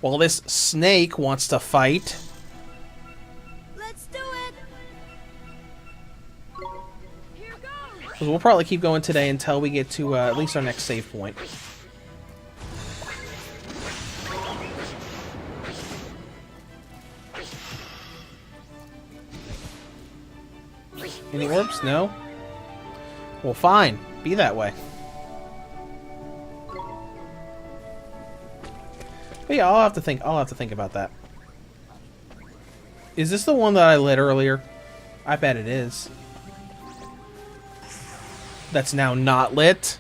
Well, this snake wants to fight. Let's do it. Here goes. Because we'll probably keep going today until we get to at least our next save point. Any orbs? No? Well, fine. Be that way. But yeah, I'll have to think about that. Is this the one that I lit earlier? I bet it is. That's now not lit.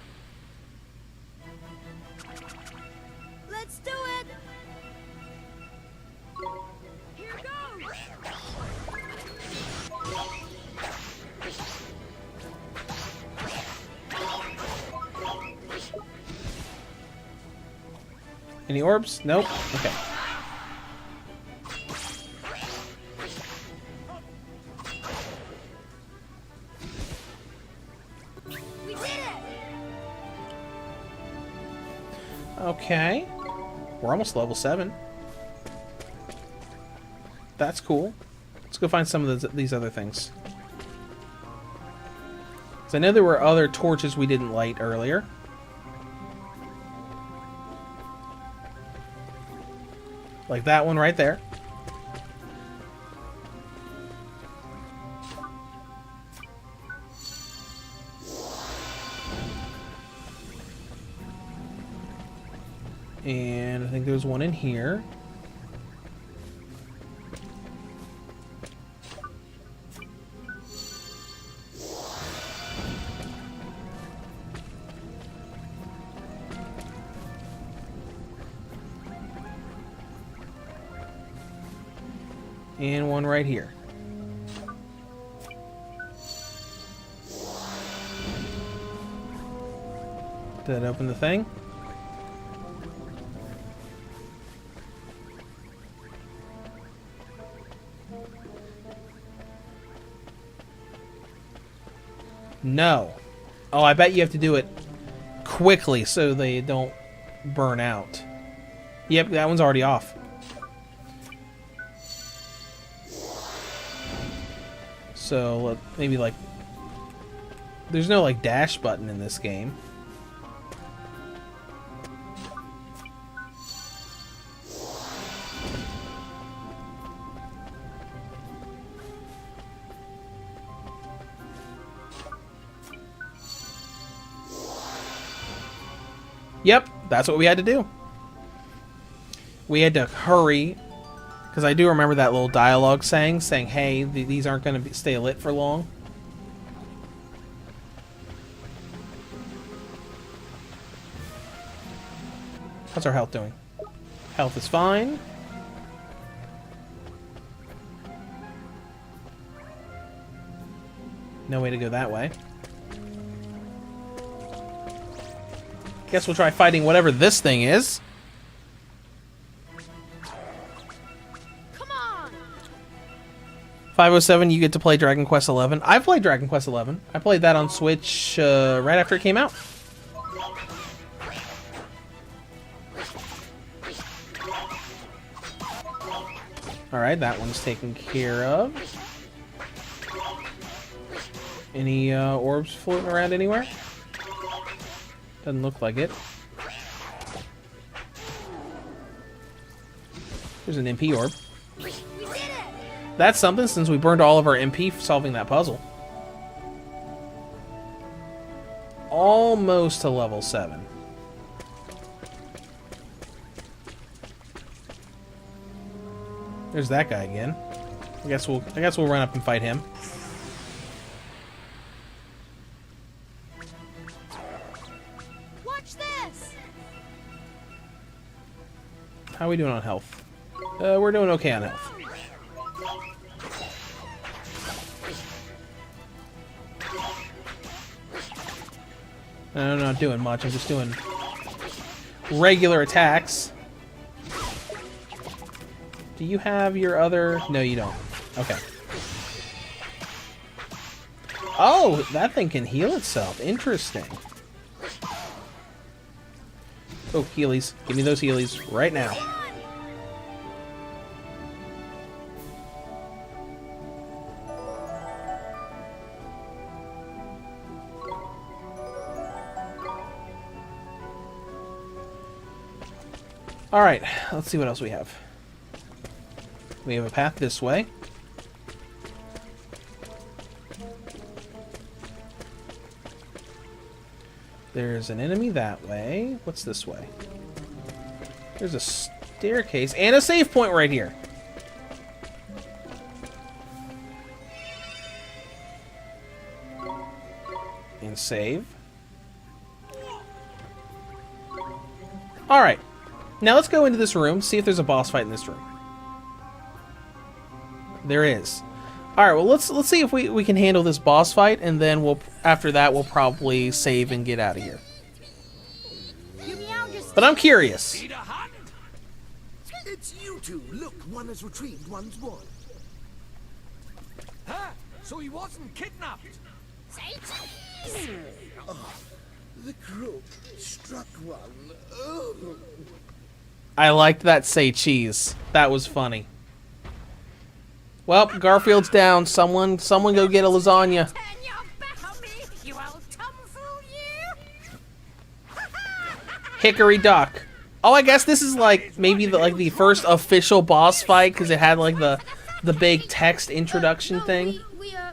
Let's do it. Here goes. Any orbs? Nope. Okay. We did it. Okay. We're almost level 7. That's cool. Let's go find some of these other things. 'Cause I know there were other torches we didn't light earlier. Like that one right there. And I think there's one in here. And one right here. Did that open the thing? No. Oh, I bet you have to do it quickly so they don't burn out. Yep, that one's already off. So maybe like there's no like dash button in this game. Yep, that's what we had to do. We had to hurry. Because I do remember that little dialogue saying, hey, these aren't going to stay lit for long. How's our health doing? Health is fine. No way to go that way. Guess we'll try fighting whatever this thing is. 507, you get to play Dragon Quest XI. I've played Dragon Quest XI. I played that on Switch right after it came out. Alright, that one's taken care of. Any orbs floating around anywhere? Doesn't look like it. There's an MP orb. That's something, since we burned all of our MP solving that puzzle. Almost to level 7. There's that guy again. I guess we'll run up and fight him. How are we doing on health? We're doing okay on health. I'm not doing much. I'm just doing regular attacks. Do you have your other... No, you don't. Okay. Oh, that thing can heal itself. Interesting. Oh, healies. Give me those healies right now. Alright, let's see what else we have. We have a path this way. There's an enemy that way. What's this way? There's a staircase and a save point right here. And save. Alright. Now let's go into this room, see if there's a boss fight in this room. There is. Alright, well let's see if we can handle this boss fight, and then after that we'll probably save and get out of here. But I'm curious. It's you two. Look, one has retrieved one's wand. Huh? So he wasn't kidnapped? Oh, the crook struck one. Oh. I liked that say cheese. That was funny. Well, Garfield's down. Someone go get a lasagna. Hickory Dock. Oh, I guess this is like maybe the first official boss fight because it had like the big text introduction thing. We are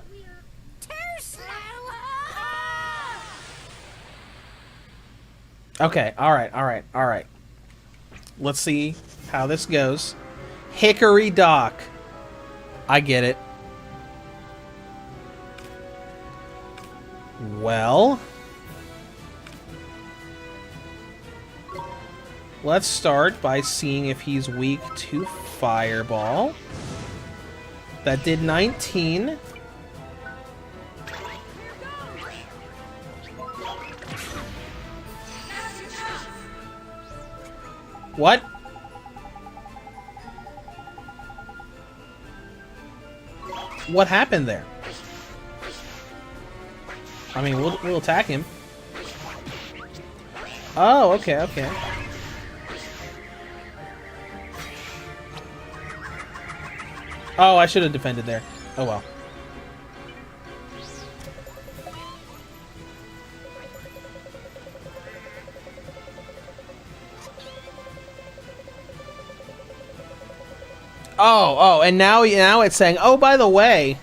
too slow. Okay, alright. Let's see how this goes. Hickory Dock. I get it. Well, let's start by seeing if he's weak to Fireball. That did 19. What? What happened there? I mean, we'll attack him. Oh, okay. Oh, I should have defended there. Oh well. Oh, and now it's saying, oh, by the way,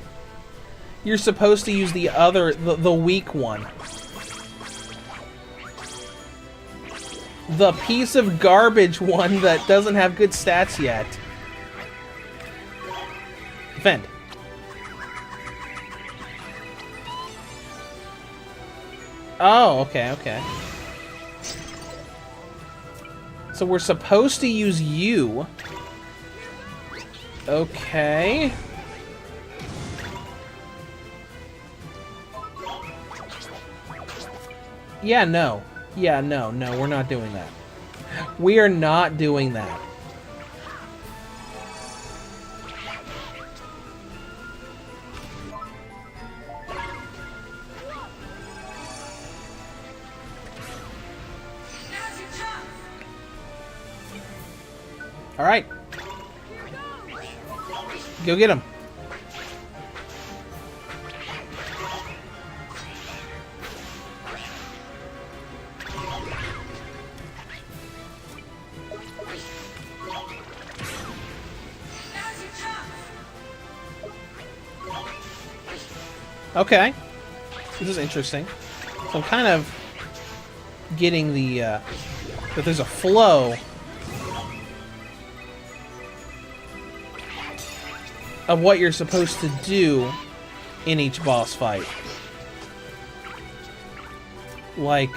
you're supposed to use the weak one. The piece of garbage one that doesn't have good stats yet. Defend. Oh, okay. So we're supposed to use you. Okay. Yeah, no, we're not doing that. We are not doing that. All right. Go get him. Okay. This is interesting. So I'm kind of getting the, that there's a flow of what you're supposed to do in each boss fight. Like,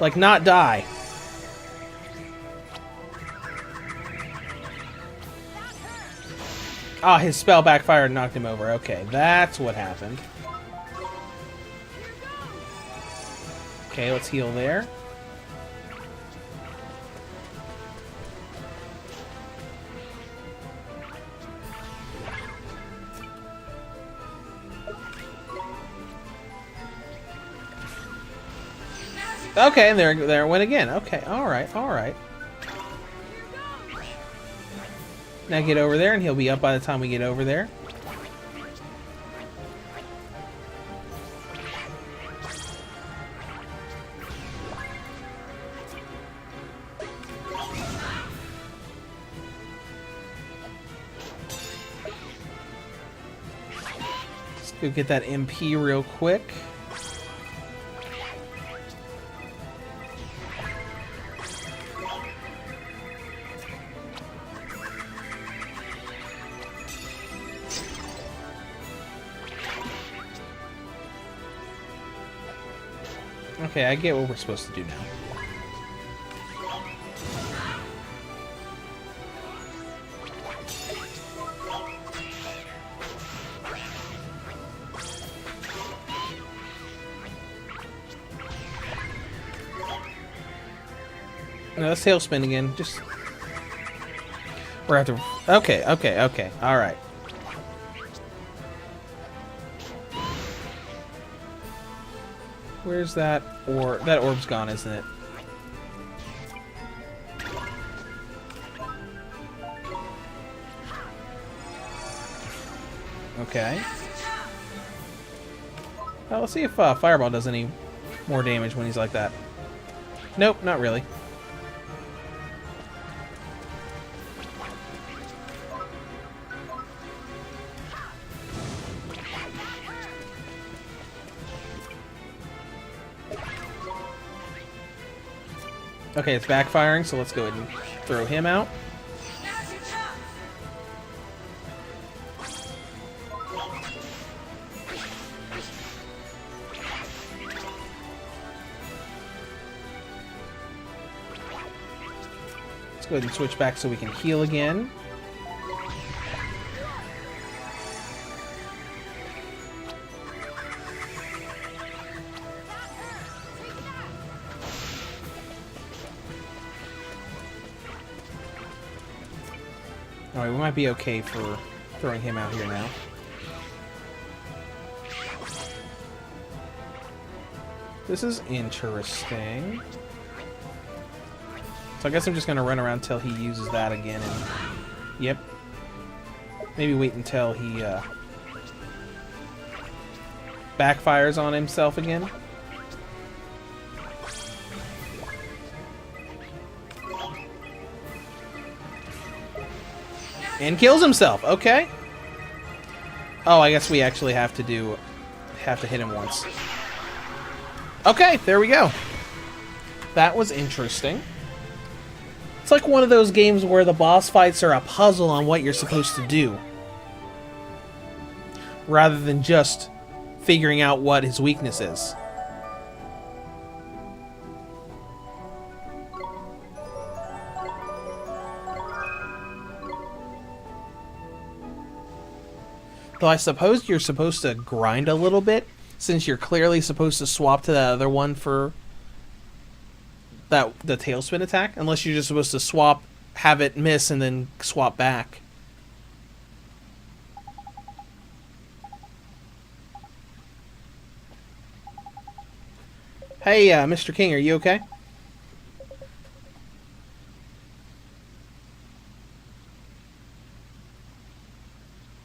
Like, not die. Ah, his spell backfired and knocked him over. Okay, that's what happened. Okay, let's heal there. Okay, and there it went again. Okay, alright, alright. Now get over there, and he'll be up by the time we get over there. Let's go get that MP real quick. Okay, I get what we're supposed to do now. No, let's tailspin again. Just... We're have to... Okay, okay, okay. Alright. Where's that orb? That orb's gone, isn't it? Okay. Well, let's see if Fireball does any more damage when he's like that. Nope, not really. Okay, it's backfiring, so let's go ahead and throw him out. Let's go ahead and switch back so we can heal again. Alright, we might be okay for throwing him out here now. This is interesting. So I guess I'm just going to run around till he uses that again. And, yep. Maybe wait until he backfires on himself again. And kills himself. Okay. Oh, I guess we actually have to hit him once. Okay, there we go. That was interesting. It's like one of those games where the boss fights are a puzzle on what you're supposed to do, rather than just figuring out what his weakness is. Though I suppose you're supposed to grind a little bit, since you're clearly supposed to swap to that other one for the tailspin attack, unless you're just supposed to swap, have it miss, and then swap back. Hey, Mr. King, are you okay?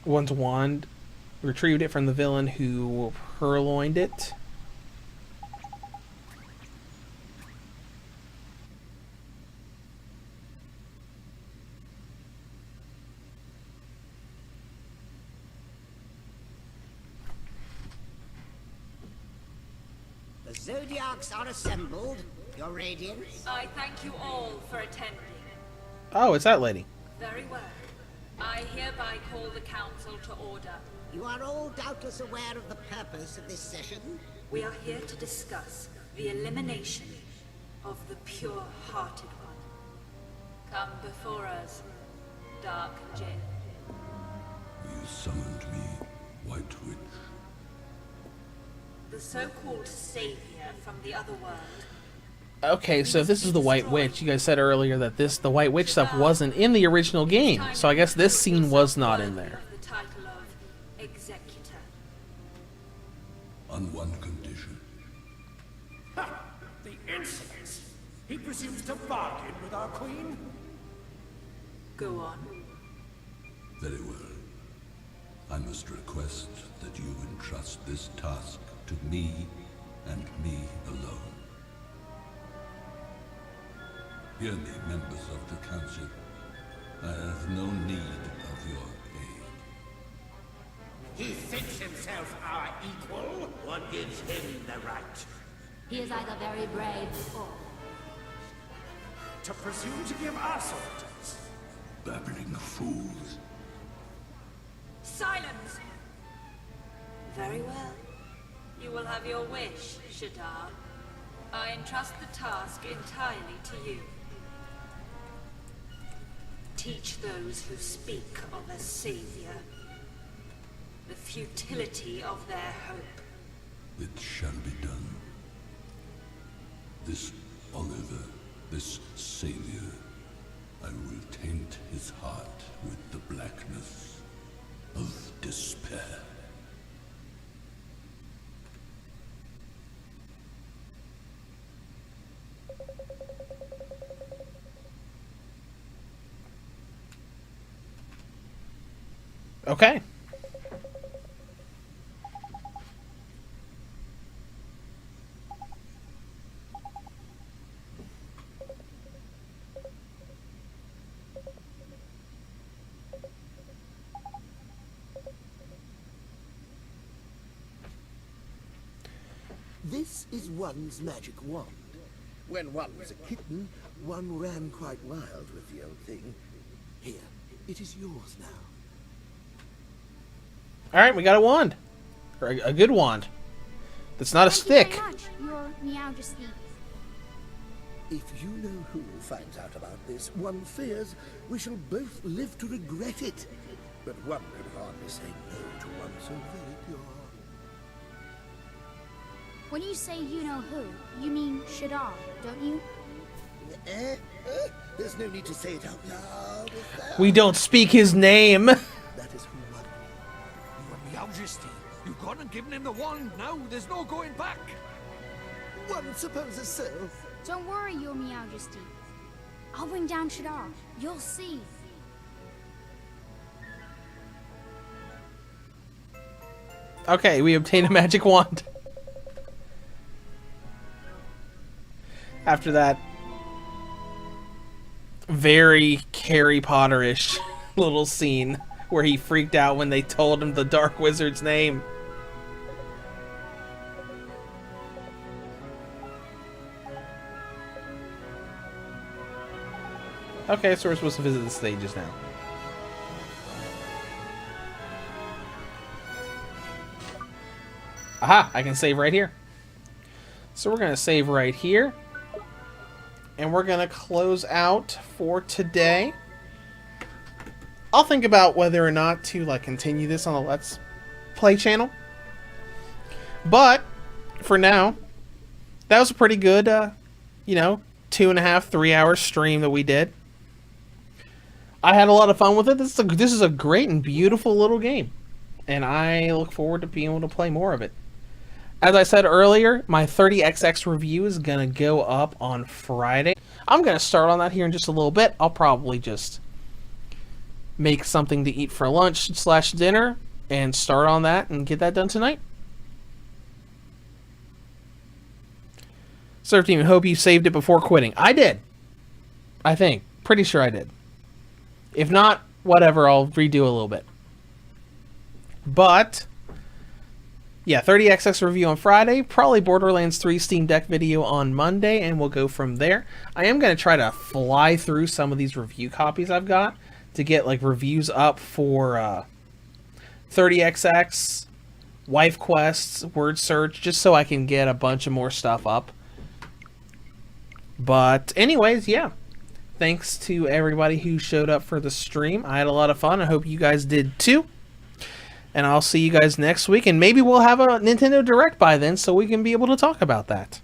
One's wand. Retrieved it from the villain who purloined it. The Zodiacs are assembled, Your Radiance. I thank you all for attending. Oh, it's that lady. Very well. I hereby call the council to order. You are all doubtless aware of the purpose of this session. We are here to discuss the elimination of the pure-hearted one. Come before us, Dark Jinn. You summoned me, White Witch. The so-called savior from the other world. Okay, so if this is the White Witch, you guys said earlier that the White Witch stuff wasn't in the original game, so I guess this scene was not in there. The title of Executor. On one condition. Ha! The insolence! He presumes to bargain with our queen? Go on. Very well. I must request that you entrust this task to me and me alone. Hear me, members of the council. I have no need of your aid. He thinks himself our equal? What gives him the right? He is either very brave or... To presume to give us orders? Babbling fools. Silence! Very well. You will have your wish, Shadar. I entrust the task entirely to you. Teach those who speak of a savior the futility of their hope. It shall be done. This Oliver, this savior, I will taint his heart with the blackness of despair. Okay. This is one's magic wand. When one was a kitten, one ran quite wild with the old thing. Here, it is yours now. Alright, we got a wand. Or a good wand. That's not a stick. Thank you very much, Your Majesty. If you know who finds out about this, one fears we shall both live to regret it. But one can hardly say no to one so very pure. When you say you know who, you mean Shadar, don't you? There's no need to say it out loud. We don't speak his name. That is who one. Your Majesty, you've gone and given him the wand now. There's no going back. One supposes so. Don't worry, Your Majesty. I'll bring down Shadar. You'll see. Okay, we obtain a magic wand. After that very Harry Potter-ish little scene where he freaked out when they told him the Dark Wizard's name. Okay, so we're supposed to visit the stages now. Aha! I can save right here. So we're going to save right here. And we're going to close out for today. I'll think about whether or not to continue this on the Let's Play channel. But for now, that was a pretty good, 2.5, 3 hour stream that we did. I had a lot of fun with it. This is a great and beautiful little game. And I look forward to being able to play more of it. As I said earlier, my 30XX review is going to go up on Friday. I'm going to start on that here in just a little bit. I'll probably just make something to eat for lunch / dinner and start on that and get that done tonight. Surf Team, hope you saved it before quitting. I did. I think. Pretty sure I did. If not, whatever, I'll redo a little bit. But yeah, 30XX review on Friday, probably Borderlands 3 Steam Deck video on Monday, and we'll go from there. I am going to try to fly through some of these review copies I've got to get reviews up for 30XX, Wife Quests, Word Search, just so I can get a bunch of more stuff up. But anyways, yeah. Thanks to everybody who showed up for the stream. I had a lot of fun. I hope you guys did too. And I'll see you guys next week. And maybe we'll have a Nintendo Direct by then so we can be able to talk about that.